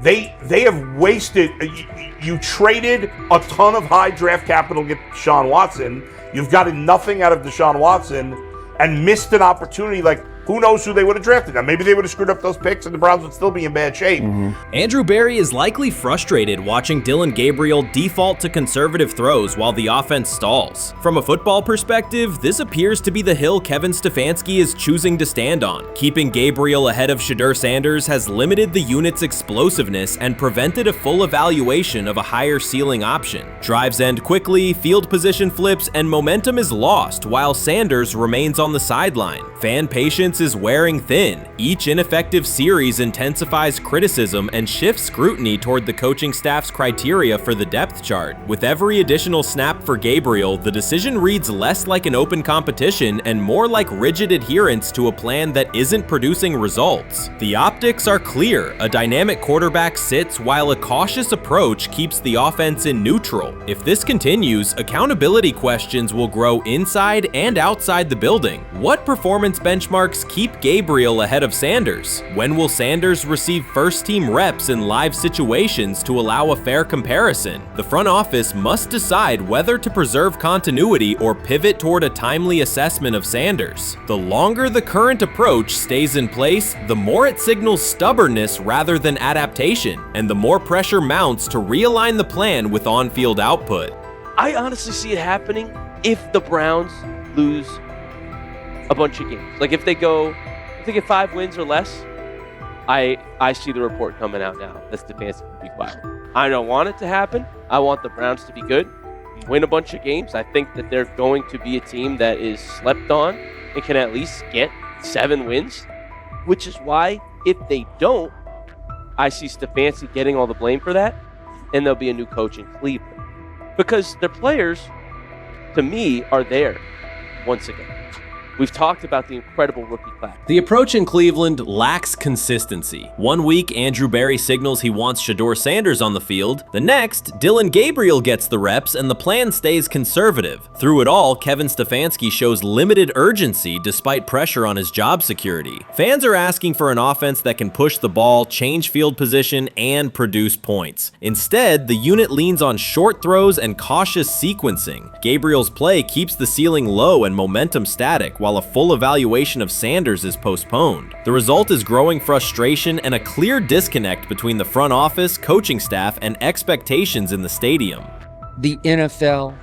They have wasted. You traded a ton of high draft capital to get Deshaun Watson. You've gotten nothing out of Deshaun Watson and missed an opportunity. Who knows who they would have drafted? Now, maybe they would have screwed up those picks and the Browns would still be in bad shape. Andrew Berry is likely frustrated watching Dillon Gabriel default to conservative throws while the offense stalls. From a football perspective, this appears to be the hill Kevin Stefanski is choosing to stand on. Keeping Gabriel ahead of Shedeur Sanders has limited the unit's explosiveness and prevented a full evaluation of a higher ceiling option. Drives end quickly, field position flips, and momentum is lost while Sanders remains on the sideline. Fan patience is wearing thin. Each ineffective series intensifies criticism and shifts scrutiny toward the coaching staff's criteria for the depth chart. With every additional snap for Gabriel, the decision reads less like an open competition and more like rigid adherence to a plan that isn't producing results. The optics are clear. A dynamic quarterback sits while a cautious approach keeps the offense in neutral. If this continues, accountability questions will grow inside and outside the building. What performance benchmarks keep Gabriel ahead of Sanders? When will Sanders receive first-team reps in live situations to allow a fair comparison? The front office must decide whether to preserve continuity or pivot toward a timely assessment of Sanders. The longer the current approach stays in place, the more it signals stubbornness rather than adaptation, and the more pressure mounts to realign the plan with on-field output. I honestly see it happening if the Browns lose a bunch of games. If they get 5 wins or less, I see the report coming out now that Stefanski will be fired. I don't want it to happen. I want the Browns to be good, win a bunch of games. I think that they're going to be a team that is slept on and can at least get 7 wins, which is why if they don't, I see Stefanski getting all the blame for that, and there'll be a new coach in Cleveland. Because their players, to me, are there once again. We've talked about the incredible rookie class. The approach in Cleveland lacks consistency. One week, Andrew Berry signals he wants Shedeur Sanders on the field. The next, Dillon Gabriel gets the reps and the plan stays conservative. Through it all, Kevin Stefanski shows limited urgency despite pressure on his job security. Fans are asking for an offense that can push the ball, change field position, and produce points. Instead, the unit leans on short throws and cautious sequencing. Gabriel's play keeps the ceiling low and momentum static, while a full evaluation of Sanders is postponed. The result is growing frustration and a clear disconnect between the front office, coaching staff, and expectations in the stadium. The NFL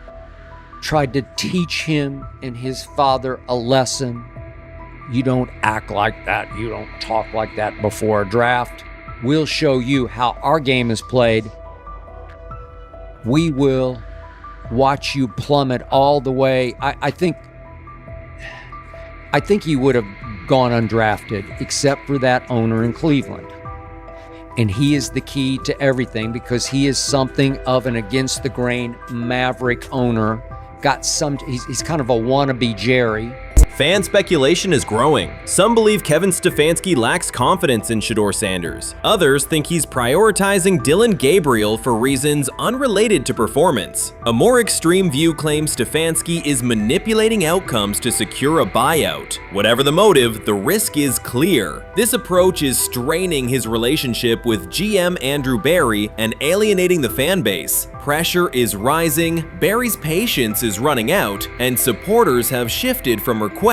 tried to teach him and his father a lesson. You don't act like that. You don't talk like that before a draft. We'll show you how our game is played. We will watch you plummet all the way. I think he would have gone undrafted except for that owner in Cleveland. And he is the key to everything because he is something of an against-the-grain maverick owner. He's kind of a wannabe Jerry. Fan speculation is growing. Some believe Kevin Stefanski lacks confidence in Shedeur Sanders. Others think he's prioritizing Dillon Gabriel for reasons unrelated to performance. A more extreme view claims Stefanski is manipulating outcomes to secure a buyout. Whatever the motive, the risk is clear. This approach is straining his relationship with GM Andrew Berry and alienating the fan base. Pressure is rising, Berry's patience is running out, and supporters have shifted from requests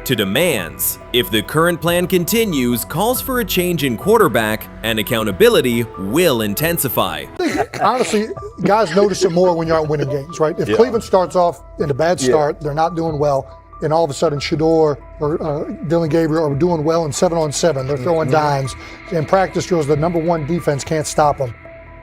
to demands. If the current plan continues, calls for a change in quarterback and accountability will intensify. Honestly, guys notice it more when you're out winning games, right? If Cleveland starts off in a bad start, they're not doing well, and all of a sudden Shedeur or Dillon Gabriel are doing well in 7-on-7, they're throwing dimes, and practice drills, the number one defense can't stop them.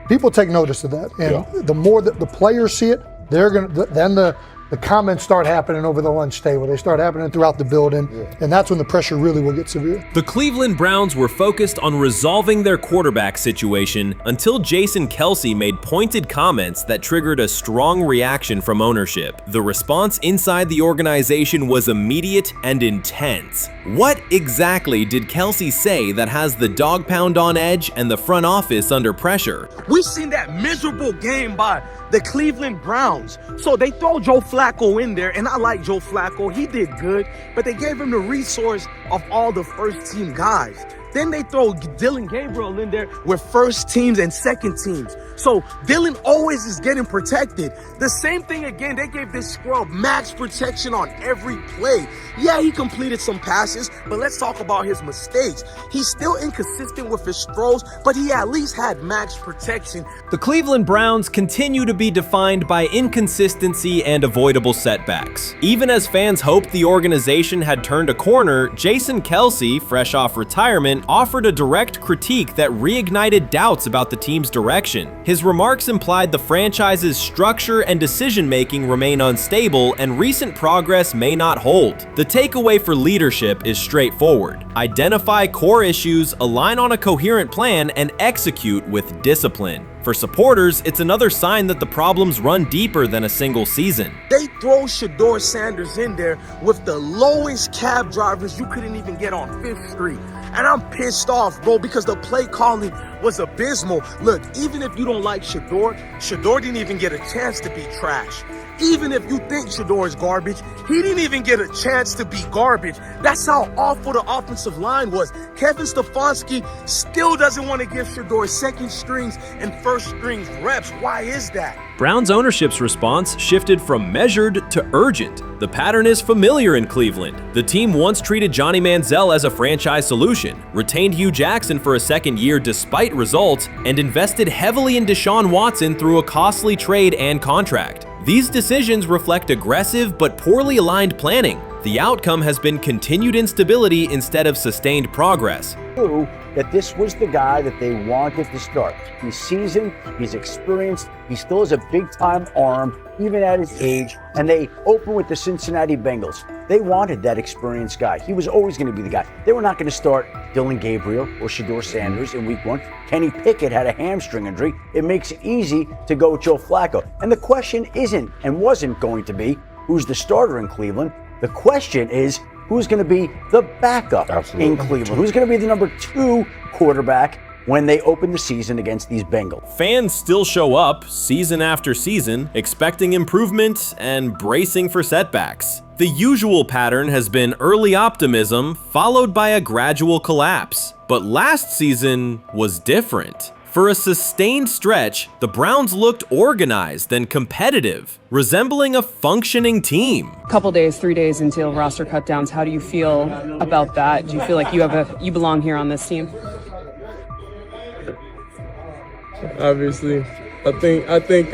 People take notice of that, and the more that the players see it, they're gonna. Then the comments start happening over the lunch table. They start happening throughout the building, and that's when the pressure really will get severe. The Cleveland Browns were focused on resolving their quarterback situation until Jason Kelce made pointed comments that triggered a strong reaction from ownership. The response inside the organization was immediate and intense. What exactly did Kelce say that has the dog pound on edge and the front office under pressure? We've seen that miserable game by the Cleveland Browns. So they throw Joe Flacco in there, and I like Joe Flacco. He did good, but they gave him the resource of all the first-team guys. Then they throw Dillon Gabriel in there with first teams and second teams. So Dillon always is getting protected. The same thing again, they gave this scrub max protection on every play. Yeah, he completed some passes, but let's talk about his mistakes. He's still inconsistent with his throws, but he at least had max protection. The Cleveland Browns continue to be defined by inconsistency and avoidable setbacks. Even as fans hoped the organization had turned a corner, Jason Kelce, fresh off retirement, offered a direct critique that reignited doubts about the team's direction. His remarks implied the franchise's structure and decision-making remain unstable and recent progress may not hold. The takeaway for leadership is straightforward. Identify core issues, align on a coherent plan, and execute with discipline. For supporters, it's another sign that the problems run deeper than a single season. They throw Shedeur Sanders in there with the lowest cab drivers you couldn't even get on 5th Street. And I'm pissed off, bro, because the play calling was abysmal. Look, even if you don't like Shedeur didn't even get a chance to be trash. Even if you think Shedeur is garbage, he didn't even get a chance to be garbage. That's how awful the offensive line was. Kevin Stefanski still doesn't want to give Shedeur second strings and first strings reps. Why is that? Browns ownership's response shifted from measured to urgent. The pattern is familiar in Cleveland. The team once treated Johnny Manziel as a franchise solution, retained Hugh Jackson for a second year despite results, and invested heavily in Deshaun Watson through a costly trade and contract. These decisions reflect aggressive but poorly aligned planning. The outcome has been continued instability instead of sustained progress. That this was the guy that they wanted to start. He's seasoned, he's experienced, he still has a big-time arm, even at his age, and they open with the Cincinnati Bengals. They wanted that experienced guy. He was always going to be the guy. They were not going to start Dillon Gabriel or Shedeur Sanders in week 1. Kenny Pickett had a hamstring injury. It makes it easy to go with Joe Flacco. And the question isn't and wasn't going to be who's the starter in Cleveland. The question is, who's going to be the backup in Cleveland? Who's going to be the number 2 quarterback when they open the season against these Bengals? Fans still show up season after season, expecting improvement and bracing for setbacks. The usual pattern has been early optimism followed by a gradual collapse. But last season was different. For a sustained stretch, the Browns looked organized and competitive, resembling a functioning team. Couple days, 3 days until roster cutdowns, how do you feel about that? Do you feel like you belong here on this team? Obviously, I think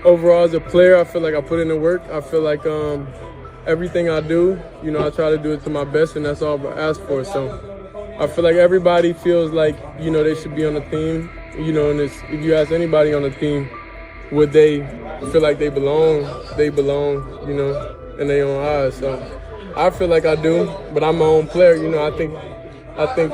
overall as a player, I feel like I put in the work. I feel like everything I do, I try to do it to my best, and that's all I ask for. So I feel like everybody feels like, they should be on the team, and if you ask anybody on the team, would they feel like they belong, in their own eyes. So I feel like I do, but I'm my own player, I think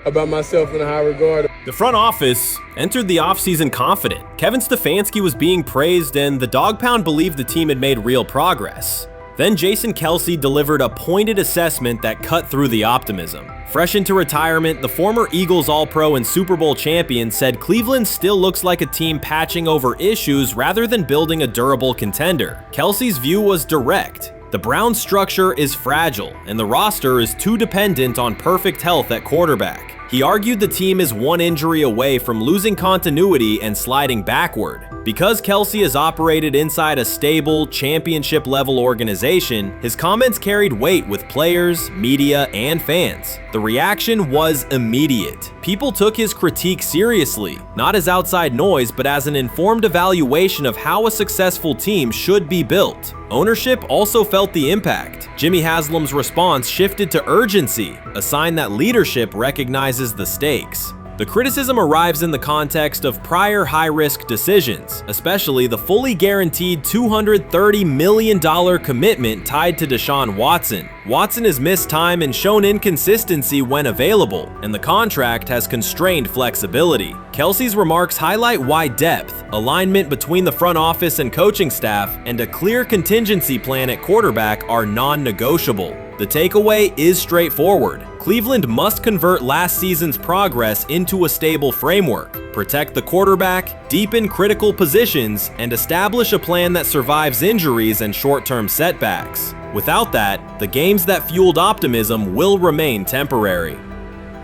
about myself in a high regard. The front office entered the offseason confident. Kevin Stefanski was being praised, and the Dog Pound believed the team had made real progress. Then Jason Kelce delivered a pointed assessment that cut through the optimism. Fresh into retirement, the former Eagles All-Pro and Super Bowl champion said Cleveland still looks like a team patching over issues rather than building a durable contender. Kelce's view was direct. The Browns' structure is fragile, and the roster is too dependent on perfect health at quarterback. He argued the team is one injury away from losing continuity and sliding backward. Because Kelce has operated inside a stable, championship-level organization, his comments carried weight with players, media, and fans. The reaction was immediate. People took his critique seriously, not as outside noise, but as an informed evaluation of how a successful team should be built. Ownership also felt the impact. Jimmy Haslam's response shifted to urgency, a sign that leadership recognizes the stakes. The criticism arrives in the context of prior high-risk decisions, especially the fully guaranteed $230 million commitment tied to Deshaun Watson. Watson has missed time and shown inconsistency when available, and the contract has constrained flexibility. Kelce's remarks highlight why depth, alignment between the front office and coaching staff, and a clear contingency plan at quarterback are non-negotiable. The takeaway is straightforward. Cleveland must convert last season's progress into a stable framework, protect the quarterback, deepen critical positions, and establish a plan that survives injuries and short-term setbacks. Without that, the games that fueled optimism will remain temporary.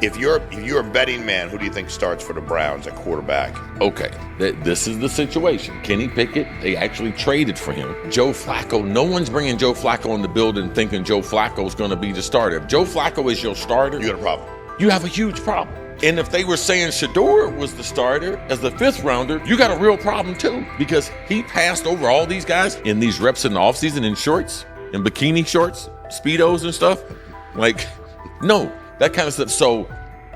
If you're a betting man, who do you think starts for the Browns at quarterback? Okay, this is the situation. Kenny Pickett, they actually traded for him. Joe Flacco, no one's bringing Joe Flacco in the building thinking Joe Flacco's going to be the starter. If Joe Flacco is your starter, you got a problem. You have a huge problem. And if they were saying Shedeur was the starter as the 5th rounder, you got a real problem too, because he passed over all these guys in these reps in the offseason in shorts, in bikini shorts, Speedos and stuff. Like, no. That kind of stuff. So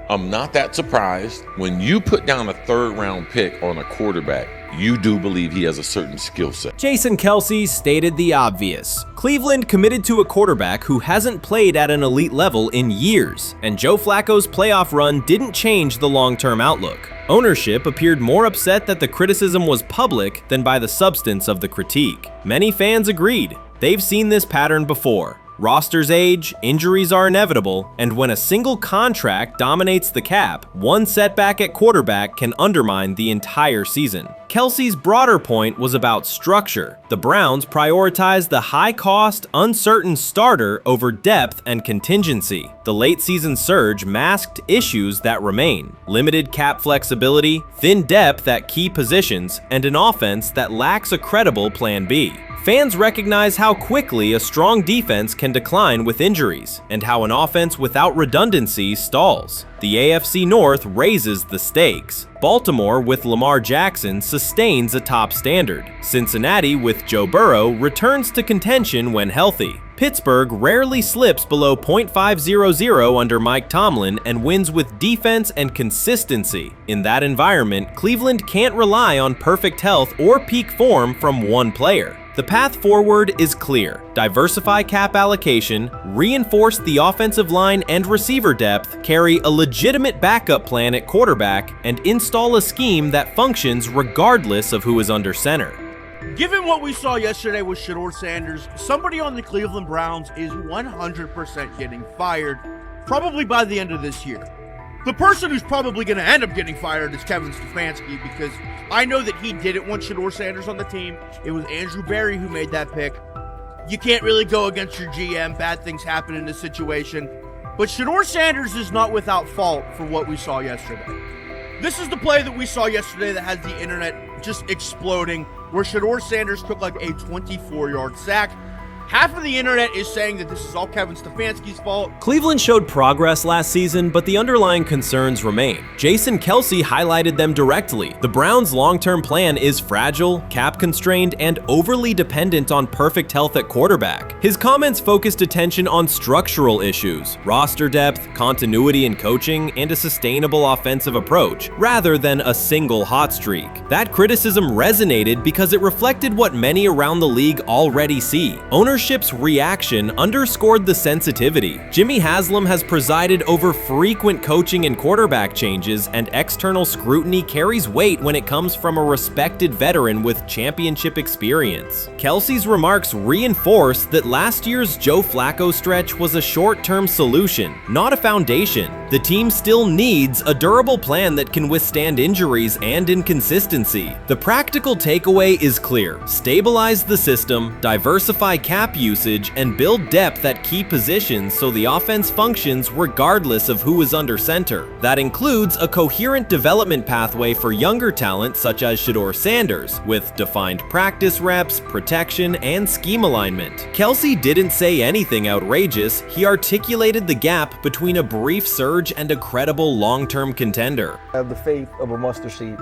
I'm not that surprised when you put down a 3rd round pick on a quarterback. You do believe he has a certain skill set. Jason Kelce stated the obvious. Cleveland committed to a quarterback who hasn't played at an elite level in years, and Joe Flacco's playoff run didn't change the long-term outlook. Ownership appeared more upset that the criticism was public than by the substance of the critique. Many fans agreed. They've seen this pattern before. Rosters age, injuries are inevitable, and when a single contract dominates the cap, one setback at quarterback can undermine the entire season. Kelce's broader point was about structure. The Browns prioritized the high-cost, uncertain starter over depth and contingency. The late-season surge masked issues that remain: limited cap flexibility, thin depth at key positions, and an offense that lacks a credible plan B. Fans recognize how quickly a strong defense can decline with injuries, and how an offense without redundancy stalls. The AFC North raises the stakes. Baltimore, with Lamar Jackson, sustains a top standard. Cincinnati, with Joe Burrow, returns to contention when healthy. Pittsburgh rarely slips below .500 under Mike Tomlin and wins with defense and consistency. In that environment, Cleveland can't rely on perfect health or peak form from one player. The path forward is clear. Diversify cap allocation, reinforce the offensive line and receiver depth, carry a legitimate backup plan at quarterback, and install a scheme that functions regardless of who is under center. Given what we saw yesterday with Shedeur Sanders, somebody on the Cleveland Browns is 100% getting fired, probably by the end of this year. The person who's probably going to end up getting fired is Kevin Stefanski, because I know that he didn't want Shedeur Sanders on the team. It was Andrew Berry who made that pick. You can't really go against your GM. Bad things happen in this situation. But Shedeur Sanders is not without fault for what we saw yesterday. This is the play that we saw yesterday that has the internet just exploding, where Shedeur Sanders took like a 24-yard sack. Half of the internet is saying that this is all Kevin Stefanski's fault. Cleveland showed progress last season, but the underlying concerns remain. Jason Kelce highlighted them directly. The Browns' long-term plan is fragile, cap-constrained, and overly dependent on perfect health at quarterback. His comments focused attention on structural issues, roster depth, continuity in coaching, and a sustainable offensive approach, rather than a single hot streak. That criticism resonated because it reflected what many around the league already see. Ownership's reaction underscored the sensitivity. Jimmy Haslam has presided over frequent coaching and quarterback changes, and external scrutiny carries weight when it comes from a respected veteran with championship experience. Kelce's remarks reinforce that last year's Joe Flacco stretch was a short-term solution, not a foundation. The team still needs a durable plan that can withstand injuries and inconsistency. The practical takeaway is clear: stabilize the system, diversify cap usage, and build depth at key positions so the offense functions regardless of who is under center. That includes a coherent development pathway for younger talent such as Shedeur Sanders, with defined practice reps, protection, and scheme alignment. Kelce didn't say anything outrageous. He articulated the gap between a brief surge and a credible long-term contender. I have the faith of a mustard seed.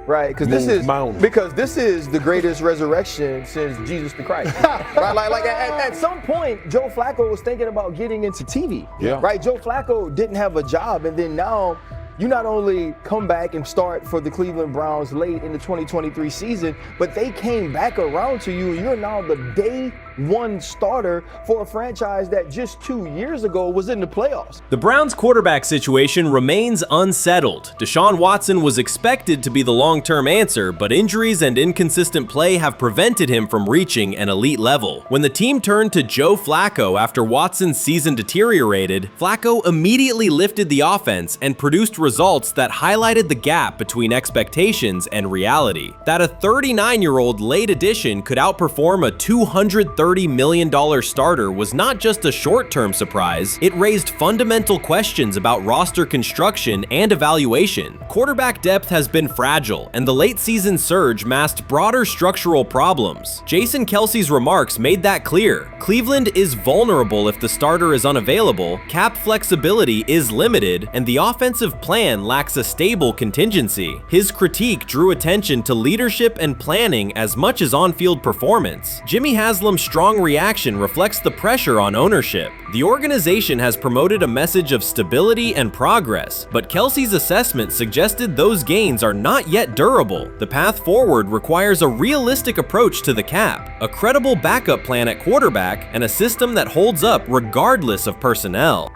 Right, because this is the greatest resurrection since Jesus the Christ. Right, like at some point, Joe Flacco was thinking about getting into TV. Yeah. Right, Joe Flacco didn't have a job, and then now you not only come back and start for the Cleveland Browns late in the 2023 season, but they came back around to you, and you're now the day one starter for a franchise that just 2 years ago was in the playoffs. The Browns' quarterback situation remains unsettled. Deshaun Watson was expected to be the long-term answer, but injuries and inconsistent play have prevented him from reaching an elite level. When the team turned to Joe Flacco after Watson's season deteriorated, Flacco immediately lifted the offense and produced results that highlighted the gap between expectations and reality. That a 39-year-old late addition could outperform a $230 million starter was not just a short-term surprise, it raised fundamental questions about roster construction and evaluation. Quarterback depth has been fragile, and the late-season surge masked broader structural problems. Jason Kelce's remarks made that clear. Cleveland is vulnerable if the starter is unavailable, cap flexibility is limited, and the offensive plan lacks a stable contingency. His critique drew attention to leadership and planning as much as on-field performance. Jimmy Haslam's strong reaction reflects the pressure on ownership. The organization has promoted a message of stability and progress, but Kelce's assessment suggested those gains are not yet durable. The path forward requires a realistic approach to the cap, a credible backup plan at quarterback, and a system that holds up regardless of personnel.